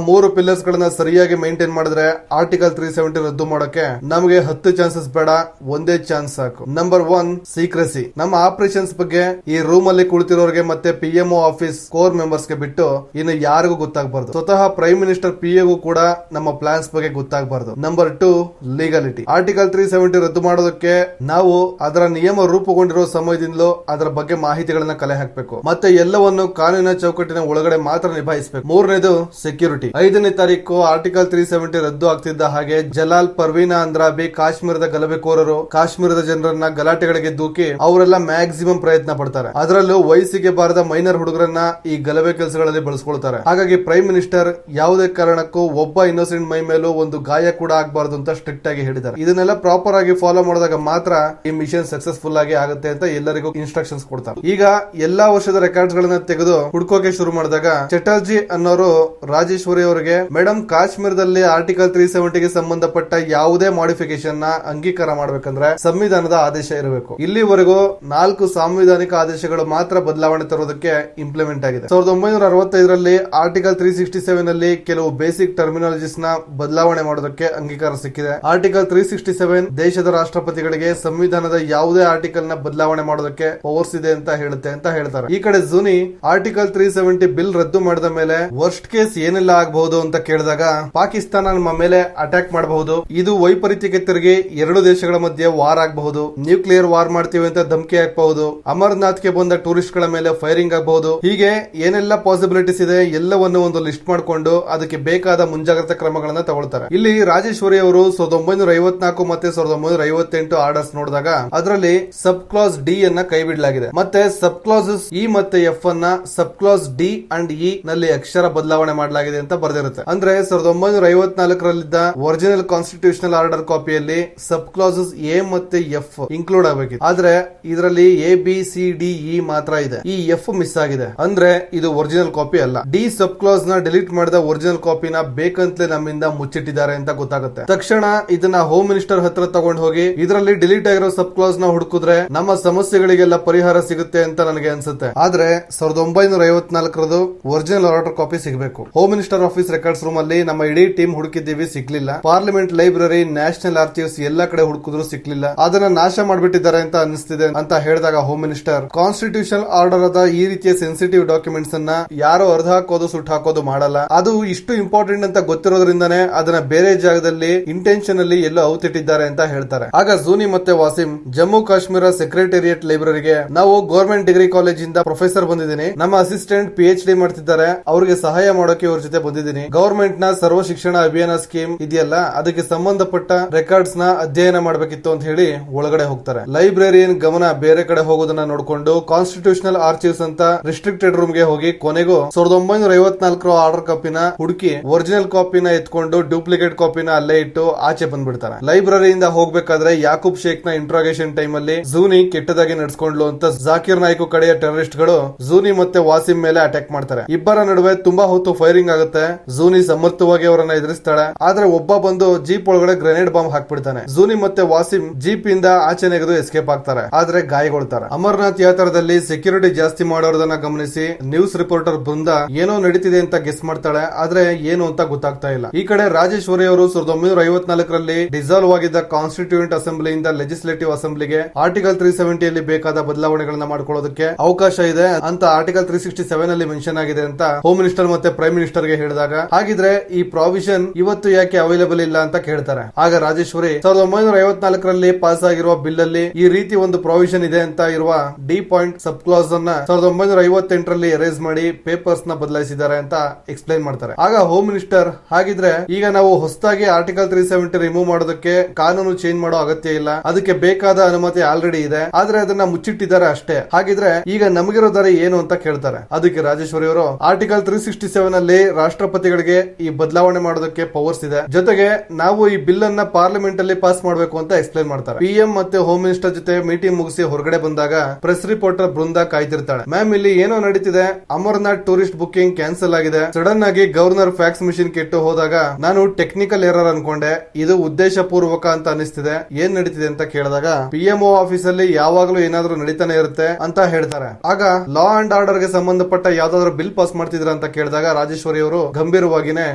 3 ಪಿಲ್ಲರ್ಸ್ ಗಳನ್ನ ಸರಿಯಾಗಿ ಮೇಂಟೈನ್ ಮಾಡಿದ್ರೆ ಆರ್ಟಿಕಲ್ 370 ರದ್ದು ಮಾಡೋಕೆ ನಮಗೆ 10 ಚಾನ್ಸಸ್ ಬೇಡ, ಒಂದೇ ಚಾನ್ಸ್ ಸಾಕು. Number 1 secrecy. ನಮ್ಮ ಆಪರೇಷನ್ಸ್ ಬಗ್ಗೆ ಈ ರೂಮ್ ಅಲ್ಲಿ ಕುಳಿತಿರೋರಿಗೆ ಮತ್ತೆ PMO ಆಫೀಸ್ ಕೋರ್ ಮೆಂಬರ್ಸ್ ಗೆ ಬಿಟ್ಟು ಇನ್ನು ಯಾರಿಗೂ ಗೊತ್ತಾಗಬಾರದು. ಸ್ವತಃ ಪ್ರೈಮ್ ಮಿನಿಸ್ಟರ್ PA ಗೂ ಕೂಡ ನಮ್ಮ ಪ್ಲಾನ್ಸ್ ಬಗ್ಗೆ ಗೊತ್ತಾಗಬಾರದು. Number 2 legality. ಆರ್ಟಿಕಲ್ 370 ರದ್ದು ಮಾಡೋದಕ್ಕೆ ನಾವು ಅದರ ನಿಯಮ ರೂಪುಗೊಂಡಿರೋ ಸಮಯದಿಂದಲೂ ಅದರ ಬಗ್ಗೆ ಮಾಹಿತಿಗಳನ್ನ ಕಲೆ ಹಾಕಬೇಕು, ಮತ್ತೆ ಎಲ್ಲವನ್ನು ಕಾನೂನಿನ ಚೌಕಟ್ಟಿನ ಒಳಗಡೆ ಮಾತ್ರ ನಿಭಾಯಿಸಬೇಕು. 3ನೇದು ಸೆಕ್ಯೂರಿಟಿ. 5ನೇ ತಾರೀಕು ಆರ್ಟಿಕಲ್ 370 ರದ್ದು ಆಗ್ತಿದ್ದ ಹಾಗೆ ಜಲಾಲ್, ಪರ್ವೀನಾ ಅಂದ್ರಾಬಿ, ಕಾಶ್ಮೀರದ ಗಲಭೆಕೋರರು ಕಾಶ್ಮೀರದ ಜನರನ್ನ ಗಲಾಟೆಗಳಿಗೆ ದೂಕಿ ಅವರೆಲ್ಲ ಮ್ಯಾಕ್ಸಿಮಮ್ ಪ್ರಯತ್ನ ಪಡ್ತಾರೆ. ಅದರಲ್ಲೂ ವಯಸ್ಸಿಗೆ ಬಾರದ ಮೈನರ್ ಹುಡುಗರನ್ನ ಈ ಗಲಭೆ ಕೆಲಸಗಳಲ್ಲಿ ಬಳಸ್ಕೊಳ್ತಾರೆ. ಹಾಗಾಗಿ ಪ್ರೈಮ್ ಮಿನಿಸ್ಟರ್ ಯಾವುದೇ ಕಾರಣಕ್ಕೂ ಒಬ್ಬ ಇನ್ನೋಸೆಂಟ್ ಮೈ ಮೇಲೂ ಒಂದು ಗಾಯ ಕೂಡ ಆಗಬಾರದು ಅಂತ ಸ್ಟ್ರಿಕ್ಟ್ ಆಗಿ ಹೇಳಿದ್ದಾರೆ. ಇದನ್ನೆಲ್ಲ ಪ್ರಾಪರ್ ಆಗಿ ಫಾಲೋ ಮಾಡಿದಾಗ ಮಾತ್ರ ಈ ಮಿಷನ್ ಸಕ್ಸಸ್ಫುಲ್ ಆಗಿ ಆಗುತ್ತೆ ಅಂತ ಎಲ್ಲರಿಗೂ ಇನ್ಸ್ಟ್ರಕ್ಷನ್ಸ್ ಕೊಡ್ತಾರೆ. ಈಗ ಎಲ್ಲಾ ವರ್ಷದ ರೆಕಾರ್ಡ್ಸ್ ಗಳನ್ನ ತೆಗೆದು ಹುಡ್ಕೋಕೆ ಶುರು ಮಾಡಿದಾಗ ಚಟರ್ಜಿ ಅನ್ನೋರು ರಾಜೇಶ್ವರಿ ಅವರಿಗೆ, ಮೇಡಮ್ ಕಾಶ್ಮೀರದಲ್ಲಿ ಆರ್ಟಿಕಲ್ 370 ಗೆ ಸಂಬಂಧಪಟ್ಟ ಯಾವುದೇ ಮಾಡಿಫಿಕೇಶನ್ ನ ಅಂಗೀಕಾರ ಮಾಡಬೇಕಂದ್ರೆ ಸಂವಿಧಾನದ ಆದೇಶ ಇರಬೇಕು. ಇಲ್ಲಿವರೆಗೂ 4 ಸಾಂವಿಧಾನಿಕ ಆದೇಶಗಳು ಮಾತ್ರ ಬದಲಾವಣೆ ತರೋದಕ್ಕೆ ಇಂಪ್ಲಿಮೆಂಟ್ ಆಗಿದೆ. 1965ರಲ್ಲಿ ಆರ್ಟಿಕಲ್ 367 ನಲ್ಲಿ ಕೆಲವು ಬೇಸಿಕ್ ಟರ್ಮಿನಾಲಜೀಸ್ ನ ಬದಲಾವಣೆ ಮಾಡೋದಕ್ಕೆ ಅಂಗೀಕಾರ ಸಿಕ್ಕಿದೆ. ಆರ್ಟಿಕಲ್ 367 ದೇಶದ ರಾಷ್ಟ್ರಪತಿಗಳಿಗೆ ಸಂವಿಧಾನದ ಯಾವುದೇ ಆರ್ಟಿಕಲ್ ನ ಬದಲಾವಣೆ ಮಾಡೋದಕ್ಕೆ ಪವರ್ಸ್ ಇದೆ ಅಂತ ಹೇಳುತ್ತೆ ಅಂತ ಹೇಳ್ತಾರೆ. ಈ ಕಡೆ ಜೂನಿ ಆರ್ಟಿಕಲ್ 370 ಬಿಲ್ ರದ್ದು ಮಾಡಿದ ಮೇಲೆ ವರ್ಸ್ಟ್ ಕೇಸ್ ಏನೆಲ್ಲ ಆಗಬಹುದು ಅಂತ ಕೇಳಿದಾಗ ಪಾಕಿಸ್ತಾನ ನಮ್ಮ ಮೇಲೆ ಅಟ್ಯಾಕ್ ಮಾಡಬಹುದು, ಇದು ವೈಪರೀತ್ಯಕ್ಕೆ ತಿರುಗಿ 2 ದೇಶಗಳ ಮಧ್ಯೆ ವಾರ್ ಆಗಬಹುದು, ನ್ಯೂಕ್ಲಿಯರ್ ವಾರ್ ಮಾಡ್ತೀವಿ ಅಂತ ಧಮಕಿ ಹಾಕಬಹುದು, ಅಮರನಾಥ್ ಗೆ ಬಂದ ಟೂರಿಸ್ಟ್ ಗಳ ಮೇಲೆ ಫೈರಿಂಗ್ ಆಗಬಹುದು. ಹೀಗೆ ಏನೆಲ್ಲ ಪಾಸಿಬಿಲಿಟೀಸ್ ಇದೆ ಎಲ್ಲವನ್ನು ಒಂದು ಲಿಸ್ಟ್ ಮಾಡಿಕೊಂಡು ಅದಕ್ಕೆ ಬೇಕಾದ ಮುಂಜಾಗ್ರತಾ ಕ್ರಮಗಳನ್ನ ತಗೊಳ್ತಾರೆ. ಇಲ್ಲಿ ರಾಜೇಶ್ವರಿ ಅವರು 1954 ಮತ್ತೆ 1958 ಆರ್ಡರ್ಸ್ ನೋಡಿದಾಗ ಅದರಲ್ಲಿ ಸಬ್ ಕ್ಲಾಸ್ ಡಿ ಅನ್ನ ಕೈ ಬಿಡಲಾಗಿದೆ. ಮತ್ತೆ ಮತ್ತೆ ಸಬ್ ಕ್ಲಾಸಸ್ ಇ ಮತ್ತೆ ಎಫ್ ಅನ್ನ sub class D and E ನಲ್ಲಿ ಅಕ್ಷರ ಬದಲಾವಣೆ ಮಾಡಲಾಗಿದೆ ಅಂತ ಬರೆದಿರುತ್ತೆ. ಅಂದ್ರೆ 1954ರಲ್ಲಿದ್ದ ಒರಿಜಿನಲ್ ಕಾನ್ಸ್ಟಿಟ್ಯೂಷನಲ್ ಆರ್ಡರ್ ಕಾಪಿಯಲ್ಲಿ ಸಬ್ ಕ್ಲಾಸಸ್ ಎ ಮತ್ತೆ ಎಫ್ ಇನ್ಕ್ಲೂಡ್ ಆಗಬೇಕಿತ್ತು. ಆದ್ರೆ ಇದರಲ್ಲಿ A B C D E ಮಾತ್ರ ಇದೆ. ಈ ಎಫ್ ಮಿಸ್ ಆಗಿದೆ. ಅಂದ್ರೆ ಇದು ಒರಿಜಿನಲ್ ಕಾಪಿ ಅಲ್ಲ. ಡಿ ಸಬ್ ಕ್ಲಾಸ್ ನ ಡಿಲೀಟ್ ಮಾಡಿದ ಒರಿಜಿನಲ್ ಕಾಪಿನ ಬೇಕಂತಲೇ ನಮ್ಮಿಂದ ಮುಚ್ಚಿಟ್ಟಿದ್ದಾರೆ ಅಂತ ಗೊತ್ತಾಗುತ್ತೆ. ತಕ್ಷಣ ಇದನ್ನ ಹೋಮ್ ಮಿನಿಸ್ಟರ್ ಹತ್ರ ತಗೊಂಡು ಹೋಗಿ ಇದರಲ್ಲಿ ಡಿಲೀಟ್ ಆಗಿರೋ ಸಬ್ ಕ್ಲಾಸ್ ನ ಹುಡುಕಿದ್ರೆ ನಮ್ಮ ಸಮಸ್ಯೆಗಳಿಗೆಲ್ಲ ಪರಿಹಾರ ಸಿಗುತ್ತೆ ಅಂತ ನನಗೆ ಅನ್ಸುತ್ತೆ. ಆದ್ರೆ 1954ರದು ಒರಿಜಿನಲ್ ಆರ್ಡರ್ ಕಾಪಿ ಸಿಗಬೇಕು. Home minister office records room ಅಲ್ಲಿ ನಮ್ಮ ಇಡೀ ಟೀಮ್ ಹುಡುಕಿದ್ದೀವಿ, ಸಿಕ್ಲಿಲ್ಲ. ಪಾರ್ಲಿಮೆಂಟ್ ಲೈಬ್ರರಿ, ನ್ಯಾಷನಲ್ ಆರ್ಚಿವ್ಸ್ ಎಲ್ಲಾ ಕಡೆ ಹುಡುಕಿದ್ರು ಸಿಕ್ಲಿಲ್ಲ. ಅದನ್ನ ನಾಶ ಮಾಡ್ಬಿಟ್ಟಿದ್ದಾರೆ ಅಂತ ಅನಿಸ್ತಿದೆ ಅಂತ ಹೇಳಿದಾಗ ಹೋಮ್ ಮಿನಿಸ್ಟರ್, ಕಾನ್ಸ್ಟಿಟ್ಯೂಷನ್ ಆರ್ಡರ್ ಆದ ಈ ರೀತಿಯ ಸೆನ್ಸಿಟಿವ್ ಡಾಕ್ಯುಮೆಂಟ್ಸ್ ಅನ್ನ ಯಾರೋ ಅರ್ಧ ಹಾಕೋದು ಸುಟ್ಟು ಹಾಕೋದು ಮಾಡಲ್ಲ. ಅದು ಇಷ್ಟು ಇಂಪಾರ್ಟೆಂಟ್ ಅಂತ ಗೊತ್ತಿರೋದ್ರಿಂದಾನೇ ಅದನ್ನ ಬೇರೆ ಜಾಗದಲ್ಲಿ ಇಂಟೆನ್ಷನ್ ಅಲ್ಲಿ ಎಲ್ಲೋ ಔತಿಟ್ಟಿದ್ದಾರೆ ಅಂತ ಹೇಳ್ತಾರೆ. ಆಗ ಜೂನಿ ಮತ್ತೆ ವಾಸಿಂ ಜಮ್ಮು ಕಾಶ್ಮೀರ ಸೆಕ್ರೆಟೇರಿಯೇಟ್ ಲೈಬ್ರರಿಗೆ, ನಾವು ಗವರ್ಮೆಂಟ್ ಡಿಗ್ರಿ ಕಾಲೇಜ್ ಇಂದ ಪ್ರೊಫೆಸರ್ ಬಂದಿದ್ದೀನಿ, ನಮ್ಮ ಅಸಿಸ್ಟೆಂಟ್ PhD ಮಾಡ್ತಿದ್ದಾರೆ, ಅವ್ರಿಗೆ ಸಹಾಯ ಮಾಡೋಕೆ ಇವ್ರ ಜೊತೆ ಬಂದಿದ್ದೀನಿ. ಗವರ್ಮೆಂಟ್ ನ ಸರ್ವ ಶಿಕ್ಷಣ ಅಭಿಯಾನ ಸ್ಕೀಮ್ ಇದೆಯಲ್ಲ, ಅದಕ್ಕೆ ಸಂಬಂಧಪಟ್ಟ ರೆಕಾರ್ಡ್ಸ್ ನ ಅಧ್ಯಯನ ಮಾಡಬೇಕಿತ್ತು ಅಂತ ಹೇಳಿ ಒಳಗಡೆ ಹೋಗ್ತಾರೆ. ಲೈಬ್ರರಿಯನ್ ಗಮನ ಬೇರೆ ಕಡೆ ಹೋಗೋದನ್ನ ನೋಡಿಕೊಂಡು ಕಾನ್ಸ್ಟಿಟ್ಯೂಷನಲ್ ಆರ್ಚಿವ್ಸ್ ಅಂತ ರಿಸ್ಟ್ರಿಕ್ಟೆಡ್ ರೂಮ್ ಗೆ ಹೋಗಿ ಕೊನೆಗೂ 1954 ಆರ್ಡರ್ ಕಾಪಿನ ಹುಡುಕಿ ಒರಿಜಿನಲ್ ಕಾಪಿನ ಎತ್ಕೊಂಡು ಡೂಪ್ಲಿಕೇಟ್ ಕಾಪಿನ ಅಲ್ಲೇ ಇಟ್ಟು ಆಚೆ ಬಂದ್ಬಿಡ್ತಾರೆ. ಲೈಬ್ರರಿಯಿಂದ ಹೋಗ್ಬೇಕಾದ್ರೆ ಯಾಕೂಬ್ ಶೇಖ್ ನ ಇಂಟ್ರಾಗೇಷನ್ ಟೈಮ್ ಅಲ್ಲಿ ಜೂನಿ ಕೆಟ್ಟದಾಗಿ ನಡೆಸ್ಕೊಂಡ್ಲು ಅಂತ ಜಾಕಿರ್ ನಾಯ್ಕು ಕಡೆಯ ಟೆರರಿಸ್ಟ್ ಗಳು ಜೂನಿ ಮತ್ತೆ ವಾಸಿಂ ಮೇಲೆ ಅಟ್ಯಾಕ್ ಮಾಡ್ತಾರೆ. ಇಬ್ಬರ ನಡುವೆ ತುಂಬಾ ಹೊತ್ತು ಫೈರಿಂಗ್ ಆಗುತ್ತೆ. ಜೂನಿ ಸಮರ್ಥವಾಗಿ ಅವರನ್ನ ಎದುರಿಸ್ತಾಳೆ. ಆದ್ರೆ ಒಬ್ಬ ಬಂದು ಜೀಪ್ ಒಳಗಡೆ ಗ್ರೆನೇಡ್ ಬಾಂಬ್ ಹಾಕ್ಬಿಡ್ತಾನೆ. ಜೂನಿ ಮತ್ತೆ ವಾಸಿಂ ಜೀಪ್ ಇಂದ ಆಚೆ ನೆಗೆದು ಎಸ್ಕೇಪ್ ಆಗ್ತಾರೆ. ಆದ್ರೆ ಗಾಯಗೊಳ್ತಾರೆ. ಅಮರ್ನಾಥ್ ಯಾತ್ರಾದಲ್ಲಿ ಸೆಕ್ಯೂರಿಟಿ ಜಾಸ್ತಿ ಮಾಡೋದನ್ನ ಗಮನಿಸಿ ನ್ಯೂಸ್ ರಿಪೋರ್ಟರ್ ಬೃಂದ ಏನೋ ನಡೀತಿದೆ ಅಂತ ಗೆಸ್ ಮಾಡ್ತಾಳೆ. ಆದ್ರೆ ಏನು ಅಂತ ಗೊತ್ತಾಗ್ತಾ ಇಲ್ಲ. ಈ ಕಡೆ ರಾಜೇಶ್ವರಿ ಅವರು 1954ರಲ್ಲಿ ಡಿಸಾಲ್ವ್ ಆಗಿದ್ದ ಕಾನ್ಸ್ಟಿಟ್ಯೂಯೆಂಟ್ ಅಸೆಂಬ್ಲಿಯಿಂದ ಲೆಜಿಸ್ಲೇಟಿವ್ ಅಸೆಂಬ್ಲಿಗೆ ಆರ್ಟಿಕಲ್ 370 ಬೇಕಾದ ಬದಲಾವಣೆಗಳನ್ನ ಮಾಡ್ಕೊಳ್ಳೋದಕ್ಕೆ ಅವಕಾಶ ಇದೆ ಅಂತ ಆರ್ಟಿಕಲ್ 367 ಅಲ್ಲಿ ಮೆನ್ಷನ್ ಆಗಿದೆ ಅಂತ ಹೋಮ್ ಮಿನಿಸ್ಟರ್ ಮತ್ತೆ ಪ್ರೈಮ್ ಮಿನಿಸ್ಟರ್ ಗೆ ಹೇಳಿದಾಗ, ಹಾಗಿದ್ರೆ ಈ ಪ್ರಾವಿಷನ್ ಇವತ್ತು ಯಾಕೆ ಅವೈಲೇಬಲ್ ಇಲ್ಲ ಅಂತ ಕೇಳ್ತಾರೆ. ಆಗ ರಾಜೇಶ್ವರಿ 1954ರಲ್ಲಿ ಪಾಸ್ ಆಗಿರುವ ಬಿಲ್ ಅಲ್ಲಿ ಈ ರೀತಿ ಒಂದು ಪ್ರಾವಿಷನ್ ಇದೆ ಅಂತ ಇರುವ ಡಿ ಪಾಯಿಂಟ್ ಸಬ್ ಕ್ಲಾಸ್ ಅನ್ನ 1958ರಲ್ಲಿ ಎರೇಸ್ ಮಾಡಿ ಪೇಪರ್ಸ್ ನ ಬದಲಾಯಿಸಿದ್ದಾರೆ ಅಂತ ಎಕ್ಸ್ಪ್ಲೈನ್ ಮಾಡ್ತಾರೆ. ಆಗ ಹೋಮ್ ಮಿನಿಸ್ಟರ್, ಹಾಗಿದ್ರೆ ಈಗ ನಾವು ಹೊಸದಾಗಿ ಆರ್ಟಿಕಲ್ 370 ರಿಮೂವ್ ಮಾಡೋದಕ್ಕೆ ಕಾನೂನು ಚೇಂಜ್ ಮಾಡೋ ಅಗತ್ಯ ಇಲ್ಲ, ಅದಕ್ಕೆ ಬೇಕಾದ ಅನುಮತಿ ಆಲ್ರೆಡಿ ಇದೆ, ಆದ್ರೆ ಅದನ್ನ ಮುಚ್ಚಿಟ್ಟಿದ್ದಾರೆ ಅಷ್ಟೇ. ಹಾಗಿದ್ರೆ ಈಗ ನಮಗಿರೋ ದಾರಿ ಏನು ಅಂತ ಕೇಳ್ತಾರೆ. ಅದಕ್ಕೆ ರಾಜೇಶ್ವರಿ ಅವರು, ಆರ್ಟಿಕಲ್ 367 ಅಲ್ಲಿ ರಾಷ್ಟ್ರಪತಿಗಳಿಗೆ ಈ ಬದಲಾವಣೆ ಮಾಡೋದಕ್ಕೆ ಪವರ್ಸ್ ಇದೆ, ಜೊತೆಗೆ ನಾವು ಈ ಬಿಲ್ ಅನ್ನ ಪಾರ್ಲಿಮೆಂಟ್ ಅಲ್ಲಿ ಪಾಸ್ ಮಾಡಬೇಕು ಅಂತ ಎಕ್ಸ್ಪ್ಲೈನ್ ಮಾಡ್ತಾರೆ. PM ಮತ್ತೆ ಹೋಮ್ ಮಿನಿಸ್ಟರ್ ಜೊತೆ ಮೀಟಿಂಗ್ ಮುಗಿಸಿ ಹೊರಗಡೆ ಬಂದಾಗ ಪ್ರೆಸ್ ರಿಪೋರ್ಟರ್ ಬೃಂದ ಕಾಯ್ತಿರ್ತಾಳೆ. ಮ್ಯಾಮ್, ಇಲ್ಲಿ ಏನೋ ನಡೀತಿದೆ, ಅಮರ್ನಾಥ್ ಟೂರಿಸ್ಟ್ ಬುಕಿಂಗ್ ಕ್ಯಾನ್ಸಲ್ ಆಗಿದೆ, ಸಡನ್ ಆಗಿ ಗವರ್ನರ್ ಫ್ಯಾಕ್ಸ್ ಮಿಷಿನ್ ಕೆಟ್ಟು ಹೋದಾಗ ನಾನು ಟೆಕ್ನಿಕಲ್ ಎರರ್ ಅನ್ಕೊಂಡೆ, ಇದು ಉದ್ದೇಶ ಪೂರ್ವಕ ಅಂತ ಅನಿಸ್ತಿದೆ, ಏನ್ ನಡೀತಿದೆ ಅಂತ ಕೇಳಿದಾಗ PMO ಆಫೀಸ್ ಅಲ್ಲಿ ಯಾವಾಗಲೂ ಏನಾದ್ರೂ ನಡೀತಾನೆ ಇರುತ್ತೆ ಅಂತ ಹೇಳ್ತಾರೆ. ಆಗ ಲಾ ಅಂಡ್ ಆರ್ಡರ್ ಗೆ ಸಂಬಂಧಪಟ್ಟ ಯಾವ್ದಾದ್ರು ಬಿಲ್ ಪಾಸ್ ಮಾಡ್ತಿದ್ರ ಅಂತ ಕೇಳಿದಾಗ ರಾಜೇಶ್ವರಿ ಅವರು ಗಂಭೀರವಾಗಿನೇ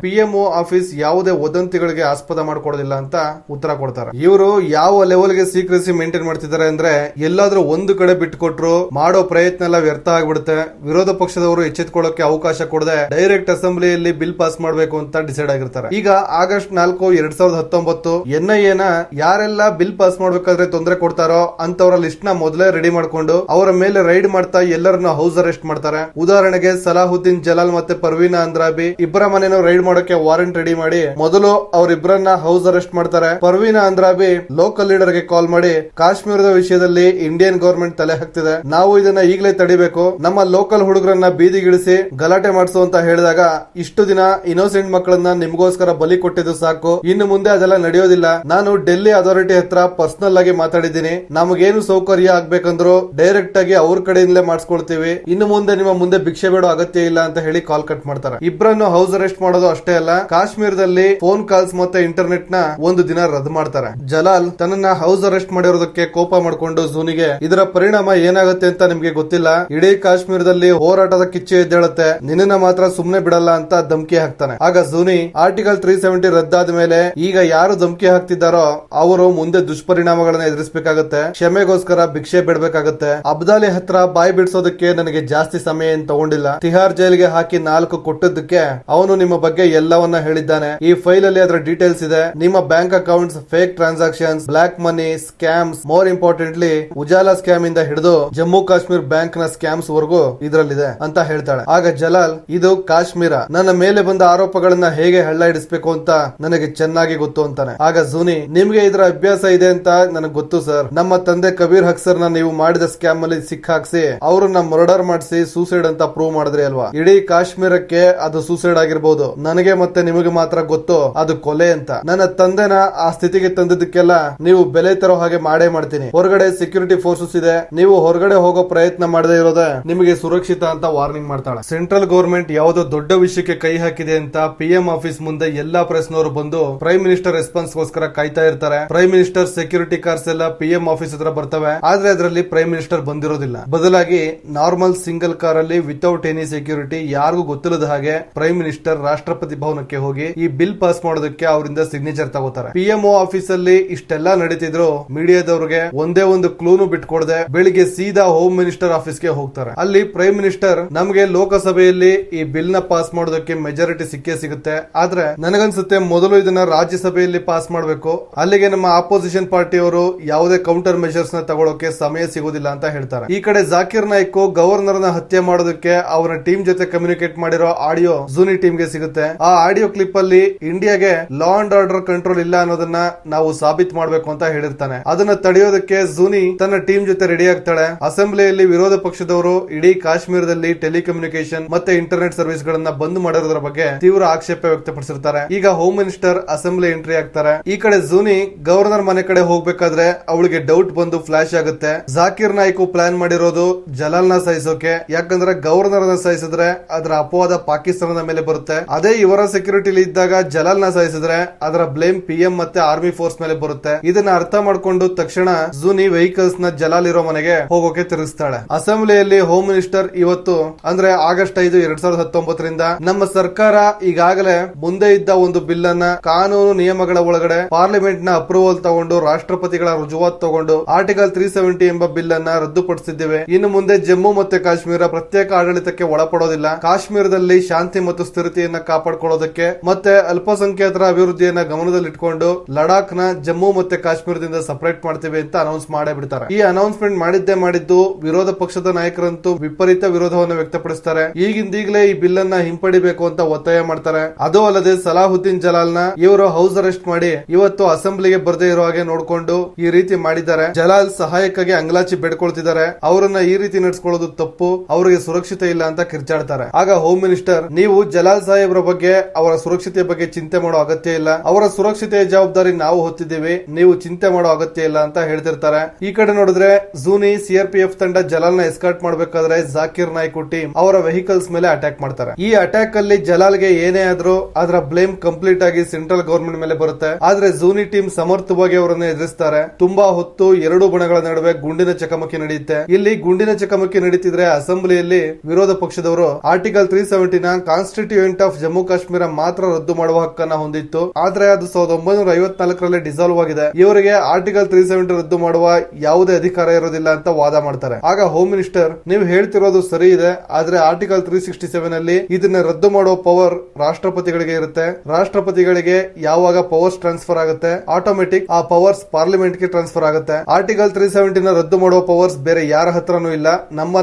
PMO ಆಫೀಸ್ ಯಾವುದೇ ವದಂತಿಗಳಿಗೆ ಆಸ್ಪದ ಮಾಡ್ಕೊಡೋದಿಲ್ಲ ಅಂತ ಉತ್ತರ ಕೊಡ್ತಾರೆ. ಇವರು ಯಾವ ಲೆವೆಲ್ ಗೆ ಸೀಕ್ರೆಸಿ ಮೇಂಟೈನ್ ಮಾಡ್ತಿದ್ದಾರೆ ಅಂದ್ರೆ, ಎಲ್ಲಾದ್ರೂ ಒಂದು ಕಡೆ ಬಿಟ್ಕೊಟ್ರು ಮಾಡೋ ಪ್ರಯತ್ನ ಎಲ್ಲ ವ್ಯರ್ಥ ಆಗ್ಬಿಡುತ್ತೆ. ವಿರೋಧ ಪಕ್ಷದವರು ಎಚ್ಚೆತ್ಕೊಳ್ಳೋಕೆ ಅವಕಾಶ ಕೊಡದೆ ಡೈರೆಕ್ಟ್ ಅಸೆಂಬ್ಲಿಯಲ್ಲಿ ಬಿಲ್ ಪಾಸ್ ಮಾಡಬೇಕು ಅಂತ ಡಿಸೈಡ್ ಆಗಿರ್ತಾರೆ. ಈಗ ಆಗಸ್ಟ್ 4, 2019 NIA ನ ಯಾರೆಲ್ಲ ಬಿಲ್ ಪಾಸ್ ಮಾಡ್ಬೇಕಾದ್ರೆ ತೊಂದರೆ ಕೊಡ್ತಾರೋ ಅಂತವರ ಲಿಸ್ಟ್ ನ ಮೊದಲೇ ರೆಡಿ ಮಾಡ್ಕೊಂಡು ಅವರ ಮೇಲೆ ರೈಡ್ ಮಾಡ್ತಾ ಎಲ್ಲರನ್ನ ಹೌಸ್ ಅರೆಸ್ಟ್ ಮಾಡ್ತಾರೆ. ಉದಾಹರಣೆಗೆ ಸಲಾಹುದ್ದೀನ್ ಜಲಾಲ್ ಮತ್ತೆ ಪರ್ವೀನಾ ಅಂದ್ರಾಬಿ ಇಬ್ಬರ ಮನೆಯನ್ನು ರೈಡ್ ಮಾಡೋಕೆ ವಾರೆಂಟ್ ರೆಡಿ ಮಾಡಿ ಮೊದಲು ಅವರಿಬ್ಬರನ್ನ ಹೌಸ್ ಅರೆಸ್ಟ್ ಮಾಡ್ತಾರೆ. ಪರ್ವೀನಾ ಅಂದ್ರಾಬಿ ಲೋಕಲ್ ಲೀಡರ್ ಗೆ ಕಾಲ್ ಮಾಡಿ, ಕಾಶ್ಮೀರದ ವಿಷಯದಲ್ಲಿ ಇಂಡಿಯನ್ ಗವರ್ಮೆಂಟ್ ತಲೆ ಹಾಕ್ತಿದೆ, ನಾವು ಇದನ್ನ ಈಗಲೇ ತಡಿಬೇಕು, ನಮ್ಮ ಲೋಕಲ್ ಹುಡುಗರನ್ನ ಬೀದಿಗಿಳಿಸಿ ಗಲಾಟೆ ಮಾಡಿಸು ಅಂತ ಹೇಳಿದಾಗ, ಇಷ್ಟು ದಿನ ಇನ್ನೋಸೆಂಟ್ ಮಕ್ಕಳನ್ನ ನಿಮಗೋಸ್ಕರ ಬಲಿ ಕೊಟ್ಟಿದ್ದು ಸಾಕು, ಇನ್ನು ಮುಂದೆ ಅದೆಲ್ಲ ನಡೆಯೋದಿಲ್ಲ, ನಾನು ಡೆಲ್ಲಿ ಅಥಾರಿಟಿ ಹತ್ರ ಪರ್ಸನಲ್ ಆಗಿ ಮಾತಾಡಿದ್ದೀನಿ, ನಮಗೇನು ಸೌಕರ್ಯ ಆಗ್ಬೇಕಂದ್ರು ಡೈರೆಕ್ಟ್ ಆಗಿ ಅವ್ರ ಕಡೆಯಿಂದಲೇ ಮಾಡಿಸ್ಕೊಳ್ತೀವಿ, ಇನ್ನು ಮುಂದೆ ನಿಮ್ಮ ಮುಂದೆ ಭಿಕ್ಷೆ ಬೇಡೋ ಅಗತ್ಯ ಇಲ್ಲ ಅಂತ ಹೇಳಿ ಕಾಲ್ ಕಟ್ ಮಾಡ್ತಾರೆ. ಇಬ್ಬರನ್ನು ಹೌಸ್ ಅರೆಸ್ಟ್ ಮಾಡೋದು ಅಷ್ಟೇ ಅಲ್ಲ, ಕಾಶ್ಮೀರದಲ್ಲಿ ಫೋನ್ ಕಾಲ್ಸ್ ಮತ್ತೆ ಇಂಟರ್ನೆಟ್ ನ ಒಂದು ದಿನ ರದ್ದು ಮಾಡ್ತಾರೆ. ಜಲಾಲ್ ತನ್ನನ್ನ ಹೌಸ್ ಅರೆಸ್ಟ್ ಮಾಡಿರೋದಕ್ಕೆ ಕೋಪ ಮಾಡ್ಕೊಂಡು ಜೂನಿಗೆ, ಇದರ ಪರಿಣಾಮ ಏನಾಗುತ್ತೆ ಅಂತ ನಿಮ್ಗೆ ಗೊತ್ತಿಲ್ಲ, ಇಡೀ ಕಾಶ್ಮೀರದಲ್ಲಿ ಹೋರಾಟದ ಕಿಚ್ಚು ಎದ್ದೇಳುತ್ತೆ, ನಿನ್ನ ಮಾತ್ರ ಸುಮ್ನೆ ಬಿಡಲ್ಲ ಅಂತ ಧಮಕಿ ಹಾಕ್ತಾನೆ. ಆಗ ಜೂನಿ, ಆರ್ಟಿಕಲ್ 370 ರದ್ದಾದ ಮೇಲೆ ಈಗ ಯಾರು ಧಮಕಿ ಹಾಕ್ತಿದ್ದಾರೋ ಅವರು ಮುಂದೆ ದುಷ್ಪರಿಣಾಮಗಳನ್ನ ಎದುರಿಸಬೇಕಾಗುತ್ತೆ, ಕ್ಷಮೆಗೋಸ್ಕರ ಭಿಕ್ಷೆ ಬಿಡಬೇಕಾಗುತ್ತೆ, ಅಬ್ದಾಲಿ ಹತ್ರ ಬಾಯಿ ಬಿಡಿಸೋದಕ್ಕೆ ನನಗೆ ಜಾಸ್ತಿ ಸಮಯ ಏನ್ ತಗೊಂಡಿಲ್ಲ, ತಿಹಾರ್ ಜೈಲ್ಗೆ ಹಾಕಿ 4 ಕೊಟ್ಟದಕ್ಕೆ ಅವನು ನಿಮ್ಮ ಬಗ್ಗೆ ಎಲ್ಲವನ್ನ ಹೇಳಿದ್ದಾನೆ, ಈ ಫೈಲ್ ಅಲ್ಲಿ ಅದರ ಡೀಟೇಲ್ಸ್ ಇದೆ, ನಿಮ್ಮ bank accounts, fake transactions, block ಮನಿ, scams, more importantly Ujala scam ಇಂದ ಹಿಡಿದು ಜಮ್ಮು ಕಾಶ್ಮೀರ್ ಬ್ಯಾಂಕ್ ನ ಸ್ಕ್ಯಾಮ್ಸ್ ವರೆಗೂ ಇದರಲ್ಲಿದೆ ಅಂತ ಹೇಳ್ತಾಳೆ. ಆಗ ಜಲಾಲ್, ಇದು ಕಾಶ್ಮೀರ, ನನ್ನ ಮೇಲೆ ಬಂದ ಆರೋಪಗಳನ್ನ ಹೇಗೆ ಹಳ್ಳ ಹಿಡಿಸಬೇಕು ಅಂತ ನನಗೆ ಚೆನ್ನಾಗಿ ಗೊತ್ತು ಅಂತಾನೆ. ಆಗ ಜೂನಿ, ನಿಮ್ಗೆ ಇದರ ಅಭ್ಯಾಸ ಇದೆ ಅಂತ ನನಗೆ ಗೊತ್ತು ಸರ್, ನಮ್ಮ ತಂದೆ ಕಬೀರ್ ಹಕ್ಸರ್ ನ ನೀವು ಮಾಡಿದ ಸ್ಕ್ಯಾಮ್ ಡ್ಯಾಮ್ ಅಲ್ಲಿ ಸಿಕ್ಕಾಕ್ಸಿ ಅವ್ರನ್ನ ಮರ್ಡರ್ ಮಾಡಿಸಿ ಸೂಸೈಡ್ ಅಂತ ಪ್ರೂವ್ ಮಾಡಿದ್ರಿ ಅಲ್ವಾ. ಇಡೀ ಕಾಶ್ಮೀರಕ್ಕೆ ಅದು ಸೂಸೈಡ್ ಆಗಿರ್ಬೋದು, ನನಗೆ ಮತ್ತೆ ನಿಮಗೆ ಮಾತ್ರ ಗೊತ್ತು ಅದು ಕೊಲೆ ಅಂತ. ನನ್ನ ತಂದೆನ ಆ ಸ್ಥಿತಿಗೆ ತಂದಿದ್ದಕ್ಕೆಲ್ಲ ನೀವು ಬೆಲೆ ತರೋ ಹಾಗೆ ಮಾಡೇ ಮಾಡ್ತೀನಿ. ಹೊರಗಡೆ ಸೆಕ್ಯೂರಿಟಿ ಫೋರ್ಸಸ್ ಇದೆ, ನೀವು ಹೊರಗಡೆ ಹೋಗೋ ಪ್ರಯತ್ನ ಮಾಡದೇ ಇರೋದೇ ನಿಮಗೆ ಸುರಕ್ಷಿತ ಅಂತ ವಾರ್ನಿಂಗ್ ಮಾಡ್ತಾಳೆ. ಸೆಂಟ್ರಲ್ ಗವರ್ಮೆಂಟ್ ಯಾವುದೋ ದೊಡ್ಡ ವಿಷಯಕ್ಕೆ ಕೈ ಹಾಕಿದೆ ಅಂತ PM ಆಫೀಸ್ ಮುಂದೆ ಎಲ್ಲಾ ಪ್ರೆಸ್ನವರು ಬಂದು ಪ್ರೈಮ್ ಮಿನಿಸ್ಟರ್ ರೆಸ್ಪಾನ್ಸ್ ಗೋಸ್ಕರ ಕಾಯ್ತಾ ಇರ್ತಾರೆ. ಪ್ರೈಮ್ ಮಿನಿಸ್ಟರ್ ಸೆಕ್ಯೂರಿಟಿ ಕಾರ್ಸ್ ಎಲ್ಲ PM ಆಫೀಸ್ ಹತ್ರ ಬರ್ತವೆ, ಆದ್ರೆ ಅದರಲ್ಲಿ ಪ್ರೈಮ್ ಮಿನಿಸ್ಟರ್ ಬಂದಿರೋದಿಲ್ಲ. ಬದಲಾಗಿ ನಾರ್ಮಲ್ ಸಿಂಗಲ್ ಕಾರ್ ಅಲ್ಲಿ ವಿತೌಟ್ ಎನಿ ಸೆಕ್ಯೂರಿಟಿ ಯಾರಿಗೂ ಗೊತ್ತಿಲ್ಲದ ಹಾಗೆ ಪ್ರೈಮ್ ಮಿನಿಸ್ಟರ್ ರಾಷ್ಟ್ರಪತಿ ಭವನಕ್ಕೆ ಹೋಗಿ ಈ ಬಿಲ್ ಪಾಸ್ ಮಾಡೋದಕ್ಕೆ ಅವರಿಂದ ಸಿಗ್ನೇಚರ್ ತಗೋತಾರೆ. PMO ಆಫೀಸ್ ಅಲ್ಲಿ ಇಷ್ಟೆಲ್ಲಾ ನಡೀತಿದ್ರು ಮೀಡಿಯಾದವ್ರಿಗೆ ಒಂದೇ ಒಂದು ಕ್ಲೂನು ಬಿಟ್ಕೊಡದೆ ಬೆಳಿಗ್ಗೆ ಸೀದಾ ಹೋಮ್ ಮಿನಿಸ್ಟರ್ ಆಫೀಸ್ಗೆ ಹೋಗ್ತಾರೆ. ಅಲ್ಲಿ ಪ್ರೈಮ್ ಮಿನಿಸ್ಟರ್ ನಮಗೆ ಲೋಕಸಭೆಯಲ್ಲಿ ಈ ಬಿಲ್ ನ ಪಾಸ್ ಮಾಡೋದಕ್ಕೆ ಮೆಜಾರಿಟಿ ಸಿಕ್ಕೇ ಸಿಗುತ್ತೆ, ಆದ್ರೆ ನನಗನ್ಸುತ್ತೆ ಮೊದಲು ಇದನ್ನ ರಾಜ್ಯಸಭೆಯಲ್ಲಿ ಪಾಸ್ ಮಾಡಬೇಕು, ಅಲ್ಲಿಗೆ ನಮ್ಮ ಆಪೋಸಿಷನ್ ಪಾರ್ಟಿಯವರು ಯಾವುದೇ ಕೌಂಟರ್ ಮೆಷರ್ಸ್ ನ ತಗೊಳ್ಳೋಕೆ ಸಮಯ ಸಿಗೋದಿಲ್ಲ ಅಂತ ಹೇಳ್ತಾರೆ. ಈ ಕಡೆ ಜಾಕಿರ್ ನಾಯ್ಕ್ ಗವರ್ನರ್ ನ ಹತ್ಯೆ ಮಾಡೋದಕ್ಕೆ ಅವರ ಟೀಮ್ ಜೊತೆ ಕಮ್ಯುನಿಕೇಟ್ ಮಾಡಿರೋ ಆಡಿಯೋ ಜೂನಿ ಟೀಮ್ ಗೆ ಸಿಗುತ್ತೆ. ಆ ಆಡಿಯೋ ಕ್ಲಿಪ್ ಅಲ್ಲಿ ಇಂಡಿಯಾಗೆ ಲಾ ಅಂಡ್ ಆರ್ಡರ್ ಕಂಟ್ರೋಲ್ ಇಲ್ಲ ಅನ್ನೋದನ್ನ ನಾವು ಸಾಬೀತ್ ಮಾಡಬೇಕು ಅಂತ ಹೇಳಿರ್ತಾನೆ. ಅದನ್ನ ತಡೆಯೋದಕ್ಕೆ ಜೂನಿ ತನ್ನ ಟೀಮ್ ಜೊತೆ ರೆಡಿ ಆಗ್ತಾಳೆ. ಅಸೆಂಬ್ಲಿಯಲ್ಲಿ ವಿರೋಧ ಪಕ್ಷದವರು ಇಡೀ ಕಾಶ್ಮೀರದಲ್ಲಿ ಟೆಲಿಕಮ್ಯುನಿಕೇಶನ್ ಮತ್ತೆ ಇಂಟರ್ನೆಟ್ ಸರ್ವಿಸ್ ಗಳನ್ನ ಬಂದ್ ಮಾಡಿರೋದ್ರ ಬಗ್ಗೆ ತೀವ್ರ ಆಕ್ಷೇಪ ವ್ಯಕ್ತಪಡಿಸಿರ್ತಾರೆ. ಈಗ ಹೋಮ್ ಮಿನಿಸ್ಟರ್ ಅಸೆಂಬ್ಲಿ ಎಂಟ್ರಿ ಆಗ್ತಾರೆ. ಈ ಕಡೆ ಜೂನಿ ಗವರ್ನರ್ ಮನೆ ಕಡೆ ಹೋಗ್ಬೇಕಾದ್ರೆ ಅವಳಿಗೆ ಡೌಟ್ ಬಂದು ಫ್ಲಾಶ್ ಆಗುತ್ತೆ. ಜಾಕಿರ್ ನಾಯ್ಕ್ ಪ್ಲಾನ್ ಮಾಡಿರೋದು ಜಲಾಲ್ ನ ಸಾಯಿಸೋಕೆ, ಯಾಕಂದ್ರೆ ಗವರ್ನರ್ ನ ಸಾಯಿಸಿದ್ರೆ ಅದರ ಅಪವಾದ ಪಾಕಿಸ್ತಾನದ ಮೇಲೆ ಬರುತ್ತೆ. ಅದೇ ಇವರ ಸೆಕ್ಯೂರಿಟಿಲಿ ಇದ್ದಾಗ ಜಲಾಲ್ ನ ಸಾಯಿಸಿದ್ರೆ ಅದರ ಬ್ಲೇಮ್ PM ಮತ್ತೆ ಆರ್ಮಿ ಫೋರ್ಸ್ ಮೇಲೆ ಬರುತ್ತೆ. ಇದನ್ನ ಅರ್ಥ ಮಾಡ್ಕೊಂಡು ತಕ್ಷಣ ಜೂನಿ ವೆಹಿಕಲ್ಸ್ ನ ಜಲಾಲ್ ಇರೋ ಮನೆಗೆ ಹೋಗೋಕೆ ತಿರುಗಿಸ್ತಾಳೆ. ಅಸೆಂಬ್ಲಿಯಲ್ಲಿ ಹೋಮ್ ಮಿನಿಸ್ಟರ್ ಇವತ್ತು ಅಂದ್ರೆ ಆಗಸ್ಟ್ 5, 2019 ನಮ್ಮ ಸರ್ಕಾರ ಈಗಾಗಲೇ ಮುಂದೆ ಇದ್ದ ಒಂದು ಬಿಲ್ ಅನ್ನ ಕಾನೂನು ನಿಯಮಗಳ ಒಳಗಡೆ ಪಾರ್ಲಿಮೆಂಟ್ ನ ಅಪ್ರೂವಲ್ ತಗೊಂಡು ರಾಷ್ಟ್ರಪತಿಗಳ ರುಜುವಾತ್ ತಗೊಂಡು ಆರ್ಟಿಕಲ್ 370 ಎಂಬ ಬಿಲ್ ಅನ್ನ ರದ್ದುಪಡಿಸಿದ್ದೇವೆ. ಇನ್ನು ಮುಂದೆ ಜಮ್ಮು ಮತ್ತೆ ಕಾಶ್ಮೀರ ಪ್ರತ್ಯೇಕ ಆಡಳಿತಕ್ಕೆ ಒಳಪಡೋದಿಲ್ಲ. ಕಾಶ್ಮೀರದಲ್ಲಿ ಶಾಂತಿ ಮತ್ತು ಸ್ಥಿರತೆಯನ್ನ ಕಾಪಾಡಿಕೊಳ್ಳೋದಕ್ಕೆ ಮತ್ತೆ ಅಲ್ಪಸಂಖ್ಯಾತರ ಅಭಿವೃದ್ಧಿಯನ್ನ ಗಮನದಲ್ಲಿಟ್ಕೊಂಡು ಲಡಾಖ್ ನ ಜಮ್ಮು ಮತ್ತೆ ಕಾಶ್ಮೀರದಿಂದ ಸಪರೇಟ್ ಮಾಡ್ತೀವಿ ಅಂತ ಅನೌನ್ಸ್ ಮಾಡೇ ಬಿಡ್ತಾರೆ. ಈ ಅನೌನ್ಸ್ಮೆಂಟ್ ಮಾಡಿದ್ದು ವಿರೋಧ ಪಕ್ಷದ ನಾಯಕರಂತೂ ವಿಪರೀತ ವಿರೋಧವನ್ನು ವ್ಯಕ್ತಪಡಿಸ್ತಾರೆ. ಈಗಿಂದೀಗಲೇ ಈ ಬಿಲ್ ಅನ್ನ ಹಿಂಪಡಿಬೇಕು ಅಂತ ಒತ್ತಾಯ ಮಾಡ್ತಾರೆ. ಅದು ಅಲ್ಲದೆ ಸಲಾಹುದ್ದೀನ್ ಜಲಾಲ್ ನ ಇವರು ಹೌಸ್ ಅರೆಸ್ಟ್ ಮಾಡಿ ಇವತ್ತು ಅಸೆಂಬ್ಲಿಗೆ ಬರದೇ ಇರೋ ಹಾಗೆ ನೋಡ್ಕೊಂಡು ಈ ರೀತಿ ಮಾಡಿದ್ದಾರೆ. ಜಲಾಲ್ ಸಹಾಯಕ್ಕಾಗಿ ಅಂಗಲಾಚಿ ಬೇಡ್ಕೊಳ್ತಿದ್ದಾರೆ. ಅವರನ್ನ ಈ ರೀತಿ ನಡೆಸ್ಕೊಳ್ಳೋದು ತಪ್ಪು, ಅವರಿಗೆ ಸುರಕ್ಷತೆ ಇಲ್ಲ ಅಂತ ಕಿರ್ಚಾಡ್ತಾರೆ. ಆಗ ಹೋಮ್ ಮಿನಿಸ್ಟರ್, ನೀವು ಜಲಾಲ್ ಸಾಹೇಬ್ರ ಬಗ್ಗೆ ಅವರ ಸುರಕ್ಷತೆಯ ಬಗ್ಗೆ ಚಿಂತೆ ಮಾಡೋ ಅಗತ್ಯ ಇಲ್ಲ, ಅವರ ಸುರಕ್ಷತೆಯ ಜವಾಬ್ದಾರಿ ನಾವು ಹೊತ್ತಿದ್ದೀವಿ, ನೀವು ಚಿಂತೆ ಮಾಡೋ ಅಗತ್ಯ ಇಲ್ಲ ಅಂತ ಹೇಳ್ತಿರ್ತಾರೆ. ಈ ಕಡೆ ನೋಡಿದ್ರೆ ಜೂನಿ CRPF ತಂಡ ಜಲಾಲ್ ನ ಎಸ್ಕಾರ್ಟ್ ಮಾಡಬೇಕಾದ್ರೆ ಜಾಕಿರ್ ನಾಯ್ಕ್ ಟೀಮ್ ಅವರ ವೆಹಿಕಲ್ಸ್ ಮೇಲೆ ಅಟ್ಯಾಕ್ ಮಾಡ್ತಾರೆ. ಈ ಅಟ್ಯಾಕ್ ಅಲ್ಲಿ ಜಲಾಲ್ಗೆ ಏನೇ ಆದ್ರೂ ಅದರ ಬ್ಲೇಮ್ ಕಂಪ್ಲೀಟ್ ಆಗಿ ಸೆಂಟ್ರಲ್ ಗವರ್ಮೆಂಟ್ ಮೇಲೆ ಬರುತ್ತೆ. ಆದ್ರೆ ಜೂನಿ ಟೀಮ್ ಸಮರ್ಥವಾಗಿ ಅವರನ್ನು ಎದುರಿಸ್ತಾರೆ. ತುಂಬಾ ಹೊತ್ತು ಎರಡು ಬಣಗಳ ನಡುವೆ ಗುಂಡಿನ ಚಕಮಕಿ ನಡೆಯುತ್ತೆ. ಇಲ್ಲಿ ಗುಂಡಿನ ಚಕಮಕಿ ನಡೀತಿದ್ರೆ ಅಸೆಂಬ್ಲಿಯಲ್ಲಿ ವಿರೋಧ ಪಕ್ಷದವರು ಆರ್ಟಿಕಲ್ 370 ನ ಕಾನ್ಸ್ಟಿಟ್ಯೂಯೆಂಟ್ ಆಫ್ ಜಮ್ಮು ಕಾಶ್ಮೀರ ಮಾತ್ರ ರದ್ದು ಮಾಡುವ ಹಕ್ಕನ್ನ ಹೊಂದಿತ್ತು. ಆದ್ರೆ ಅದು 1954 ಡಿಸಾಲ್ವ್ ಆಗಿದೆ. ಇವರಿಗೆ ಆರ್ಟಿಕಲ್ 370 ರದ್ದು ಮಾಡುವ ಯಾವುದೇ ಅಧಿಕಾರ ಇರೋದಿಲ್ಲ ಅಂತ ವಾದ ಮಾಡ್ತಾರೆ. ಆಗ ಹೋಮ್ ಮಿನಿಸ್ಟರ್, ನೀವು ಹೇಳ್ತಿರೋದು ಸರಿ ಇದೆ, ಆದ್ರೆ ಆರ್ಟಿಕಲ್ 367 ಅಲ್ಲಿ ಇದನ್ನ ರದ್ದು ಮಾಡುವ ಪವರ್ ರಾಷ್ಟ್ರಪತಿಗಳಿಗೆ ಇರುತ್ತೆ. ರಾಷ್ಟ್ರಪತಿಗಳಿಗೆ ಯಾವಾಗ ಪವರ್ಸ್ ಟ್ರಾನ್ಸ್ಫರ್ ಆಗುತ್ತೆ ಆಟೋಮೆಟಿಕ್ ಆ ಪವರ್ಸ್ ಪಾರ್ಲಿಮೆಂಟ್ ಗೆ ಟ್ರಾನ್ಸ್ಫರ್ ಆಗುತ್ತೆ. ಆರ್ಟಿಕಲ್ 370 ನ ರದ್ದು ಮಾಡುವ ಪವರ್ಸ್ ಬೇರೆ ಯಾರ ಹತ್ರನೂ ಇಲ್ಲ,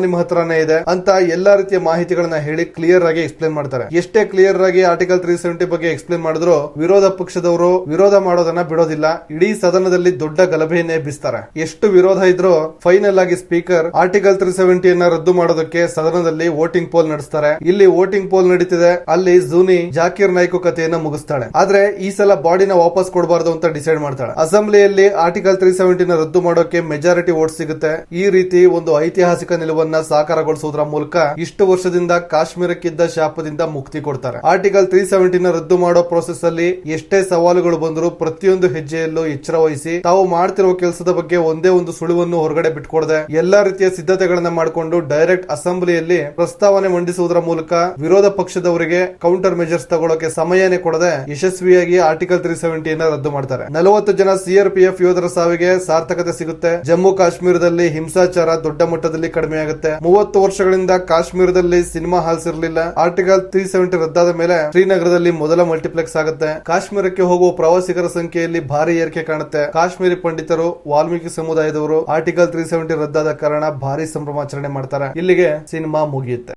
ನಿಮ್ಮ ಹತ್ರನೇ ಇದೆ ಅಂತ ಎಲ್ಲಾ ರೀತಿಯ ಮಾಹಿತಿಗಳನ್ನ ಹೇಳಿ ಕ್ಲಿಯರ್ ಆಗಿ ಎಕ್ಸ್ಪ್ಲೇನ್ ಮಾಡ್ತಾರೆ. ಎಷ್ಟೇ ಕ್ಲಿಯರ್ ಆಗಿ ಆರ್ಟಿಕಲ್ 370 ಬಗ್ಗೆ ಎಕ್ಸ್ಪ್ಲೇನ್ ಮಾಡಿದ್ರು ವಿರೋಧ ಪಕ್ಷದವರು ವಿರೋಧ ಮಾಡೋದನ್ನ ಬಿಡೋದಿಲ್ಲ. ಇಡೀ ಸದನದಲ್ಲಿ ದೊಡ್ಡ ಗಲಭೆಯನ್ನೇ ಎಬ್ಬಿಸ್ತಾರೆ. ಎಷ್ಟು ವಿರೋಧ ಇದ್ರೂ ಫೈನಲ್ ಆಗಿ ಸ್ಪೀಕರ್ ಆರ್ಟಿಕಲ್ 370 ನ ರದ್ದು ಮಾಡೋದಕ್ಕೆ ಸದನದಲ್ಲಿ ವೋಟಿಂಗ್ ಪೋಲ್ ನಡೆಸ್ತಾರೆ. ಇಲ್ಲಿ ವೋಟಿಂಗ್ ಪೋಲ್ ನಡೀತಿದೆ. ಅಲ್ಲಿ ಜೂನಿ ಜಾಕಿರ್ ನಾಯ್ಕ್ ಕಥೆಯನ್ನ ಮುಗಿಸ್ತಾಳೆ. ಆದ್ರೆ ಈ ಸಲ ಬಾಡಿನ ವಾಪಸ್ ಕೊಡಬಾರ್ದು ಅಂತ ಡಿಸೈಡ್ ಮಾಡ್ತಾಳೆ. ಅಸೆಂಬ್ಲಿಯಲ್ಲಿ ಆರ್ಟಿಕಲ್ 370 ನ ರದ್ದು ಮಾಡೋಕೆ ಮೆಜಾರಿಟಿ ವೋಟ್ ಸಿಗುತ್ತೆ. ಈ ರೀತಿ ಒಂದು ಐತಿಹಾಸಿಕ ನಿಲುವನ್ನ ಸಾಕಾರಗೊಳಿಸುವುದರ ಮೂಲಕ ಇಷ್ಟು ವರ್ಷದಿಂದ ಕಾಶ್ಮೀರಕ್ಕಿದ್ದ ಶಾಪದಿಂದ ಮುಕ್ತಿ ಕೊಡ್ತಾರೆ. ಆರ್ಟಿಕಲ್ 370 ನ ರದ್ದು ಮಾಡೋ ಪ್ರೋಸೆಸ್ ಅಲ್ಲಿ ಎಷ್ಟೇ ಸವಾಲುಗಳು ಬಂದರೂ ಪ್ರತಿಯೊಂದು ಹೆಜ್ಜೆಯಲ್ಲೂ ಎಚ್ಚರ ವಹಿಸಿ ತಾವು ಮಾಡ್ತಿರುವ ಕೆಲಸದ ಬಗ್ಗೆ ಒಂದೇ ಒಂದು ಸುಳಿವನ್ನು ಹೊರಗಡೆ ಬಿಟ್ಕೊಡದೆ ಎಲ್ಲಾ ರೀತಿಯ ಸಿದ್ಧತೆಗಳನ್ನ ಮಾಡಿಕೊಂಡು ಡೈರೆಕ್ಟ್ ಅಸೆಂಬ್ಲಿಯಲ್ಲಿ ಪ್ರಸ್ತಾವನೆ ಮಂಡಿಸುವುದರ ಮೂಲಕ ವಿರೋಧ ಪಕ್ಷದವರಿಗೆ ಕೌಂಟರ್ ಮೆಜರ್ಸ್ ತಗೊಳ್ಳೋಕೆ ಸಮಯನೇ ಕೊಡದೆ ಯಶಸ್ವಿಯಾಗಿ ಆರ್ಟಿಕಲ್ 370 ನ ರದ್ದು ಮಾಡ್ತಾರೆ. 40 ಜನ CRPF ಯೋಧರ ಸಾವಿಗೆ ಸಾರ್ಥಕತೆ ಸಿಗುತ್ತೆ. ಜಮ್ಮು ಕಾಶ್ಮೀರದಲ್ಲಿ ಹಿಂಸಾಚಾರ ದೊಡ್ಡ ಮಟ್ಟದಲ್ಲಿ ಕಡಿಮೆ ಆಗುತ್ತೆ. 30 ವರ್ಷಗಳಿಂದ ಕಾಶ್ಮೀರದಲ್ಲಿ ಸಿನಿಮಾ ಹಾಲ್ಸ್ ಇರಲಿಲ್ಲ. ಆರ್ಟಿಕಲ್ 370 ರದ್ದಾದ ಮೇಲೆ ಶ್ರೀನಗರದಲ್ಲಿ ಮೊದಲ ಮಲ್ಟಿಪ್ಲೆಕ್ಸ್ ಆಗುತ್ತೆ. ಕಾಶ್ಮೀರಕ್ಕೆ ಹೋಗುವ ಪ್ರವಾಸಿಗರ ಸಂಖ್ಯೆಯಲ್ಲಿ ಭಾರಿ ಏರಿಕೆ ಕಾಣುತ್ತೆ. ಕಾಶ್ಮೀರಿ ಪಂಡಿತರು, ವಾಲ್ಮೀಕಿ ಸಮುದಾಯದವರು ಆರ್ಟಿಕಲ್ 370 ರದ್ದಾದ ಕಾರಣ ಭಾರಿ ಸಂಭ್ರಮಾಚರಣೆ ಮಾಡ್ತಾರೆ. ಇಲ್ಲಿಗೆ ಸಿನಿಮಾ ಮುಗಿಯುತ್ತೆ.